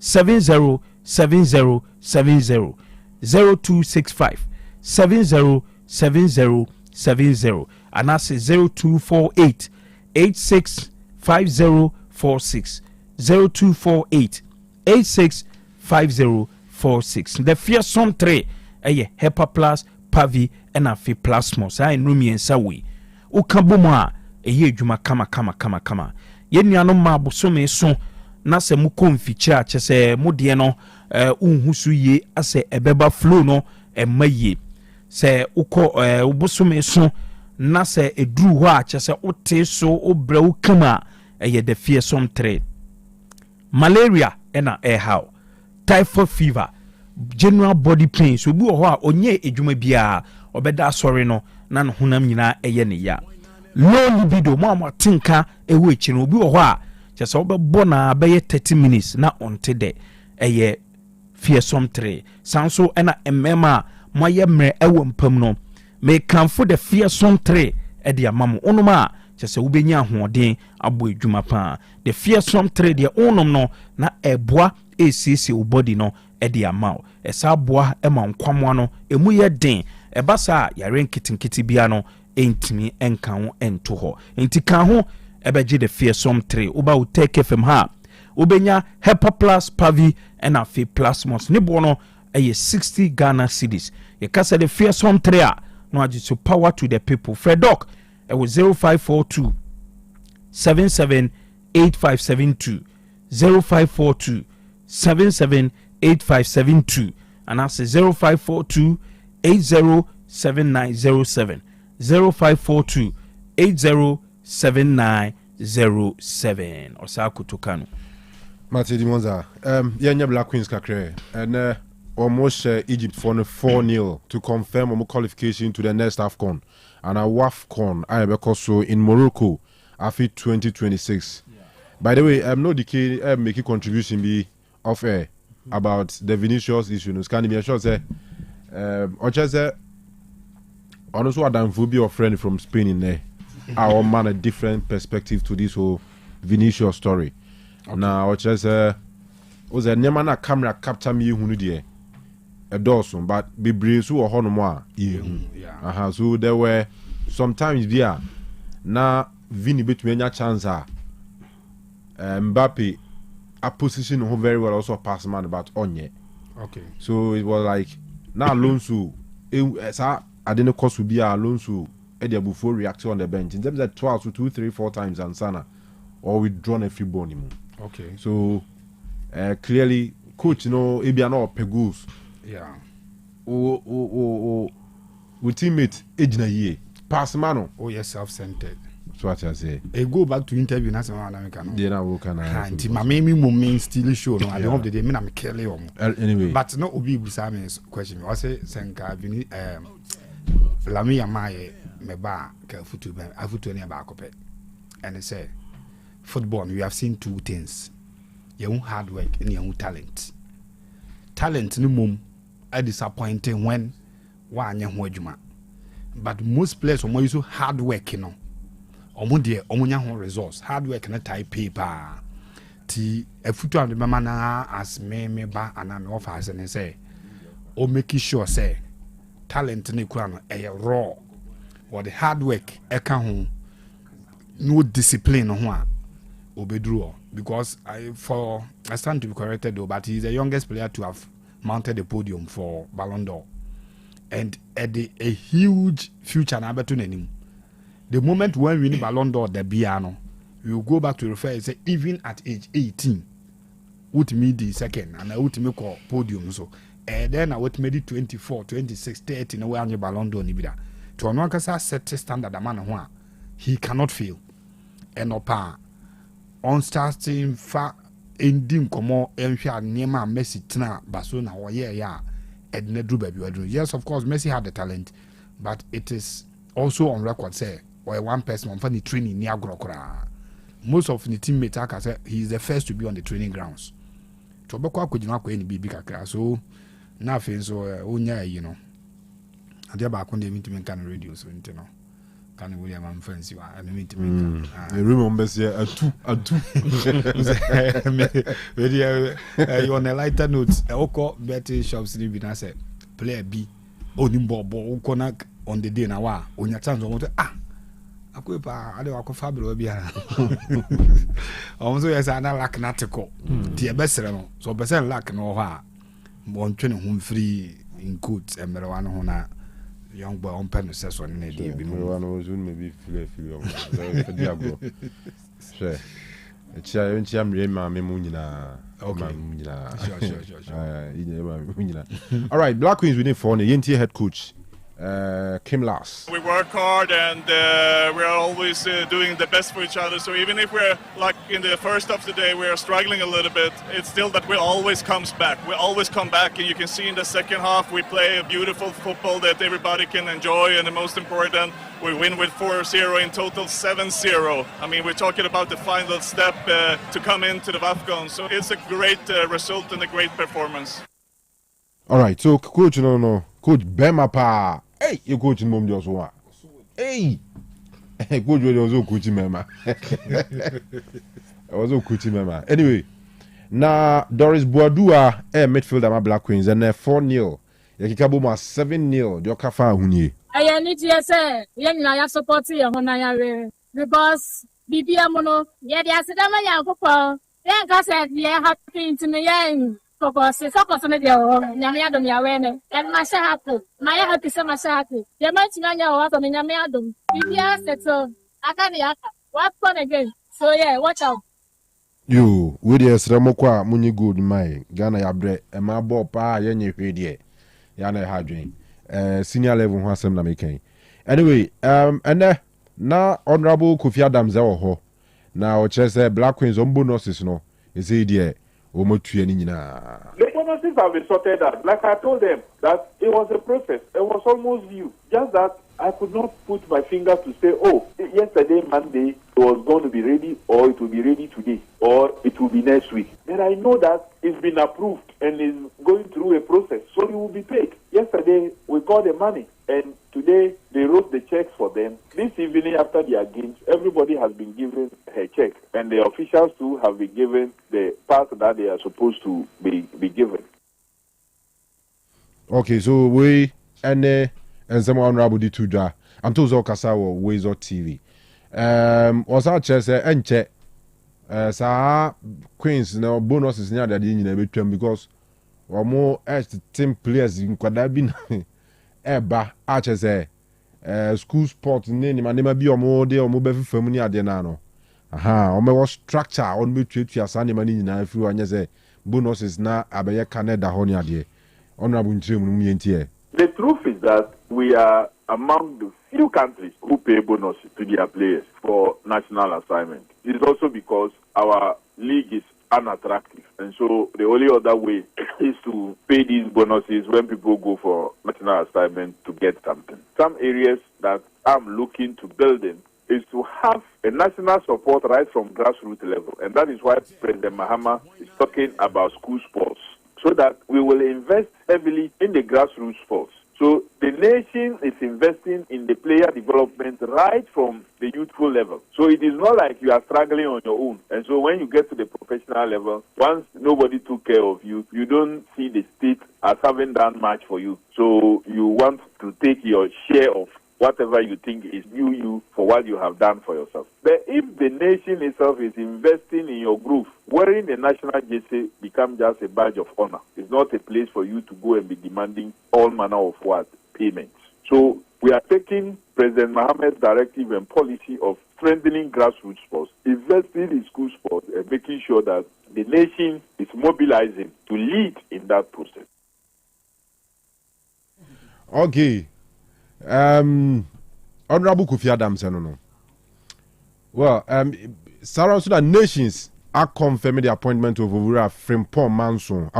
707070 0265 707070 and that's 0248 865046 0248 865046 the fearsome 3 Hepa Plus Pavi and Afi Plasmos I numi ensa we ukabuma a eye adwuma kama yennuano ma bosome so na se mu konfikyira a kyese mu de no unhu so ye ase ebeba flow no emaye se ukọ ubosome so na se eduru ho a kyese wote so obra ukama eye the fearsome 3 malaria ena how typhoid fever general body pain so bi ho a onye edwuma bia obeda asori no na no honam nyina eye ne ya low libido mo amatinka ewo echi no bi ho a kyesa obebo na be 30 minutes na onte de eye fearsome 3 sanso ena mmema moye mre ewo mpam no me kanfo the fearsome 3 e de amamo onoma kyesa wobenya ahoden abo edwuma pa the fearsome 3 de onom no na eboa esisi ubody no edi amao esa boa ema nkwamwa no emu ye den ebasa yare nkitinkiti bia no entimi enka ho ento ho enti kan ho ebeje the fearsome 3 uba Otec FM ha ubenya Hepa Plus Pavi and Afi Plasmos ne bo no eye 60 Ghana cedis ye kasa the fearsome 3 a no agi so power to the people Fredok e was 0542 778572 0542 778572 and that's 0542 807907 0542 807907 Osei Akoto Kanu Mate di Monza yenya Black Queens kakre and almost Egypt for 4-0 to confirm our qualification to the next AFCON and a WAFCON I be so in Morocco after 2026. By the way, I'm not the make a contribution be of air about the Vinicius issue. No, can be sure say also Adam Fubi or friend from Spain in there. Our man a different perspective to this whole Vinicius story. Okay. Now was a Nemana camera capture me who did a Dawson, but be brave so or Honomoa. Yeah. So there were sometimes there now Vini between your chance Mbappe a position who very well also pass man about Onye. Okay. So it was like now Alonso I didn't cost to be Alonso Eddie before reacting on the bench. In terms of 12 to 2, 3, 4 times and Sana or withdrawn a few bone. Okay. So clearly coach Ebiano Pegus. Yeah. With teammate Ejna Ye. Pass mano. Oh yes, self-centered. So what I say. I go back to interview national American. Yeah, now can I? Anti my main moment still show no. At the end of the day, me I'm Kelly anyway. But no obi Busame question. I say senka vini Lami Amaye meba ka futu ben afutu ni ba akopet. And they say football we have seen two things. Your hard work and your talent. Talent no mum are disappointing when one ho adwuma. but most players omo use hard work no omo de omo nya ho results hard work na type paper ti afutu am de mama na as me ba ana me offer as ne say o make sure say talent ne kura no raw or the hard work eka ho no discipline ho a obedru because I stand to be corrected though, but he's the youngest player to have mounted the podium for Ballon d'Or and a huge future na beto nanim. The moment when we win Ballon d'Or the piano we will go back to refer and say even at age 18 would me the second and I would make a podium so then I would make it 24 26 30 no way on Ballon d'Or nibida to no kasa set standard man ho he cannot fail and opa on starting fa ending komo enhwa niema Messi tena Barcelona wo ye ya ednedru baby wadru. Yes, of course Messi had the talent, but it is also on record say or one person on funny training near Grokra. Most of the teammates aka say he is the first to be on the training grounds. To be kwa kujina ko any big kakra so na fe so onya you know. Ade ba ko ndemi timi kan radio so nti no. Can William am fancy wa and meet me. The room on say atu. You on a lighter note, oko betting shops ni bi na say player B onimbo bo ukona on the day na wa onya chance on akopa ade wakofa bro bia. So yes ana lack natiko. Ti ebesere no. So person lack no ho a bon twene ho free in quotes e mere wa no ho na young boy on pen says on in the one was maybe feel diablo. Sure. Chia mrema memu nyina. Okay. Sure. All right, Black Queens winning for the head coach Kim Last. We work hard and we're always doing the best for each other. So even if we're like in the first of the day, we're struggling a little bit, it's still that we always comes back. We always come back, and you can see in the second half we play a beautiful football that everybody can enjoy. And the most important, we win with 4-0 in total 7-0. I mean, we're talking about the final step to come into the AFCON. So it's a great result and a great performance. All right, so coach, Coach Bema pa. Hey, you coach mom just one. Hey, coach was also coach mema. I was also coach mema. Anyway, now Doris Boadua, midfielder my Black Queens, and 4-0. Yakikabo ma 7-0. Dioka fa hunye. I need to say, I support you because BBM mono, yeah, the Asadama Yanko, then I said, yeah, happy to me, young. Because it's all possible, Yamiadum Yawene, and Masha happy. My happy summer happy. You might know what on Yamiadum. BBM said so. I can't yaka. What fun again? So, yeah, watch out. You, with your Sramokwa, Muni good, my Ghana Yabre, and my boy pa, Yenny Pedie, Yana Hadrin, senior level Hassam Namikan. Anyway, and now Honorable Kofi Adams, now, Chester Black Queens on bonuses, no, is it dear? The bonuses have been sorted out. Like I told them, that it was a process. It was almost due. Just that I could not put my finger to say, oh, yesterday, Monday, it was going to be ready, or it will be ready today, or it will be next week. But I know that it's been approved and is going through a process, so it will be paid. Yesterday, we got the money, and today, they wrote the checks for them. This evening, after their games, everybody has been given a check, and the officials too have been given the part that they are supposed to be given. Okay, so we and some honorable di tuja. I'm told Zokasa or Ways or TV. Was our chess and check. Sa Queens now bonuses near the in because or more as the team players in Quadabin Eba Arches school sport name and never be or more day or mobile family at the nano. Aha, or more structure on me treat your Sunday money in a few and say bonuses now Abaya Canada Honia de honorable Trim. The truth is that we are among the few countries who pay bonuses to their players for national assignment. It is also because our league is unattractive. And so the only other way is to pay these bonuses when people go for national assignment to get something. Some areas that I'm looking to build in is to have a national support right from grassroots level. And that is why President Mahama is talking about school sports, so that we will invest heavily in the grassroots sports. So the nation is investing in the player development right from the youthful level. So it is not like you are struggling on your own. And so when you get to the professional level, once nobody took care of you, you don't see the state as having done much for you. So you want to take your share of whatever you think is due you for what you have done for yourself. But if the nation itself is investing in your growth, wearing the national jersey becomes just a badge of honor. It's not a place for you to go and be demanding all manner of payments. So we are taking President Mohammed's directive and policy of strengthening grassroots sports, investing in school sports, and making sure that the nation is mobilizing to lead in that process. Okay. Honorable Kofi Adams, no. Well, Sarah, so that nations are confirming the appointment of Ovura Frimpong Manson.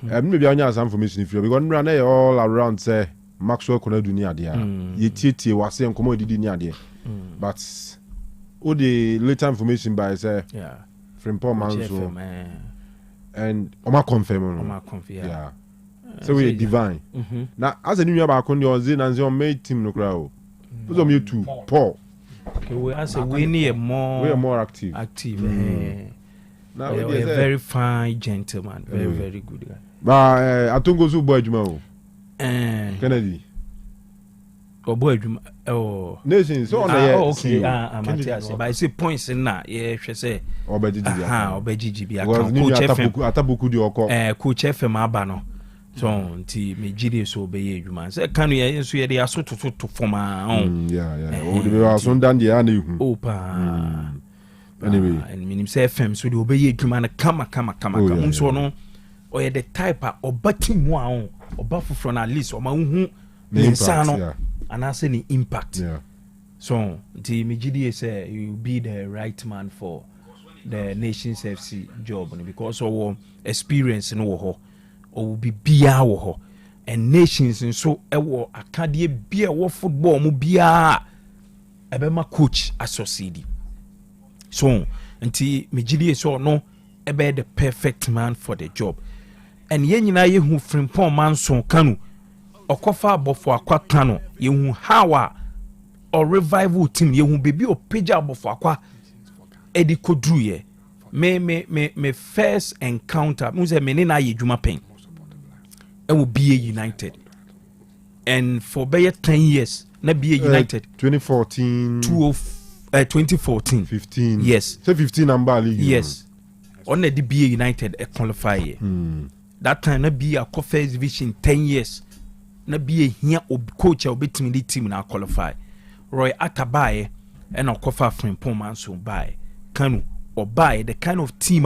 Maybe I have some information if you because run all around say Maxwell Kona dunia dia. Yeti was saying come did near there. But all the later information by say Frimpong Manson and Oma confirm. Yeah. So we divine. Now, as a new year back on your Zin and your mate team, no crowd. Those are you too, Paul. Okay, we as a we need more active. Now, we are a very fine gentleman, very good guy. But I don't go to boy Jumao. Kennedy. Oh, boy, oh, nations. So on the okay, Matthias. But I say points in that, yeah, she say. Obejiji. Coach FM Abano. So nti me gide so be ye adwuma se Kanu ye nso ye de asoto to forma on o de be aso ndan de ya na ihu anyway and minim say FM so de obey ye adwuma na kama nso no o ye the type a obati mu a on oba foforo na at least o ma hu insa no ana say ni impact so nti me gide say you be the right man for the Nations FC job because of experience no wo or be bia wo and nations and so ewo akadie bia wo football mu bia ebema coach associate so nti megidie so no ebe the perfect man for the job and ye nyina ye hu Frimpong Manson Kanu okofa abofo akwa Kanu ye hu how or revival team ye hu bebi o page abofo akwa edi kodru ye me first encounter mu se me na ye dwuma pen will be United and for better 10 years na be United 2014 15 yes so 15 number league yes on the be United a qualify that time na be a first division 10 years na be here coach will be the team na qualify Roy Atabaye and a cover Frimpong Manson by Kanu or by the kind of team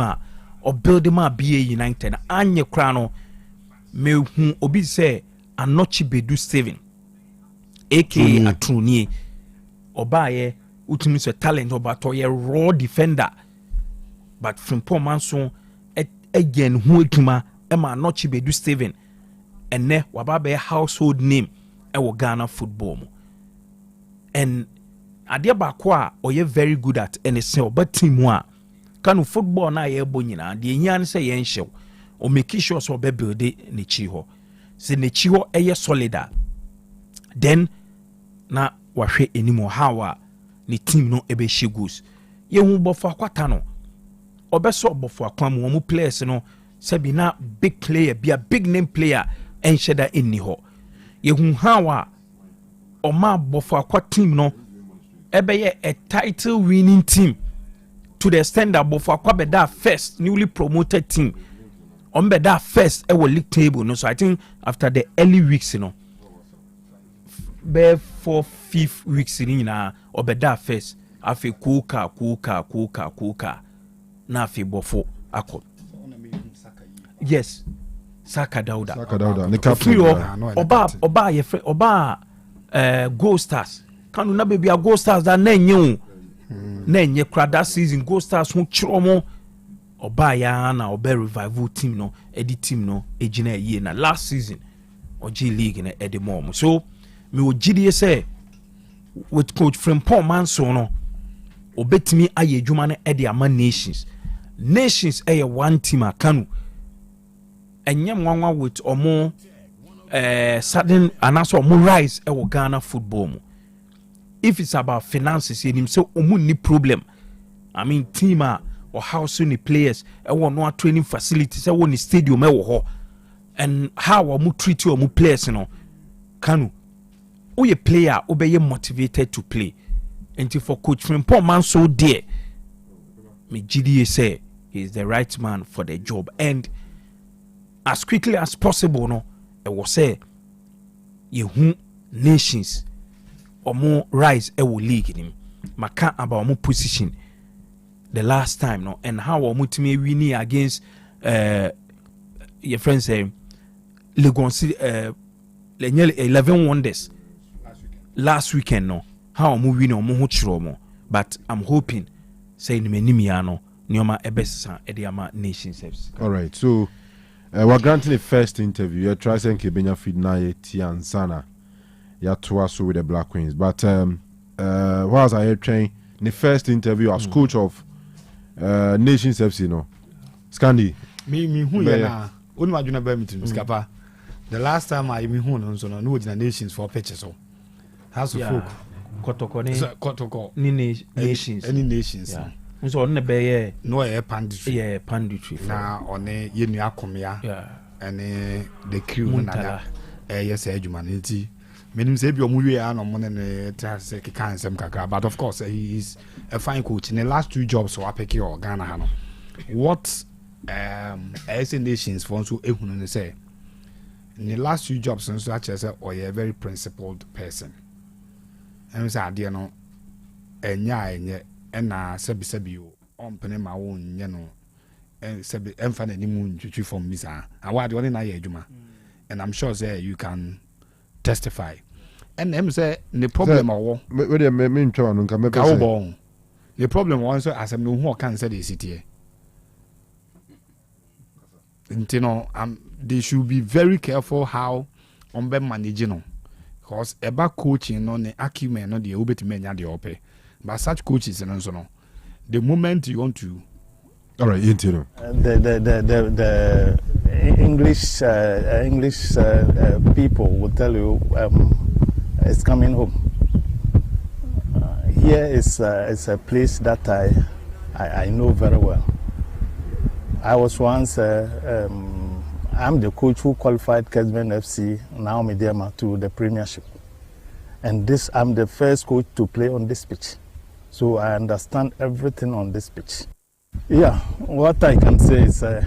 or build ma be United anye krano me hu obi say Anochi Bedu Steven aka Atruni obaye utimi so talent obato ye raw defender but Frimpong Manson again hu etuma e ma Anochi Bedu Steven ene wababe household name e wo Ghana football mu and ade ba ko a oye very good at and say oba team a Kanu football na ye bo nyina de nya ne say ye nhyew o make sure so be build ne chi ho se ne chi ho eye solida then na wahwe enimo how a ne team no ebe shegos ye hu bofo akwata no obeso bofo akwam wo mu players no se bi na big player be a big name player en sheda enni ho ye hu how a o ma bofo akwata team no ebe ye a title winning team to the extent that bofo akwa be that first newly promoted team on be that first ever league table no so I think after the early weeks be 4-5 weeks na or be that first afi kuka na afi bofo akọ yes Saka Dauda the captain oba ye friend oba Gold Stars Kanu na baby a Gold Stars that na nye na nye kra that season Gold Stars hu chiromo oba ya na oba revival team no edi team no ejina ye na last season oji league na edi mom so me ogidi say with coach Frimpong Manson no obetimi aye adwuma na edi ama nations eye one team Kanu enye nwanwa with omo sudden anaso mo rise e wo Ghana football mu. If it's about finances, him so ni problem. I mean team or house ni players e wo no training facilities e wo ni stadium e wo ho. And how mu treat you mu players no. Kanu a player obey motivated to play. And for Coach Frimpong man so dear, me GDA say he's the right man for the job. And as quickly as possible, no, I will say you nations or more rise a will league in him. Maka about more position the last time, no, and how we ultimately winning against your friends say Legon 11 wonders last weekend, no. How I'm moving on more, but I'm hoping say Nimiano, Nioma Ebesa, Ediama Nation Service. All right, so we're granting the first interview. You're trying to Kenya feed na Tian Sana. You're twice with the Black Queens, but whilst I train the first interview as coach of Nation Service, you know, Scandi. Me who ya na? Only my junior badminton, Skapa. The last time I me who no so no the nations for pitches so. House of folk. Kotoko ni nations. Any nations. Yeah. So on the bay no panditry. Yeah, panditry. Na on the yenu akomia. Yeah. And the crew na yes humanity. Menim say bi omuwe ya no mo ne say kan sem kakra, but of course he is a fine coach. In the last 2 jobs so apeki or Ghana ha no. What as nations for so ehunu ne say in the last 2 jobs so actually say or a very principled person. And say ade no enye na sebi on pene ma wo nye no sebi emfa na ni mu ntwitwi from bisa awade woni na ye adwuma. And I'm sure say you can testify. And them say the problem or we dey me ntwa no nka me pese the problem one so asem no hu kan say the city. You know, they should be very careful how on be managing no. Because about coaching no ne acumen no the obetime the ope. But such coaches and so no. The moment you want to all right, the English people will tell you it's coming home. Here is a place that I know very well. I was once I'm the coach who qualified Kesben FC, now Mediama, to the Premiership. And I'm the first coach to play on this pitch. So I understand everything on this pitch. Yeah, what I can say is the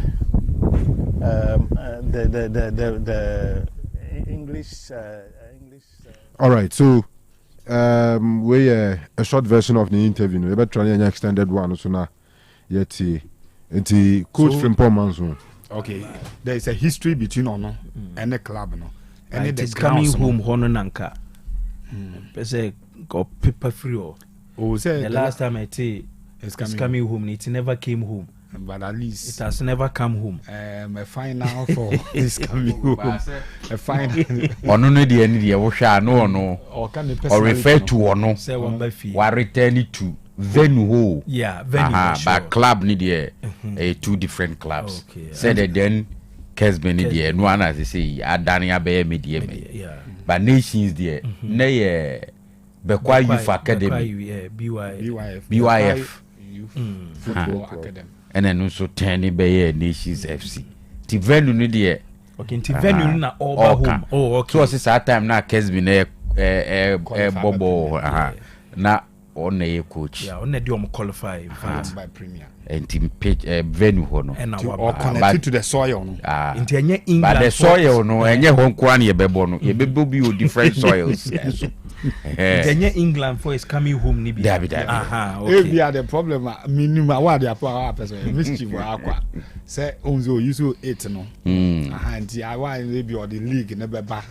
English. All right, so we a short version of the interview. We better try an extended one. So now, yet the coach from Pomanzo. Okay, there is a history between Ono and the club, no. And it is coming home, Hononanka. Say go paper free. Oh, say the last time I say it's coming home. It never came home. But at least it has never come home. A final for this coming home. A final. Ono no the any no or refer to ono. Say one by fee. Wa return to venue. Yeah, venue. But club need a 2 different clubs. Okay, yeah. Said that then Kesben need there. No one as they say Adania be media. Yeah. But nations there. Nay Bekwa Youth Academy. BYF. Football Academy. And then also turn be Nations FC. The venue need there. Okay, the venue na all home. Oh, okay. So it's that time now Kesben Bobo. Na on a coach. Yeah, on a do qualify by Premier. And team pitch venue hono. Or connected to the soil. Into England. But the soil no, and your home kwani ye bebono. Ye bebo be different soils. Into England for is coming home nibi. Aha. Okay. If you are the problem, minimum what they are person mischief akwa. Say onzo you so 8 no. And I want maybe or the league never back.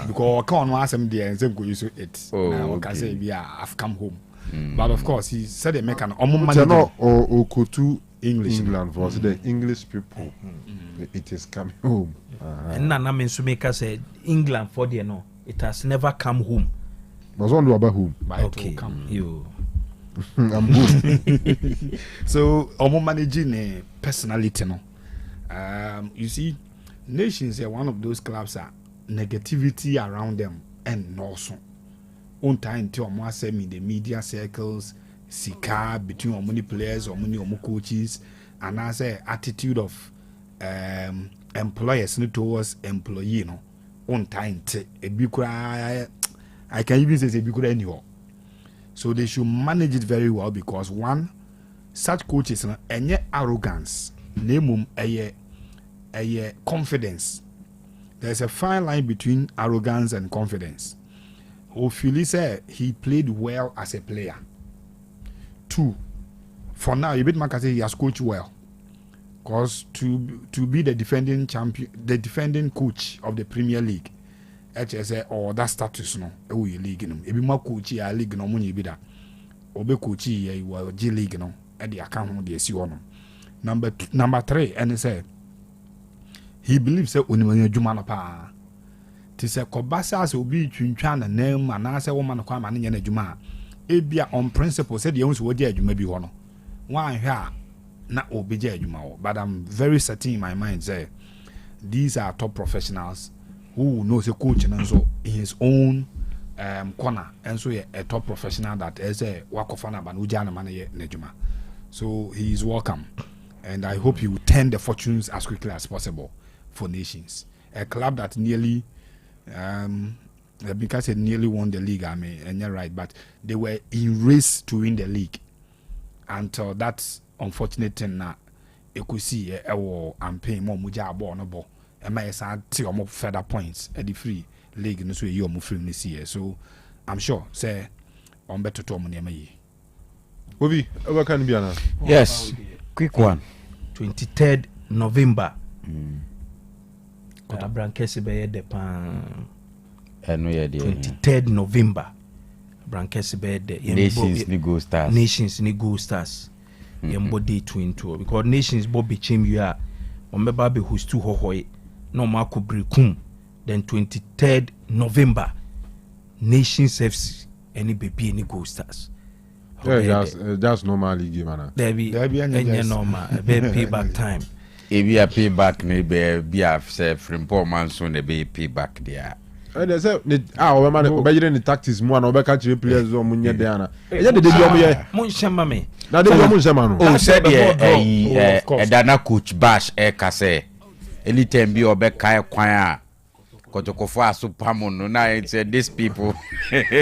Because come on asem there and say go you so 8. Now can say we have come home. But of course he said they make an no or go to England for the English people. It is coming home. And Nana Mensumeka said England for the no. It has never come home. Was on about home. Okay. You. I'm home. So managing a personality no. You see, Nations are one of those clubs that negativity around them and also on time to omo in the media circles sika between many players or many coaches and as a attitude of employers towards employee on time I can even say anywhere. So they should manage it very well because one, such coaches any arrogance, name a confidence. There's a fine line between arrogance and confidence. Ophiuli said he played well as a player. 2, for now, Ibit Makase, he has coached well. Because to be the defending champion, the defending coach of the Premier League, HSA or that status no, league no. Ebi ma coach ya league no money bi da. Obe coach ya G League no. At the account the SC no. Number 3, and say he believes that onimanya juma no pa. Ti say kobasa as obi twintwa na name anase woman kwa ma ne na juma. Ebia on principle said the once wo dia juma bi ho no. Wan hwa na obi dia juma wo. But I'm very certain in my mind say these are top professionals who knows a coach and so in his own corner and so a top professional that is a wakofana banujana manaye nejuma. So he is welcome and I hope he will turn the fortunes as quickly as possible for Nations. A club that nearly because it nearly won the league, I mean, and you're right, but they were in race to win the league until that's unfortunate thing now. You could see I'm paying more muja no ball. MIS more further points at the free league in this way you're free this year. So I'm sure say on better to money. Obi, what can be an yes, quick one. 23rd November. Brankesi be de pan. 23rd November. Brankesi be de Nations ni Go Stars. Nations ni Go Stars. Yembo day twin tour because Nations Bobby Chim you are on me baby who's too hohoi. No Marco Brikum. Then 23rd November. Nations FC any baby any Go Stars. Yeah, that's normal league man. There be normal. Be payback time. If you are payback, maybe have say from poor man soon they be payback there. They say we man obeying the tactics more no be catch players o munye dey ana. E dey dey omo ye. Mun shamba me. Na dey mun shamba no. Oh said e dana coach bash e ka say anytime be obe kai kwan a kotokofo asupamo no na say these people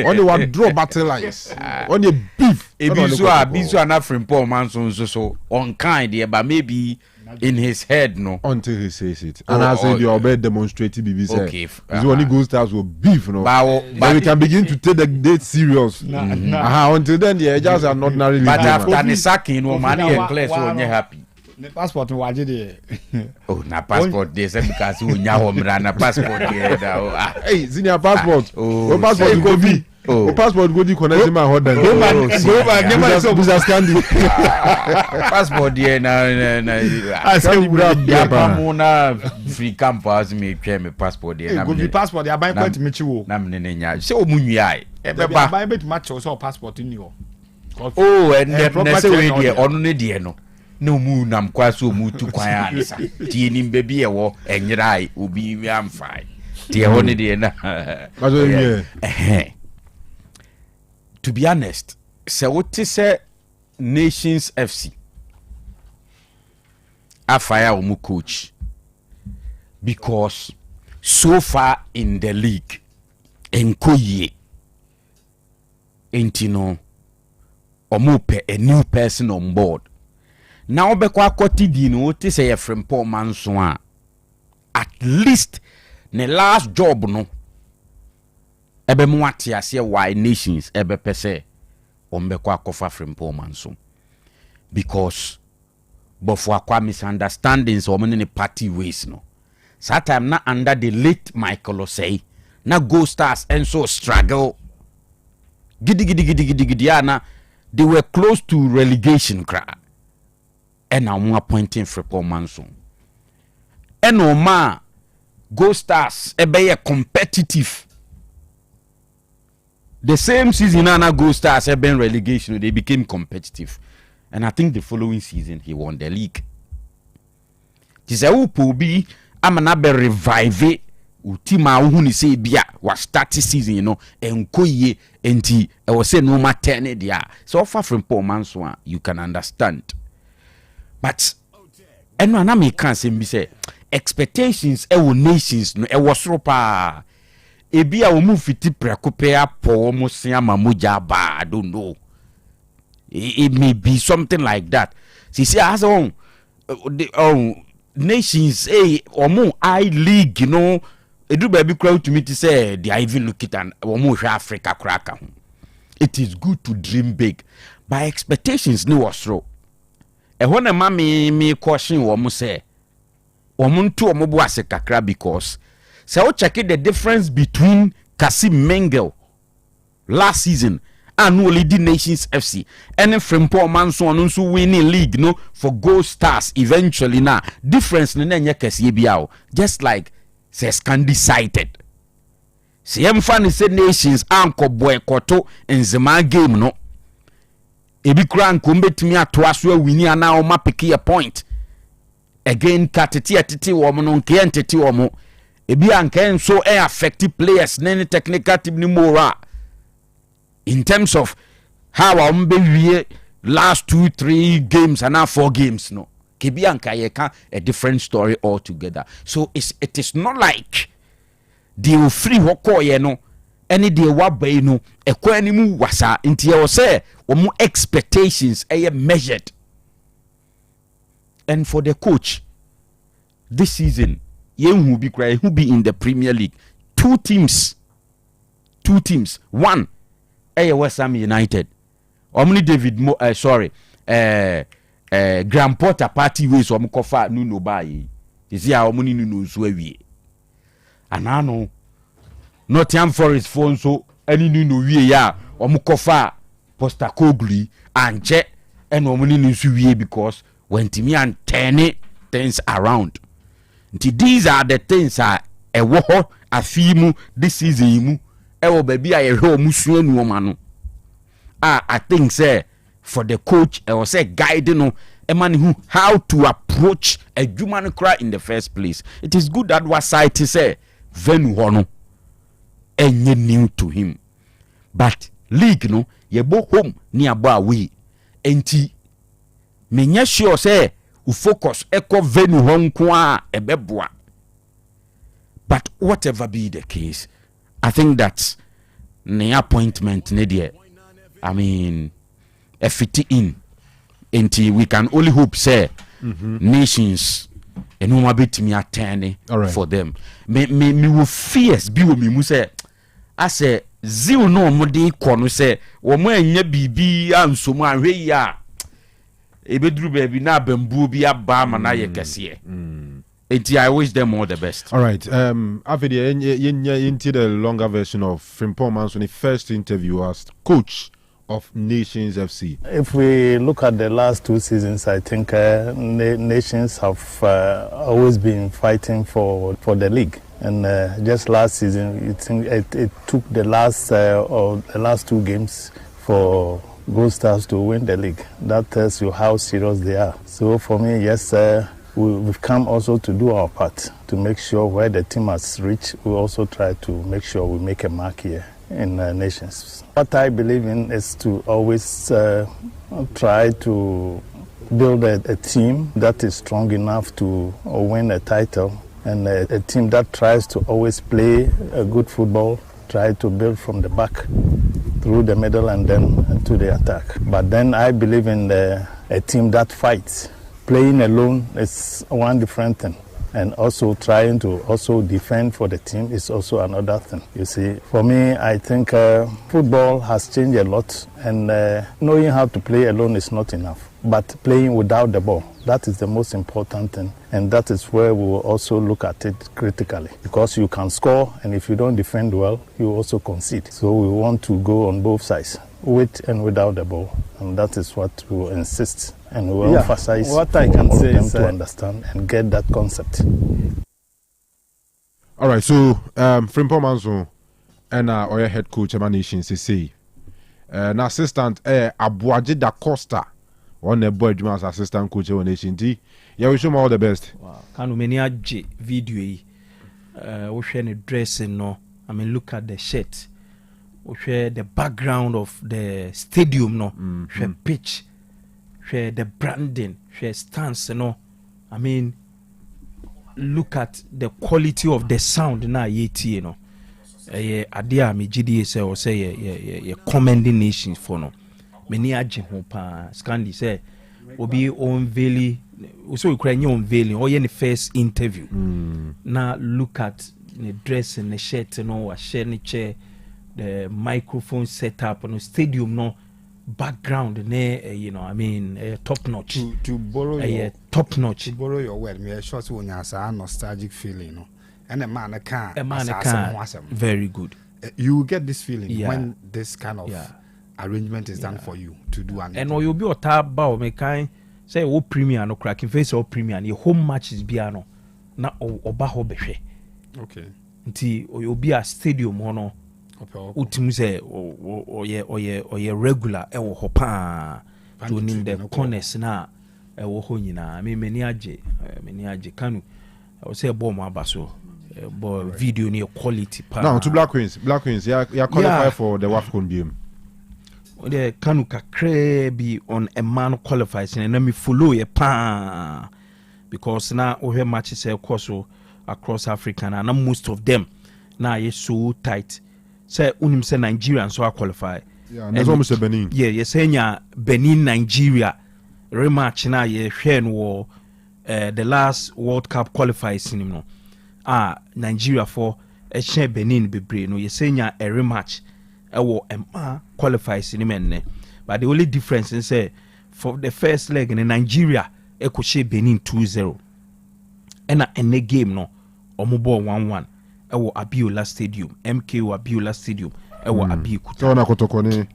only one draw battle lines. Only beef. E bisu na from poor man so on kind there but maybe in his head no until he says it and I say you obey demonstrating BBC okay so when he goes stars will beef no but we can begin to take the date serious until then the just are not ordinary but after the sacking no man and clear so you happy the passport waje there oh na passport there say because you nya homra na passport there hey senior passport oh passport go be oh passport go di connect my hold then go back give me some business candy passport there na I say we have na free campus me twa me passport there na go be passport there buy point me chiwo na me ne nya say o munwia e be ba buy bet match so passport ni o oh and the say we there onu ne there no no mu nam kwa so mu tu kwan ansa tie nim be bi e wo enyirai obi wi amfai tie ho ne there na to be honest, say what is a Nations FC a fire omu coach because so far in the league enkoye entino omu pe a new person on board now bekwa kwoti di no what is a from poor man so at least the last job no ebe mwati ase why Nations ebe pese ombekwa akofa Frimpong manso because before akwa misunderstandings o many party ways no that time na under the late Michael Osei na Go Stars and so struggle gidi ana they were close to relegation cry and I'm appointing Frimpong manso and o ma Go Stars ebe competitive. The same season Nana Go Stars have been relegation, they became competitive. And I think the following season he won the league. This is a be I'm an abe revive utima wo hu ni say bia wa start season you know enkoye enti e wo say no matter ne dia so offer from Paul Manso you can understand but eno na me kan say bi say expectations e wo nations no e wo soro pa ebi a wo mu fiti prekope apo mo se amamoja ba I don't know it may be something like that see as on nations omo I league you know edu baby crowd to me to say they are even look it and omo hwe Africa kraka it is good to dream big by expectations no was through ho na ma me caution omo say omo nto omo bo ase kakra because say o check the difference between Kasim Mengel last season and only the Nations FC and from Paul Manso on so winning league no for Gold Stars eventually now difference no na kese biao just like says can decided see em fan say Nations anko boycotto in Zema game no ebi kura nko mbetimi ato aso awini ana o ma pick a point again katete wo mo no nke entete wo mo ebi anka so affect players na technical team ni mora in terms of how we last 2-3 games and now 4 games no kebianka yeka a different story altogether so it is not like the free hoko ye no any day wabai no ekwani mu wasa nti ye say omu expectations are measured and for the coach this season who be in the Premier League two teams one West Ham United. Omni David Graham Potter party ways o mkofa nuno bayi. Isi ya omni nuno so awie. Anano Nottingham Forest phone so any nuno wie ya o mkofa Postecoglou anche and omni nuno wie because when timi and turn things around. These are the things a wo afimu this season mu ewo baby a yehwe omusuo nuoma no I think say for the coach I was say guide no man who how to approach a human cry in the first place. It is good that was side say venu hono enye new to him but league no yebo home ni abo away enti menya sure say u focus echo venu honko a ebeboa but whatever be the case I think that's the appointment needed. I mean, a fit in until we can only hope say nations and who bit me attorney for them. Me will fierce be with me mu say I say zero no modi kono say wo mo anya bibi anso mo ahwe ya ebeduru baby na bambu bi aba ma na ye kese I wish them all the best. All right. Into the longer version of Frimpong Manso's first interview as coach of Nations FC. If we look at the last 2 seasons, I think Nations have always been fighting for the league. And just last season, it took the last 2 games for Gold Stars to win the league. That tells you how serious they are. So for me, yes, we've come also to do our part to make sure where the team has reached, we also try to make sure we make a mark here in Nations. What I believe in is to always try to build a team that is strong enough to win a title and a team that tries to always play a good football, try to build from the back through the middle and then to the attack. But then I believe in a team that fights. Playing alone is one different thing, and also trying to also defend for the team is also another thing. You see, for me, I think football has changed a lot, and knowing how to play alone is not enough. But playing without the ball, that is the most important thing, and that is where we will also look at it critically. Because you can score, and if you don't defend well, you also concede. So we want to go on both sides, with and without the ball, and that is what we will insist. And we will emphasize what I can say them to understand and get that concept. All right, so Frimpong Manso and our head coach of Nations say, an assistant Abuaje da Costa, one the boy Juman's assistant coach of Nation D. Yeah, we show him all the best. Wow, Kanu many video wohwɛ ne dressing no, I mean look at the shirt, wohwɛ the background of the stadium no, wohwɛ pitch, wohwɛ the branding, wohwɛ stance no, I mean look at the quality of the sound na yɛtie no. Adeɛ a megye sɛ ɔ sɛ yɛ commending nations for no. Many agye ho pa Scandi say obi unveiling so we cry unveiling or the first interview. Now look at the dress and the shirt, you know, a share chair, the microphone setup on the stadium, no background, you know, I mean top notch. To borrow your top notch. To borrow your word, me a short one has a nostalgic feeling, no. And a man can't. Very good. You get this feeling when this kind of arrangement is done for you to do an and or you'll be a tab bow me kind say oh premier no cracking face or premier your home matches biano na oba hobehwe okay nti or you'll be a stadium hono utim say or ye regular e wo hopa to nim the corners na e wo ho nyina me mani age Kanu I say ball ma baso ball video near quality pa now to black queens yeah qualify for the WAFCON game. The Kanu kakre be on a man qualifies and let me follow a pa because now we have matches across Africa and most of them now is so tight. Say unim say Nigerian so I qualify. Yeah, and that's almost a Benin. Yeah, you say Benin Nigeria rematch now ye share war the last World Cup qualifies in no. Nigeria for a share Benin be brain no you say a rematch. Emma qualifies in men, but the only difference is say for the first leg in Nigeria, Ekoshe Benin 2-0, and a game no, Omubo 1-1. Ewo Abiola Stadium, MKO Abiola Stadium, Ewo Abiku. So na kotokone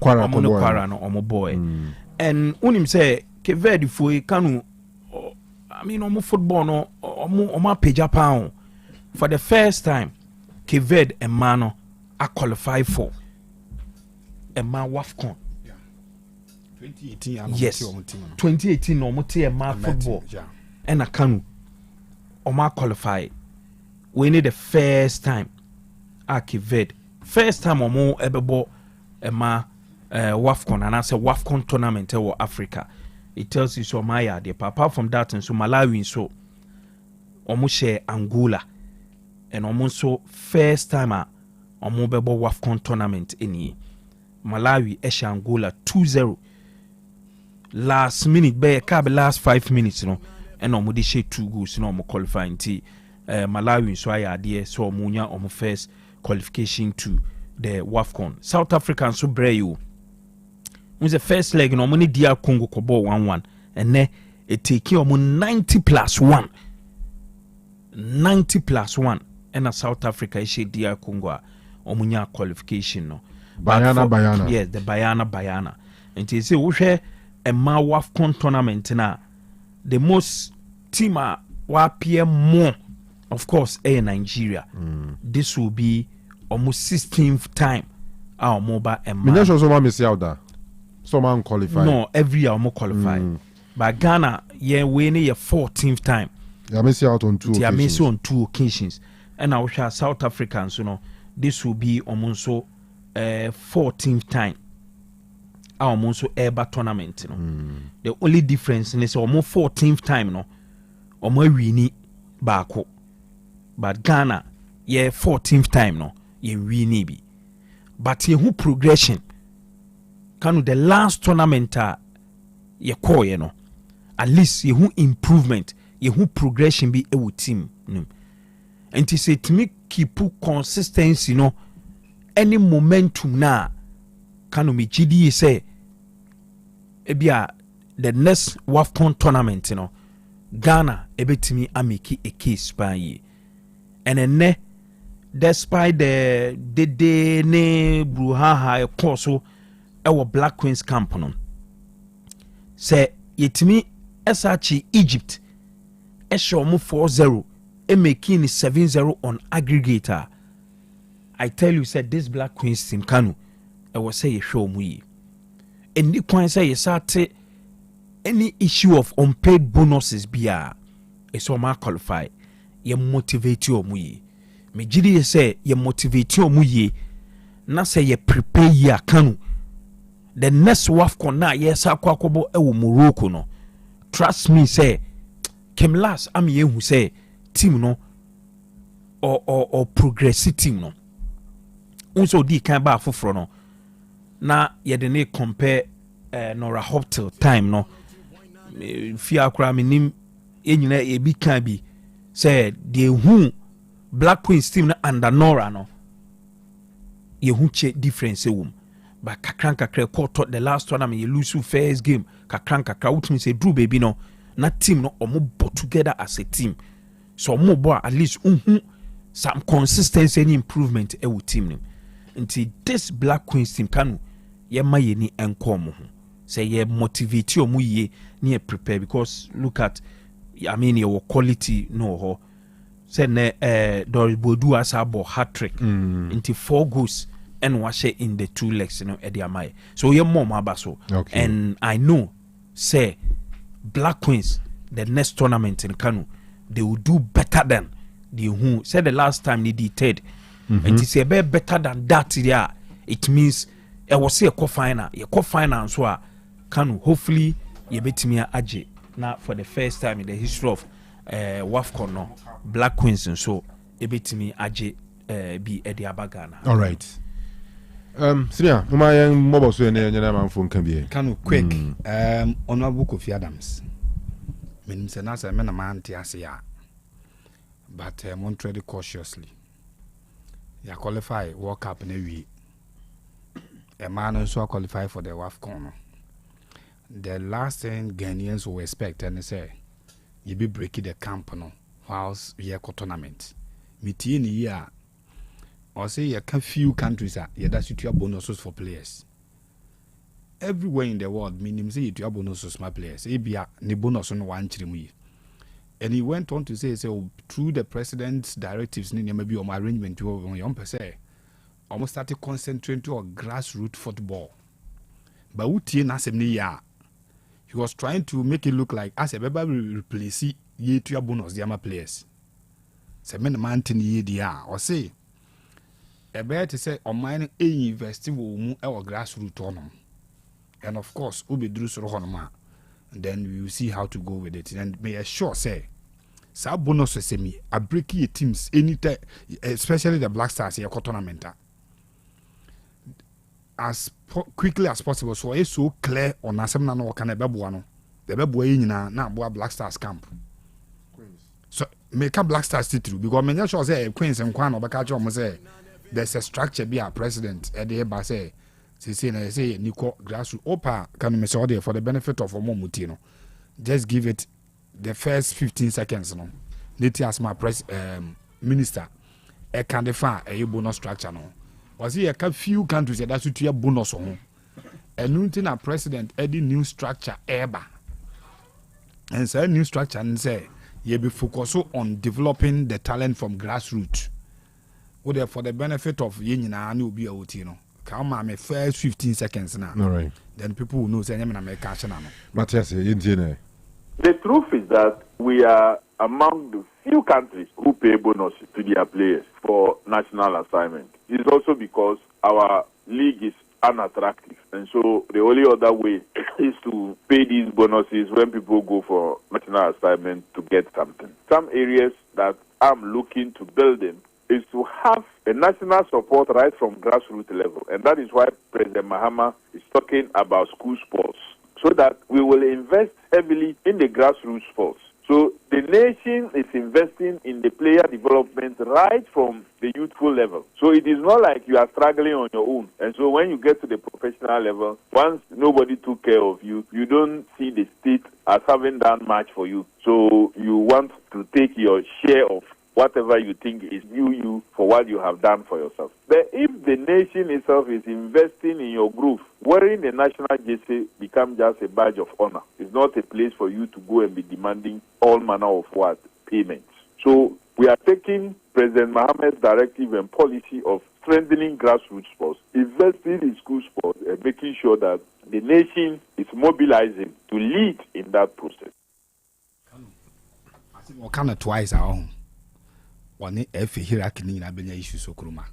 kwara no Omubo. And unim say Kevedi for Kanu. I mean, omo football no, omo peja pound for the first time. Keved and Mano. I qualify for a man WAFCON. 2018. Yes. 2018 no muti a man football. And I can qualify. We need the first time. Akived. First time omo ebebo a man WAFCON and I say WAFCON tournament in Africa. It tells you so my idea. Apart from that and so Malawi so omo share Angola and almost so first time Omo bebo WAFCON tournament in Malawi Esha Angola 2-0 last minute be last 5 minutes no and omo de share 2 goals no omo qualifying ti Malawi so aya de so omo nya omo first qualification to the WAFCON. South African so breyo who's the first leg no omo ni DR Congo ko ball 1-1 and ne it take omo 90+1 and a South Africa is DR Congo omunya qualification no Bayana. Yes, the Bayana. And you say we share a WAFCON tournament na the most team wa appear more of course Nigeria. This will be almost 16th time our mobile and me so ma miss out that some man qualify. No, every year more qualify. But Ghana we need a 14th time. Yeah, miss out on 2 occasions. Yeah, miss on 2 occasions. And I wish South Africans, you know, this will be almost 14th time almost ever tournament, you know. The only difference is almost 14th time, you know, almost winning back. But Ghana, 14th time, no, winning be. But who progression? Kanu the last tournament you call, you know, at least who improvement, who progression be a team, you know. And to say to me keep consistency, you know, any momentum na Kanu me GD say ebia the next WAFCON tournament, you know, Ghana ebetimi ameki a case by ye. And then despite the ne bruhaha koso our Black Queens camp no say yetimi SH Egypt eshomo 4-0 making 7-0 on aggregator. I tell you, said this Black Queens team Kanu, I will say a show me. And the point say any issue of unpaid bonuses be a so ma qualify. ye motivate omu ye me gidi ye say ye motivate omu ye na say ye prepare ye Kanu the next WAFCON na yes akwakobo ewo Morocco no trust me say kem last am ye hu say team no or progressive team no unso di kan ba foforo no na ye de ne compare Nora Hoptel time no fi akra menim enyina e bi kan bi say the hu Black Queens team na under Nora no ye hu che difference wom but kakra quarter the last tournament you lose first game kakra which means say Drew baby no na team no omo bot together as a team so omo bo at least some consistency and improvement e with team nim until this Black Queens team Kanu ye ma ye ni enko mo ho say ye motivate omo ye ni ye prepare because look at I mean your quality no ho say ne Doris Bodu asabo hat-trick into 4 goals and wash it in the 2 legs Ediamai. So you're more mabaso. Okay. And I know say Black Queens the next tournament in Kanu they will do better than the who said the last time they did third. And to say better than that yeah, it means I was say a co-final so Kanu hopefully you bet me aje now for the first time in the history of WAFCON no Black Queens and so you bet me aje be Ediabagana. All right. Sria, umayen mobile so nyana man phone can be. Kanu quick. Honorable Kofi Adams. Menim say na say me na man tiase ya. But I'm tread cautiously. Ya qualify World Cup na wi. A man also qualify for the WAFCON. The last thing Ghanaians will expect and say you be breaking the camp no whilst we are tournament. Meeting in year or say you can few countries are that's your bonuses for players. Everywhere in the world, meaning say you have bonuses for players. Ebia ni bonus on one chirimu. And he went on to say through the president's directives, ni maybe on arrangement to on young per se, almost started concentrating to a grassroots football. But uti na semni ya, he was trying to make it look like as a baby replace ye to your bonus the players. Semen mountain ye dia or say. A better say on mine investing will our grassroots on and of course ubi drus rohonma then we will see how to go with it and may assure say sa bonus semi a break your teams anytime especially the Black Stars here tournament as quickly as possible so it's so clear on asemna no kan ebebuano the beboa nyina na boa Black Stars camp so make a Black Stars title because me sure say Queens and Kwan obaka cho mo say there's a structure be a president at the eba say Nico grassroots opa can me say for the benefit of Omomutino. Just give it the first 15 seconds no. Niti as my minister e can define a bonus structure no. Was he a few countries that should be a bonus on. And nothing a president add new structure eba. And say new structure and say ye be focus on developing the talent from grassroots. For the benefit of Yenina and will be a Utino. Come on, my first 15 seconds now. All right. Then people will know say I'm a cash now. Matthias, the truth is that we are among the few countries who pay bonus to their players for national assignment. It's also because our league is unattractive. And so the only other way is to pay these bonuses when people go for national assignment to get something. Some areas that I'm looking to build in is to have a national support right from grassroots level. And that is why President Mahama is talking about school sports, so that we will invest heavily in the grassroots sports. So the nation is investing in the player development right from the youthful level. So it is not like you are struggling on your own. And so when you get to the professional level, once nobody took care of you, you don't see the state as having done much for you. So you want to take your share of whatever you think is you for what you have done for yourself. But if the nation itself is investing in your growth, wearing the national jersey becomes just a badge of honor. It's not a place for you to go and be demanding all manner of payments. So we are taking President Mohammed's directive and policy of strengthening grassroots sports, investing in school sports, and making sure that the nation is mobilizing to lead in that process. Kind of twice our own. ɔne ɛfɛ hierarchy ni nyinaa bɛnya issue so kuruma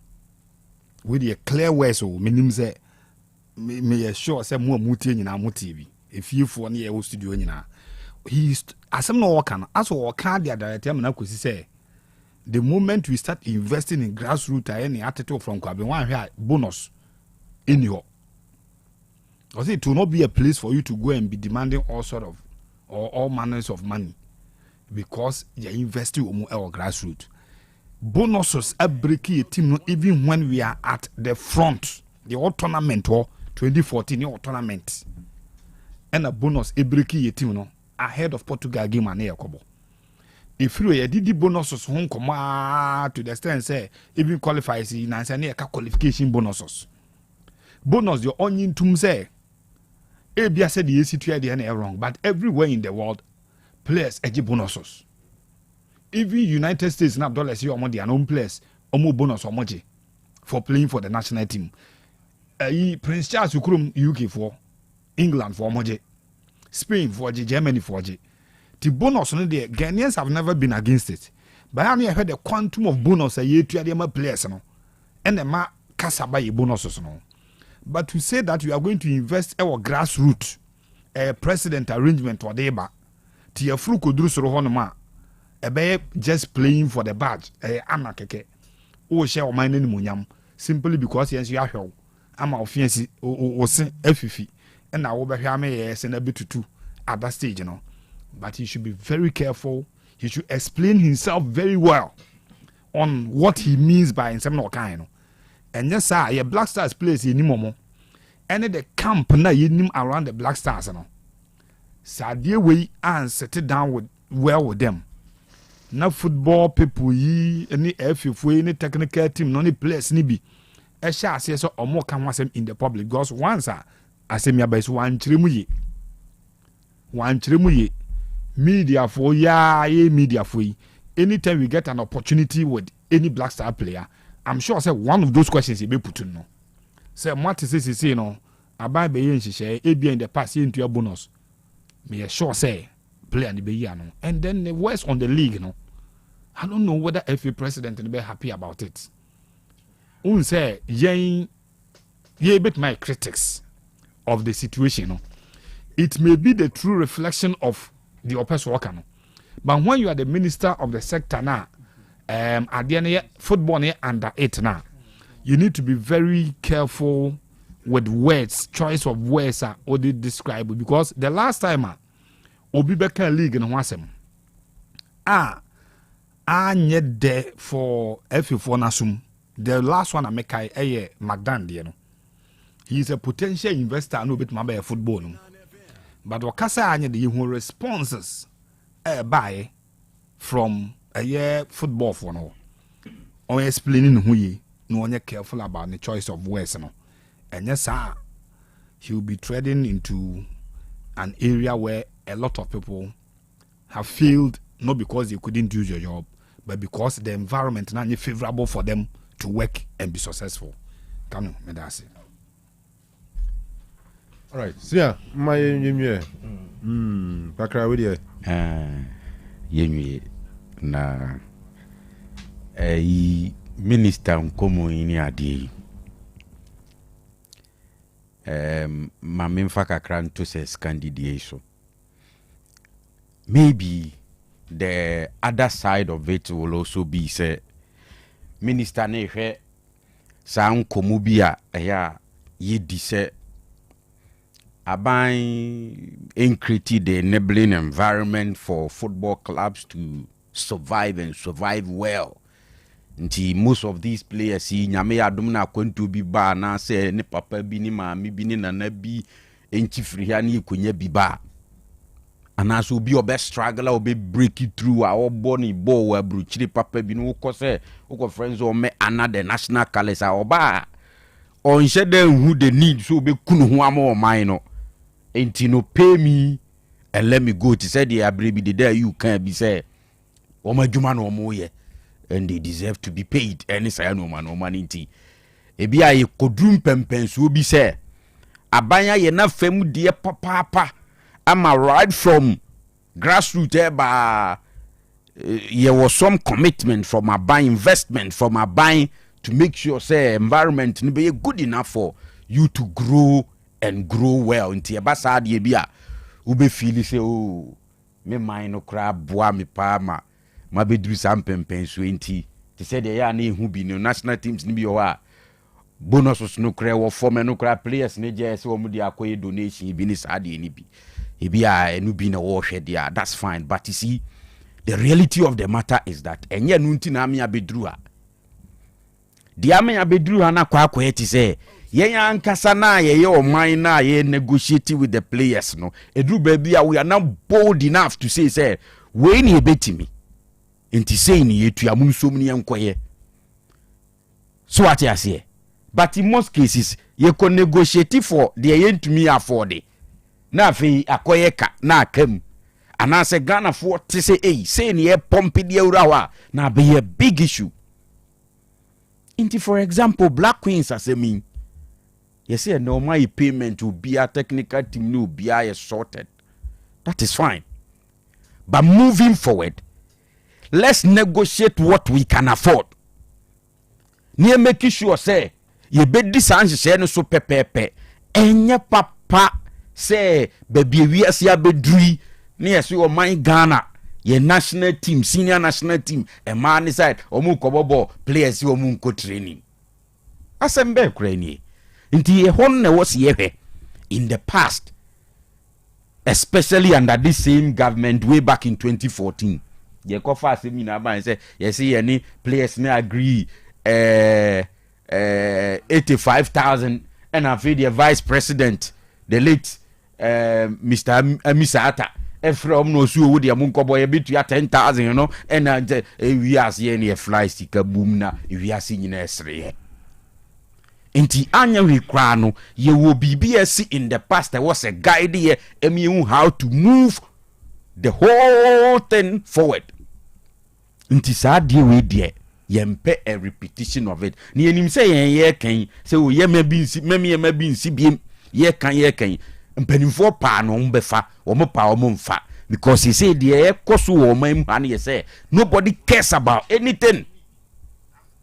with the clear words o menim sɛ me sure sɛ mo a mutie nyinaa motie bi efiefoɔ ne yɛwɔ studio nyinaa asɛm na wɔka no aso wɔka de director na kosi sɛ the moment we start investing in grassroots any attitude from kwabe one here bonus in your I say it will not be a place for you to go and be demanding all sort of or all manners of money because you're investing in our grassroots. Bonuses are breaking a team even when we are at the front. The all tournament or 2014 your tournament. And a bonus a breaking a team ahead of Portugal game and Kobo. If you did the bonuses home come to the extent say even qualifies in a qualification bonuses. Bonus your onion to say Abia said the ACT wrong, but everywhere in the world, players edge bonuses. Even United States now dollars you among their own players, omo bonus omoji for playing for the national team. Prince Charles Ukrum UK for England for omoji, Spain for Germany for omoji. The bonus on the Ghanaians have never been against it. But I heard the quantum of bonus a year to the players no, and the ma kasaba bonuses no. But to say that we are going to invest our grassroots president arrangement or deba, tia fruko drusoro honoma, just playing for the badge, anakeke, o share o mine munyam, simply because yes you are here, ama offensi o sen FFI, and now over here me send a bit to two at that stage, you know. But he should be very careful. He should explain himself very well on what he means by some kind. And yes, sir, your Black Stars place in Nimomo. And the camp na yenim around the Black Stars, no. Sadie way and settle down with them. Na football people ye any FFA any technical team no any place ni bi. E sha say so omo kan wasem in the public because once asem ya ba so wan chire mu ye media for media for ye. Anytime we get an opportunity with any Black Star player, I'm sure say one of those questions he be put no. Say what is this you know about be yen share in the past into your bonus. Me sure say player the be no. And then the worst on the league no. I don't know whether FA president will be happy about it. Un say ye bit my critics of the situation no. It may be the true reflection of the oppressed worker no. But when you are the minister of the sector now, at the end football under it now, you need to be very careful with words, choice of words or they describe because the last time Obi Beka League in Wasem nyet there for FF1 Nasum. The last one I make Magdan, you know. He is a potential investor no bit my football. No? But Wakasa anya the who responses buy from a year football for no. Or explaining who ye no one careful about the choice of words no. And yes sir, he will be treading into an area where a lot of people have failed not because they couldn't do your job, but because the environment is not favorable for them to work and be successful. Kanu, medasi. All right. So yeah, my yemye. Bakra with you. Yemye na minister nkomo ini adi. Mamemfa kakra nto se candidate. Maybe the other side of it will also be say minister ne hwe sa nkomo bi a yedi se aban create the enabling environment for football clubs to survive and survive well. Nti most of these players nyame adom na kwantu bi ba na se ne papa bi ni maami bi ni nana bi enchifiri ha na ikonya bi ba anaso obi obe struggle obe break it through our body ball wa bruchiri papa bi no ko se uko friends o me another national colors oba on shede who the need so obe kunu ho ama o man no enti no pay me and let me go to say the abrebi the there you can be say o madwuma no mo ye and they deserve to be paid any say no man nti ebi aye kodrum pempenso obi say abanya ye na fam de papa ama right from grassroots ba there was some commitment from our buying, investment from our buying to make sure say environment no be good enough for you to grow and grow well. Inti e ba sa de bi a wo be feel say oh me mind no kra boa me pa ma be duru sam pempen so enti te say de ya na ehu bi no national teams ni bi o a bonuses no kra wo form no kra players ne je say wo mu de akoye donation bi ni sa de ni bi e bi a enu bi na wo hwe dia. That's fine, but you see the reality of the matter is that enye no nti na me abedru a dia me abedru ha na kwa ti say yen ankasa na ye oman na ye negotiate with the players no edru baby we are not bold enough to say we ni ebetimi enti say ni yetu amunsom ni enkoye so what you say. But in most cases you can negotiate for the yen to me afford it na fe akoye ka na akam ana se Ghana for to say ni e pompe de urawa na be a big issue. Enti for example Black Queens as mean yes, no my payment will be a technical team no be a sorted. That is fine. But moving forward, let's negotiate what we can afford. Near making sure say ye be this answer no so pepepe. Enya papa say baby we as ya be drui near so my Ghana. Ye national team, senior national team, a man inside omu kobobo players you omu ko training. Asembe kreni. Inti ye hon ne was yehe in the past, especially under this same government way back in 2014. Ye kofa seminar ba say ye see any players may agree 85,000 and I feel the vice president the late Mr. Misata from no so would the amunko boy bit to 10,000 you know and we are seeing a fly sticker boom na we are seeing esre. Inti anya we krano ye will be BSc in the past. There was a guide here how to move the whole thing forward. Inti sa die we die yempe a repetition of it. Ni enim say ye kan say o ye ma bi nsi meme ye ma bi nsi biem ye kan mpanimfo pa no mbefa wo mo pa wo mo mfa because he say the koso wo man han ye say nobody cares about anything.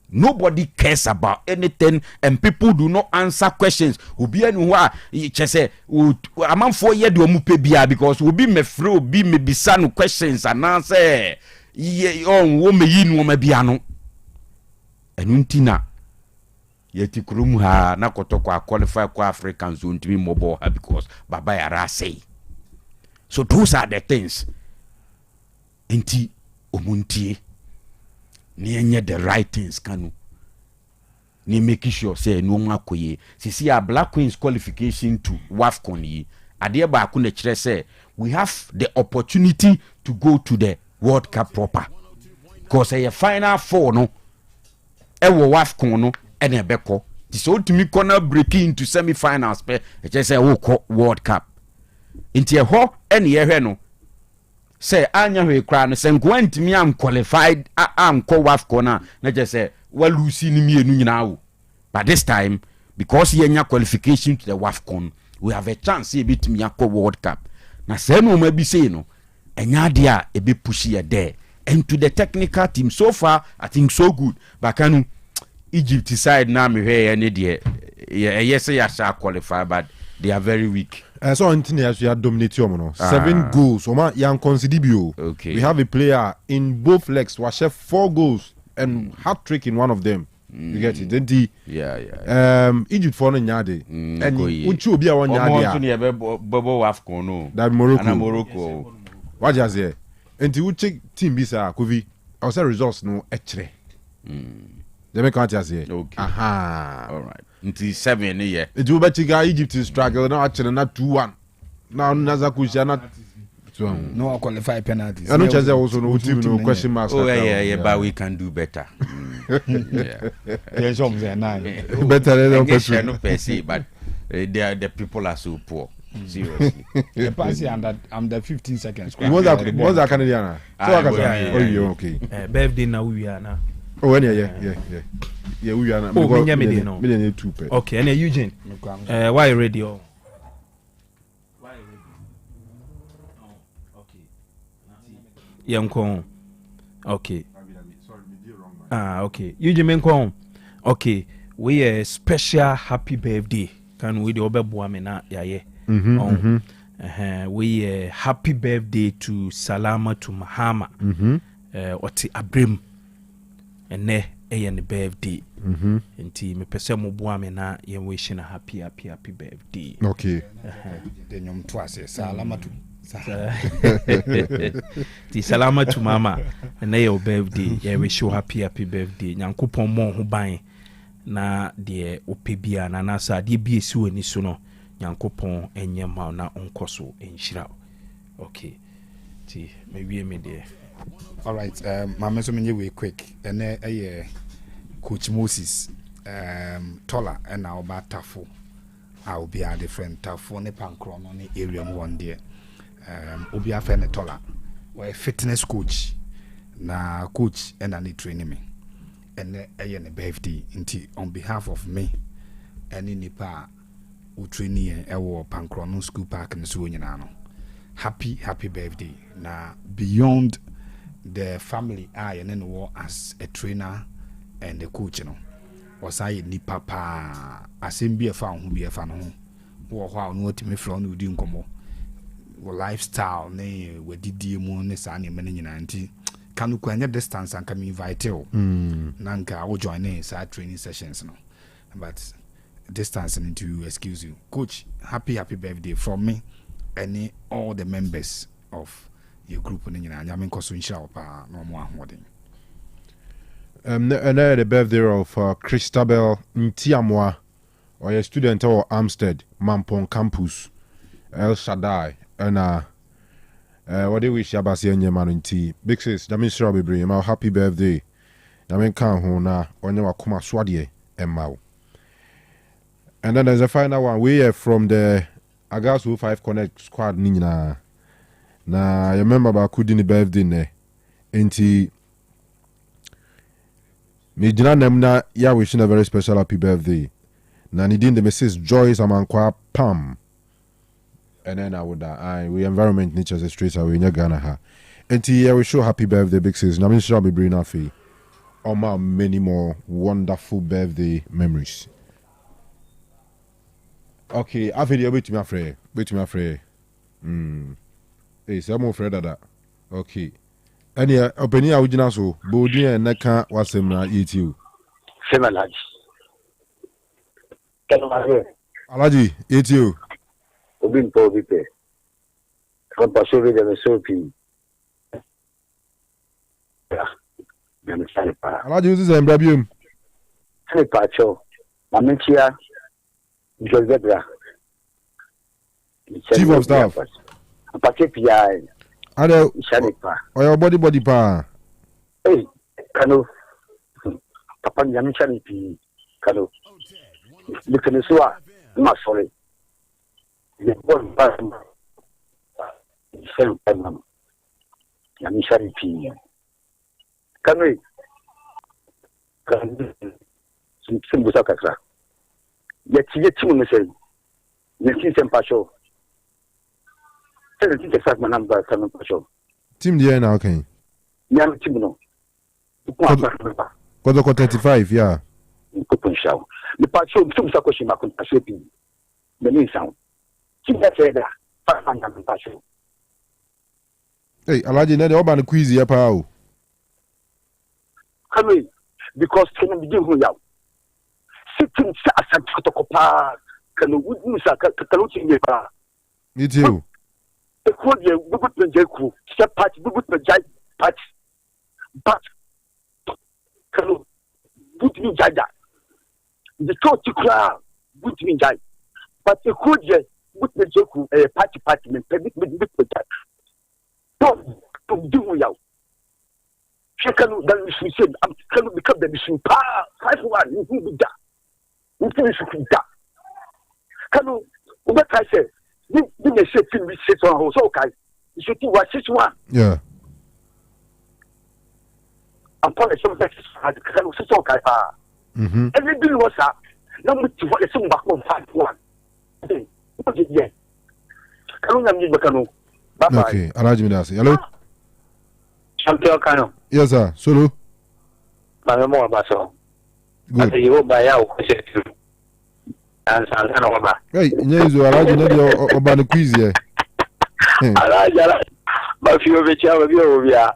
Nobody cares about anything and people do not answer questions. Obi anu wa say amam for ye do mu pe bia because obi me free obi me bisa no questions and answer ye on wo me yi no ma bia no enuntina yeti kurum ha na kotoko qualify kwa African zone to be mobile because baba yara say. So those are the things enti omuntie ni enye the right things Kanu ni make sure say no makoye see a Black Queens qualification to WAFCON yi ade ba ku na kire say we have the opportunity to go to the World Cup proper because a final four no e wo WAFCON no e na beko so to me corner breaking into semi-finals pe e say wo World Cup inti e ho ene ye hwe no say anya hwe kra no say nkwantimi am qualified am ko WAFCON na je say walusi ni mienu nyina wo. But this time because ye nya qualification to the WAFCON we have a chance e bitimi akọ World Cup na say no ma bi say no enya de a e be push ye there and to the technical team so far I think so good but Kanu Egypt side na me hwe ye ne de yes ya sha qualify but they are very weak. So until you dominate no 7 goals. Oma yan consider bio. Okay. We have a player in both legs who chef 4 goals and hat trick in one of them. You get it? Then Egypt for no nyade. And uchu obi a won nyade. Bobo WAFCON no. That Morocco. And Morocco. What just here? And the uche team bisa Kovi. I say results no echre. They make out as here. Okay. Aha. All right. Until 7 year. It will bet Egypt is struggle now actually not 2-1. Now Nazakusha not no qualify penalties. I don't chance also no team no question marks. Oh yeah, but we can do better. Yeah. There's some there now. Better than no per se, but the people are so poor. Seriously. The pass under 15 seconds. What's that Canadian? Oh, you okay. Birthday now we are now. Oh, yeah, we are not. Oh, million 2 pay. Okay, and Eugene. Why radio? Why radio? Oh, okay. Young Okay. Okay. You Jimenko. Okay. We a special happy birthday. Can we do Obebuamena? Yeah. We a happy birthday to Salama to Mahama. Oti Abrim. And ne the birthday. Nti me pese mo buamena ye wishing a happy birthday. Okay. The nyom twice Salama to Ti Salama to Mama. And your birthday. Yeah, wish you happy birthday. Nyankopon mo ho ban. Na de opebia na nasa de bi esi wani so no Nyankopon enye ma na onkoso enhira. Okay. Ti me wie me de. All right, mama so menye we quick. Ene Coach Moses Tola and now about Tafo. I will be a different Tafo ne pankron on the area one day. Obi afene Tola. We fitness coach. Na coach and I need training me. And a birthday inti on behalf of me and in nipa utraining ewo pankron school park in so nyina. Happy birthday. Na beyond the family I and then as a trainer and the coach, was I ni papa asim be a fan who be a fan home or how no to me from no doing como lifestyle ne we did mo ne sani many nanti Kanu kwanya distance and come invite you nanka I will join in side training sessions no but distance and to excuse you coach happy birthday from me and all the members of your group and nyame nkoso nhyira pa no mo ahoden and the birthday of Christabel Ntiamwa or a student or Amstead Mampong campus El Shaddai and what do we wish abasi enye manunti big sis nyame nhyira bebre ma happy birthday nyame kan ho na onye wakoma swade emma. And then there's a final one we are from the Agasu 5 Connect squad ni nyina. Na you remember about Kudini birthday ne enti me jina nemna ya wishing a very special happy birthday. Na ni din the Mrs. Joyce Amankwa Pam. And then I would we environment nature the streets away in Ghana ha. Enti ya we show happy birthday big sis. Na me sure be bring afi. Oma many more wonderful birthday memories. Okay, afi dey wait me afre. Hey, some more Fred that. Okay. Any opinion original so Bodi and Naka was similar eat you. Similar. Alaji, eat you. Ubin po bipe. From Pasuri de Sopi. Alaji uses a embrabium. Hey, Pacho. Mamentia. Josebra. Chief of staff. Pakepia. Ade or your body pa. Hey, Kanu. Papa Yamichani P. Kanu. You can see what? Sorry. The one person. Same time. Yamichani P. Kanu. Some Busakatra. Yet, you say, you see some passion. Team the now okay. Yeah, team no. Kodoko 35, yeah. The patch of some Sakoshima could shaping the new sound. Team that said that. Hey, Alaji, the urban quiz here, pal. Come in, because can begin who you sitting as a Kotokopa, can you say, me too. The code you would be Jaku, step patch, we would be patch, but can put me Jaja. The thought to cry would be Jai, but the code you would be Jaku, a patch, and permit me to put that. Don't do you. She can we said, I'm going to become the mission power. 5-1, you will be that. You finish with that. Can you, what I said? You may say we sit on house, okay. You should do what 6-1. Yeah. I'm probably some that is okay. Every bill was up. Now we to what is some back on 5-1. What is it? Can you okay, Alaji Midasi. Hello. Champion Kanu. Yes, sir. Solo. Mame mo abaso. Good. Ati yo ba ya o kwese tu. Ansa na oba. Hey, nyezo alaji na dia oba no quiz here. Alaji ba fi obe cha ba bi obia.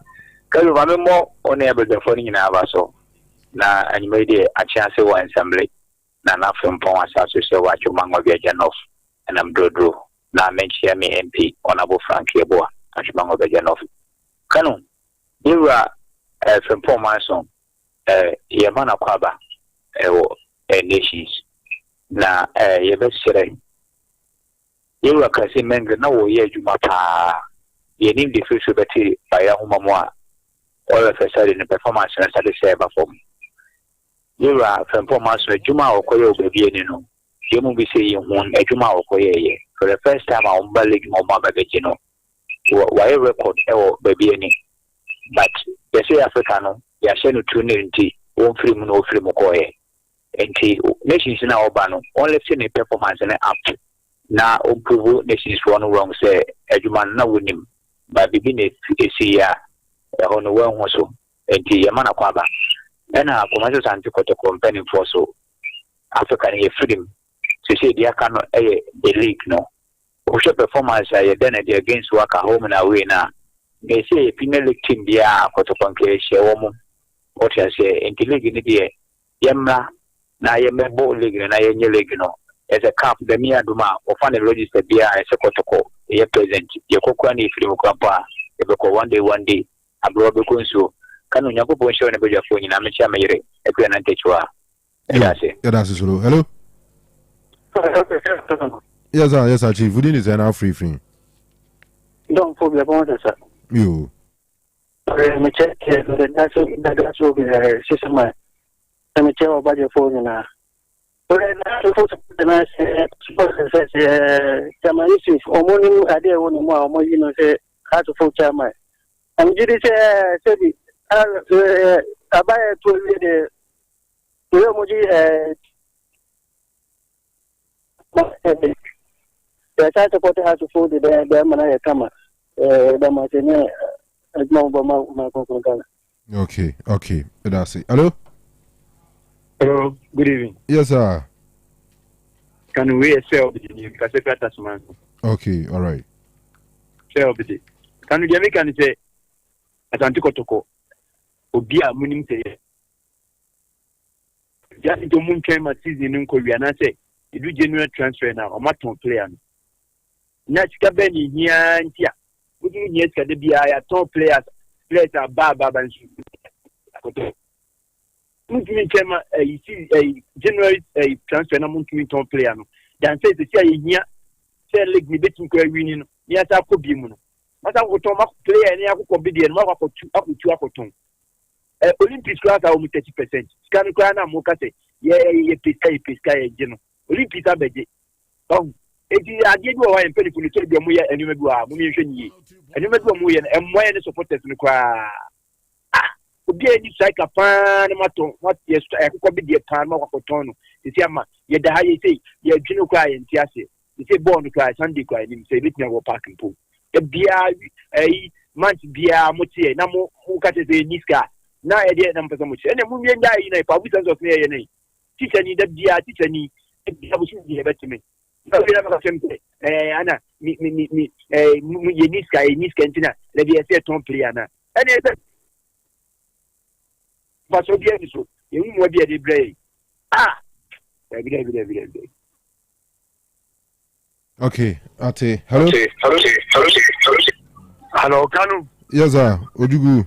Kalu mame mo one ebe de fo ni na abaso. Na anyime de a chance wa assembly. Na na fempon asaso se wa chuma ngobia janof. Na mdodro. Na menchia me MP Honorable Frank Yeboah. Achuma ngobia janof. Kanu. Yura fempon manson. Yamana kwaba nations na yebesere yewa kasi menge na wo ye juma pa ye nim de fiso beti ba ya homa mo a all fesari ne performance na sade se ba fom yewa performance juma okoye obebi ni no yemu bi se ye hun juma okoye ye for the first time I umba league mo ma ba beji no wa ye record bebi ni but you say Africa no ya she no tune nti won free mu no free mu koye nti nations na oba no only see the performance na up na improve nations for no wrong say adwuma na wonim ba bibi na esi ya hono wan ho so nti ya mana kwaba na commercial santi koto company for so Africa na freedom so say dia ka no the league no o show performance ya then against work home na we na they say Premier League team dia koto konke shewo mu what you say in the league ni dia yemra na yemebo league na yenye league no as a cup the mia duma o fan register dia as a kotoko ye present ye kokwa ni film kwapa ye beko one day abro be konso Kanu nyakopo show ne beja fo nyina me chia mayire e kwa na ntechwa that's solo. Hello. Yes sir chief within is now free don't phobia bon sir you me check that's over system me check about your phone na na so for na say chama issues omoni ade woni mo omoyi no say how to for chama am jidi say abaye to le de moji the side support has to fold the mana kama the matene okay that's it. Hello, good evening. Yes sir. Can we sell the because that's man. Okay, all right. Sell the can you make can say Atlantic Kotoko obia munim say just to moon came a season in Korea and I say you do general transfer now or maton player Nachka Benny here and here. Would you yet get the BI top players are Baba and Munkin came a general transfer among top player. Then says the say here, say league me betting winning. Yes, I could be mono. But I would talk player and I could be the mother for 2 Olympics class are 30%. Scan Crana Mokase, Pisca, General. Olympics are better. Oh, I did go and pay for the Muya and you may go out, Muya, and you may go Muya and why the supporters in the cry. Could be any cycle pan, what yes, I could be the pan of Tono. You see, yet the high say, you're Gino cry and Tiasi. You say born to cry, Sunday cry, and say, let me go parking pool. The beer, a month beer, Motier, Namo, who cut a Niska. Now I did number so much. And the movie and die in a public of near your name. Teacher need that dear teacher need better to me. Anna, me, Niska, Niskantina, let me say Tom Pliana. And but so dear, you will be a delay. Every day. Okay, Ate. Hello. Hello, Kanu. Yes sir. Ojugu.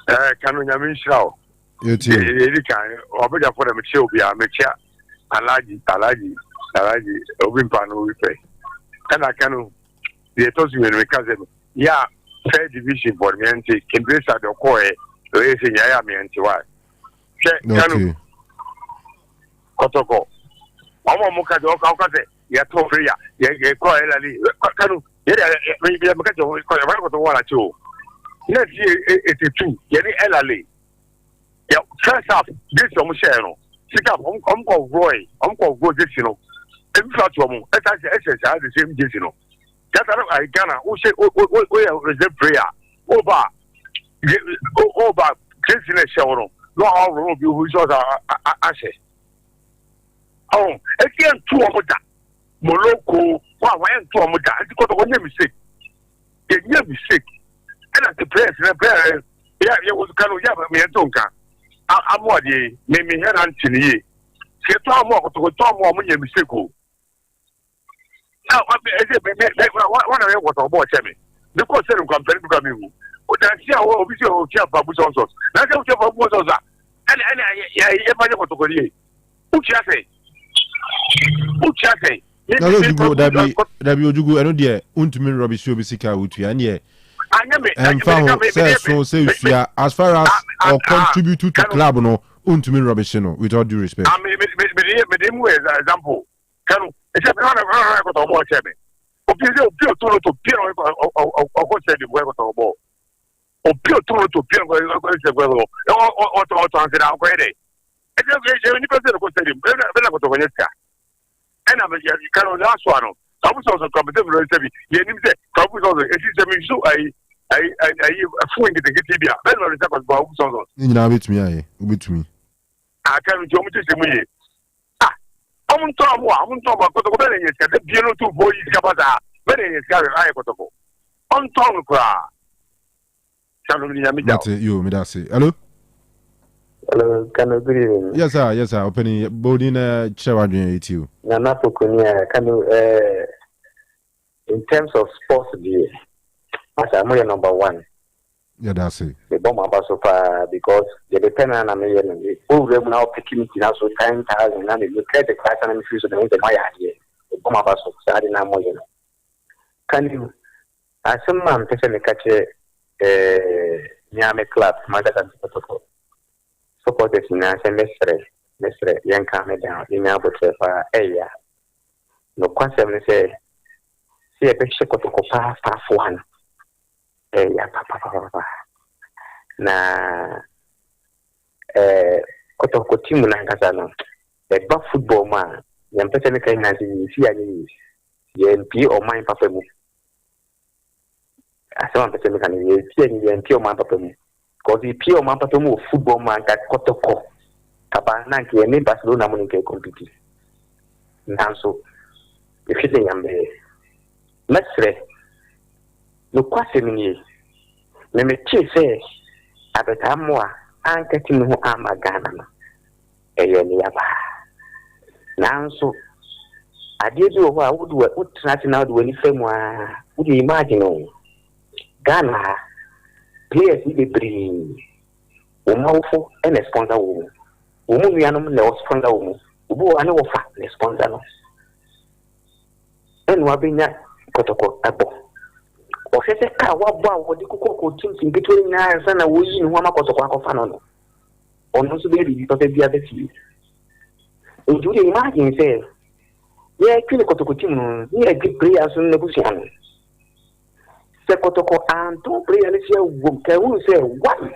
Kanu Nyamishrao. Yeti. Erika, obeja for the show be a mecha Alaji, Obimpano we pay. And I Kanu, the told you in Mikazem. Yeah, fair division for me and can brace at the core, raising Yami and Tiwa. Kanu Kotoko. Omo Moka do Kawkase, Yato Freya, Yakoa Elali, Kanu, Yamato, let's see, it's a 2. Yeni Elali. Yeah, first half, this is Omushano. Sit up, Uncle Roy, Uncle Go, this, you know. Every platform, as I have the same, this, you know. That's I Ghana, who say, we are reserve prayer. Over. over Christian Show. No, all of you who shot I say. Oh, again, 2 of that. Morocco, why went to a moda? I got one mistake. You mistake. And at the press, yeah, you was kind of yabba me a donka. I'm what ye, name me here Anthony. She told more to talk more when you mistake. Now, one of them was a boy, Chammy. The course said, come very good. But I see how we see how Babu Johnson. That's how Babu Johnson. And I want to go here. Who shall say? Who shall say? Na lo jugo dabi ojugo eno de untumi rubbish obi sika wutu ya ne say usua as far as or contribute to club no untumi rubbish no with all due respect. Me example Kanu e se na ko to mo chebe obi to pio o se de go to bo obi to pio go se go o to answer am ko ede e je ni person ko se de be ko to go and I'm a last one. Kabu also come to the Yenim, Kabu also, it is a so I phone the Gitibia. Then I was Babu Songo. You know, with me. I can't jump to me. I'm talking about the piano to boys, Cabata, very scary. I got to go. On tongue cry. You, me that's it. Hello? Hello, Kanu, good evening. Yes, sir. Opening boarding chair with you. Nana Pukunia, Kanu, in terms of sports, I'm number one. Yeah, that's it. The bomb about so far because the dependent on me, who now picking it now so 10,000 and you get the class and refuse to the my idea. The bomb about so sad in our Can you, as some man, person catch a Niame club, Mother than protocol. Supporters in a semester, young coming down in our for area. No question, say, see a picture of the past one. Papa. Na, Kotoko Timu Nankasano, a buff football man, young person can see any MP or mine papa. As one person can see any MP or my papa. Because the pure Mampatomo football man got Kotoko. Tabanaki and Barcelona Monica compete. Now, so if you think I'm there, let's say, no question ye. Let me say, at the time more, I'm getting no armor gun. Now, so I did you what would try to now do any frame. Would you imagine? Ghana. Players need to bring Umofo and a sponsor woman. Umuyanum, no sponsor woman. Ubu, I know fact, the sponsor. And Wabinya Kotoko Abo. Or says a car, what the Coco teams in between us and a wee in Wamakotoko Fano. Or no, so baby, because they are the few. And you imagine, say, yeah, Kotoko team, yeah, good players in the Bushan. Kotoko and two players here will say one.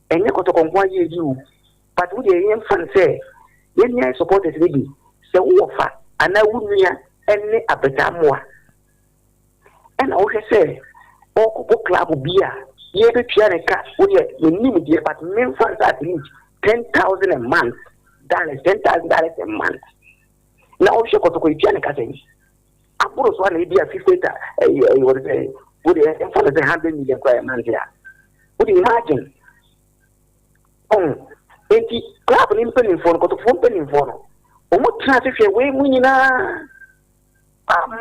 And you Kotoko why you, but would the young fan say, when you supported lady, so offer, and I wouldn't hear any appetite more. And I also say, oh, book club will be a year piano cat, would you name it, but men fans at least 10,000 a month, $10,000 a month. Now, she Kotoko piano cat. I put one idea 50, would you have 100 million man here? Would you imagine? Oh, 80 club in penny for got a penny for. Oh, what traffic away winning? I'm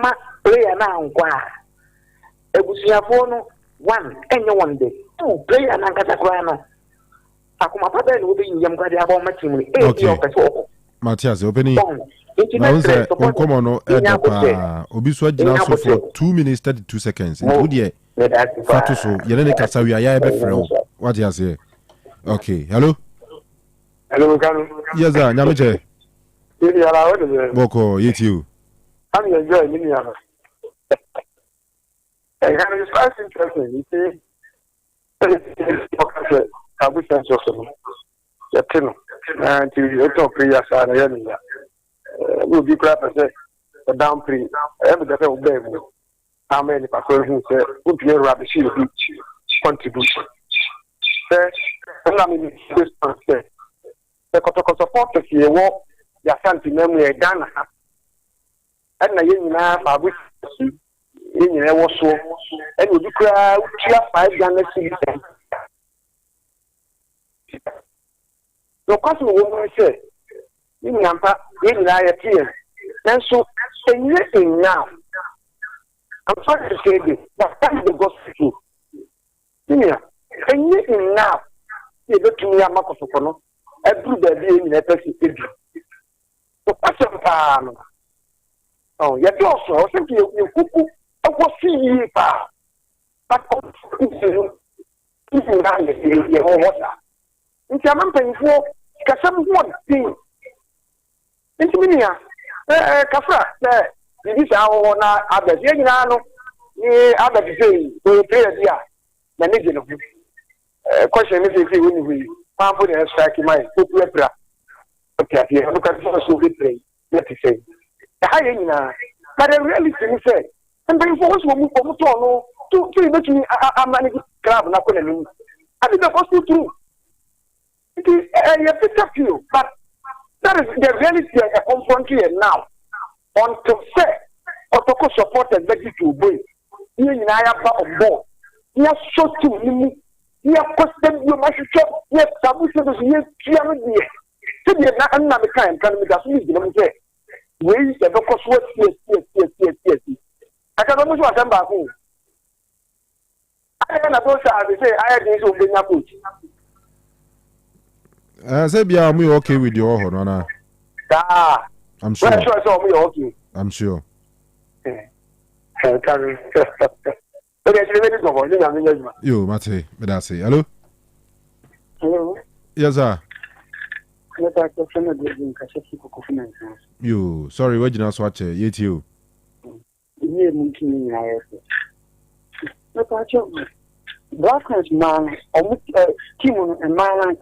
not player now. It was your phone one, and one day, two player and Catagrano. Akuma Papa will be in Yamgadi about matching 80 Matthias, opening. Now, sir, come on, Obiswa Jinaso for 2 minutes 32 seconds. Would ye? Fatuso, Yelene Kasawi, I have a friend. What you say? Okay, hello? Hello, yes, sir, Namaje. Boko, you. I'm enjoying Miniana. And it's quite interesting. You see, I wish I saw some. And to talk to your son, will be crap as a down pre. Every day, how many people who say, would be a rubbish contribution? Say, I'm this person. The Kotoko support to see a walk, the Santi memory Ghana. And the union have with in a was so, and would you cry 5 Ghana citizens? The question woman said, in Nampa, in I appear. And so, anything now. I'm sorry to say this, but that is the gospel. Anything now. You go to me, I'm not going to every day in a person. So, what's your oh, you also think you was see you, but you in some things for one thing. It's me, Kafra, this is our other Yanano, other say, we pay a year, managing of you. Question is if you will put a strike in my book. Okay, look at so we play. Let me say. But the reality is say, and then for us, we move to a managing club, not going to lose. I think the first two. It is a better view, but that is the reality I confront here now. Until say, Otoko supported Betty to boy. Here in Ayapa of ball. Here so to me. Here question you must show. Yes, Sabusa is here. So the another kind can be the say. We the Boko Swat, yes. I can almost want them back home. I am about to say, I had this open up. I said, "Be okay with your honor." I'm sure. Okay. I'm sure. Yo, Mate, but I say hello. Hello. Yes, sir. You sorry, what you not watch it? Yet you. Blackness man, Timon and Marlan,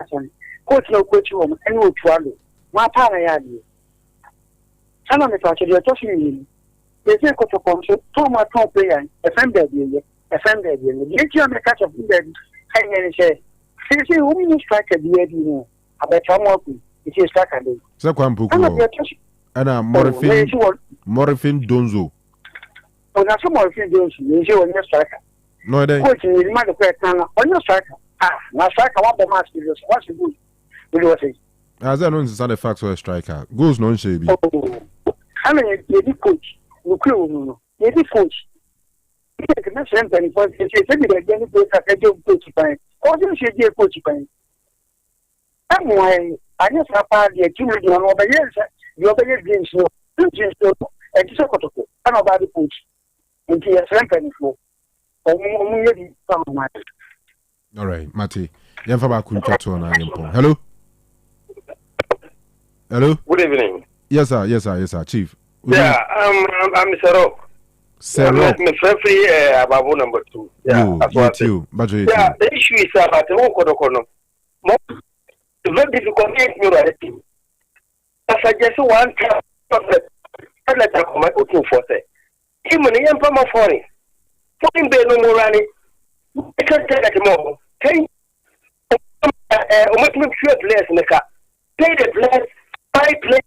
coach no coach home, and no trouble. My partner, I'm talking you. They say, Thomas Tom player, a friend that you, Did you make catch of bed? And say, seriously, whom you strike at the end, I bet I'm working. It is strike a day. So, Anna Morphine Donzo. Oh, that's some morphine donzo. You see, when you're striker. No, they coaching is my question on your striker. My striker, what the match is, what's the good? What do you say? As I know, it's not a fact for a striker. Goes non shabby. I mean, you're coach. You're coach. You can send any for the coach. Or you should be a coach. Anyway, I just have the 2 million over years. The other year games, and it's a protocol. I'm about the coach. And he has sent any for. All right, Mate. Hello. Hello. Good evening. Yes, sir. Chief. Yeah, I'm Serok. Serok. My friend free about number 2. Yeah, you. Yeah, the issue is about the Okono. It's very difficult to me right. I suggest one time. Let us come out to force. Even the Empire foreign. Foreign be no more running. I can't tell that more. Can make me few players in the car. Play the players. I play.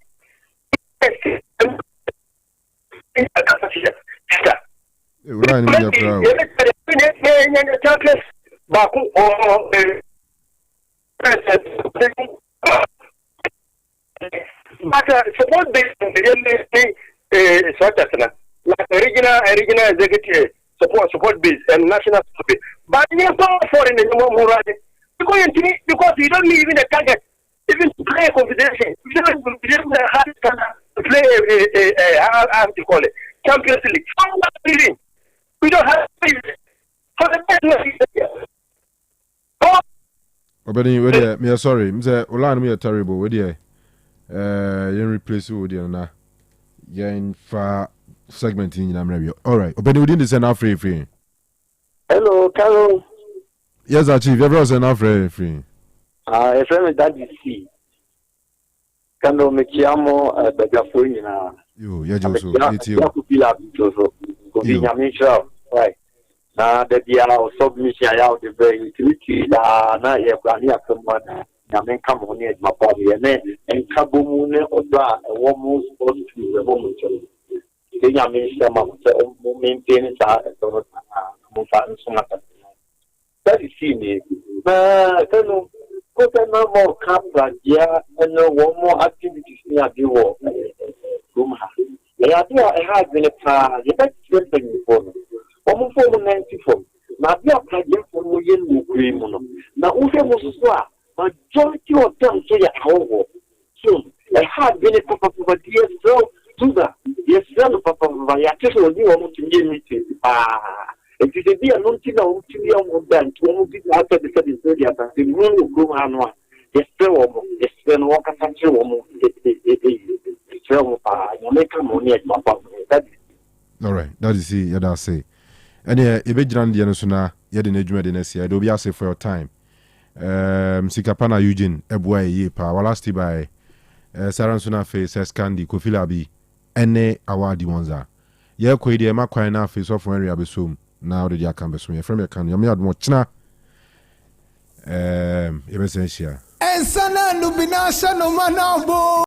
Support based on the regional executive support base and national support. But you for in the because you don't need even a target, even to play a competition. You don't play how to call it Champions League. We don't have for the best. Obedi, me sorry. Me say Ola me terrible. We dey you replace with you na. You in for segment in am review. All right. Obedi we didn't send free. Hello, Kanu. Yes, Chief. Everyone send free. A friend of that is Kanu me chiamo Begafo nyina. Yo, ya Joso. Right. na da bia o submission ya o de very tricky da na ye kwani akamwa na men kam ho ne ma pa ye ne enka bomu ne oda e wo mu sport to e wo mu cho de ya me sha ma so mo maintain sa e to mo fa so na ta that is me na kanu ko ta na mo kapra ya no wo mo activities ni abi wo room ha ya dia e ha been pa ye bet trending before omo fo mo 94 na bia project for mo ye no kuri mo no na wo fe mo so a majority of them say awo so e ha been papa dia so tuga yes no papa ya keso ni wo mo tinye meeting it is bia no tinga wo tinye wo dan to mo bi after the study study ata the room go ha no yes wo mo yes no wo ka tanche wo mo all right, that is it. Yeah, say. And yeah, if you join the Anusuna, yeah, the Nejuma the next year. Don't be asked for your time. Sikapana Eugene, Ebwa Yepa, Walasti by Saransuna face, Scandi, Kofilabi, Ene Awadi Wanza. Yeah, Kwedi, Emma Quina face off when we are besum. Now the Yakan Besum, from your can, you may have more china. Essential. And Sana Lubina Sano Manabo.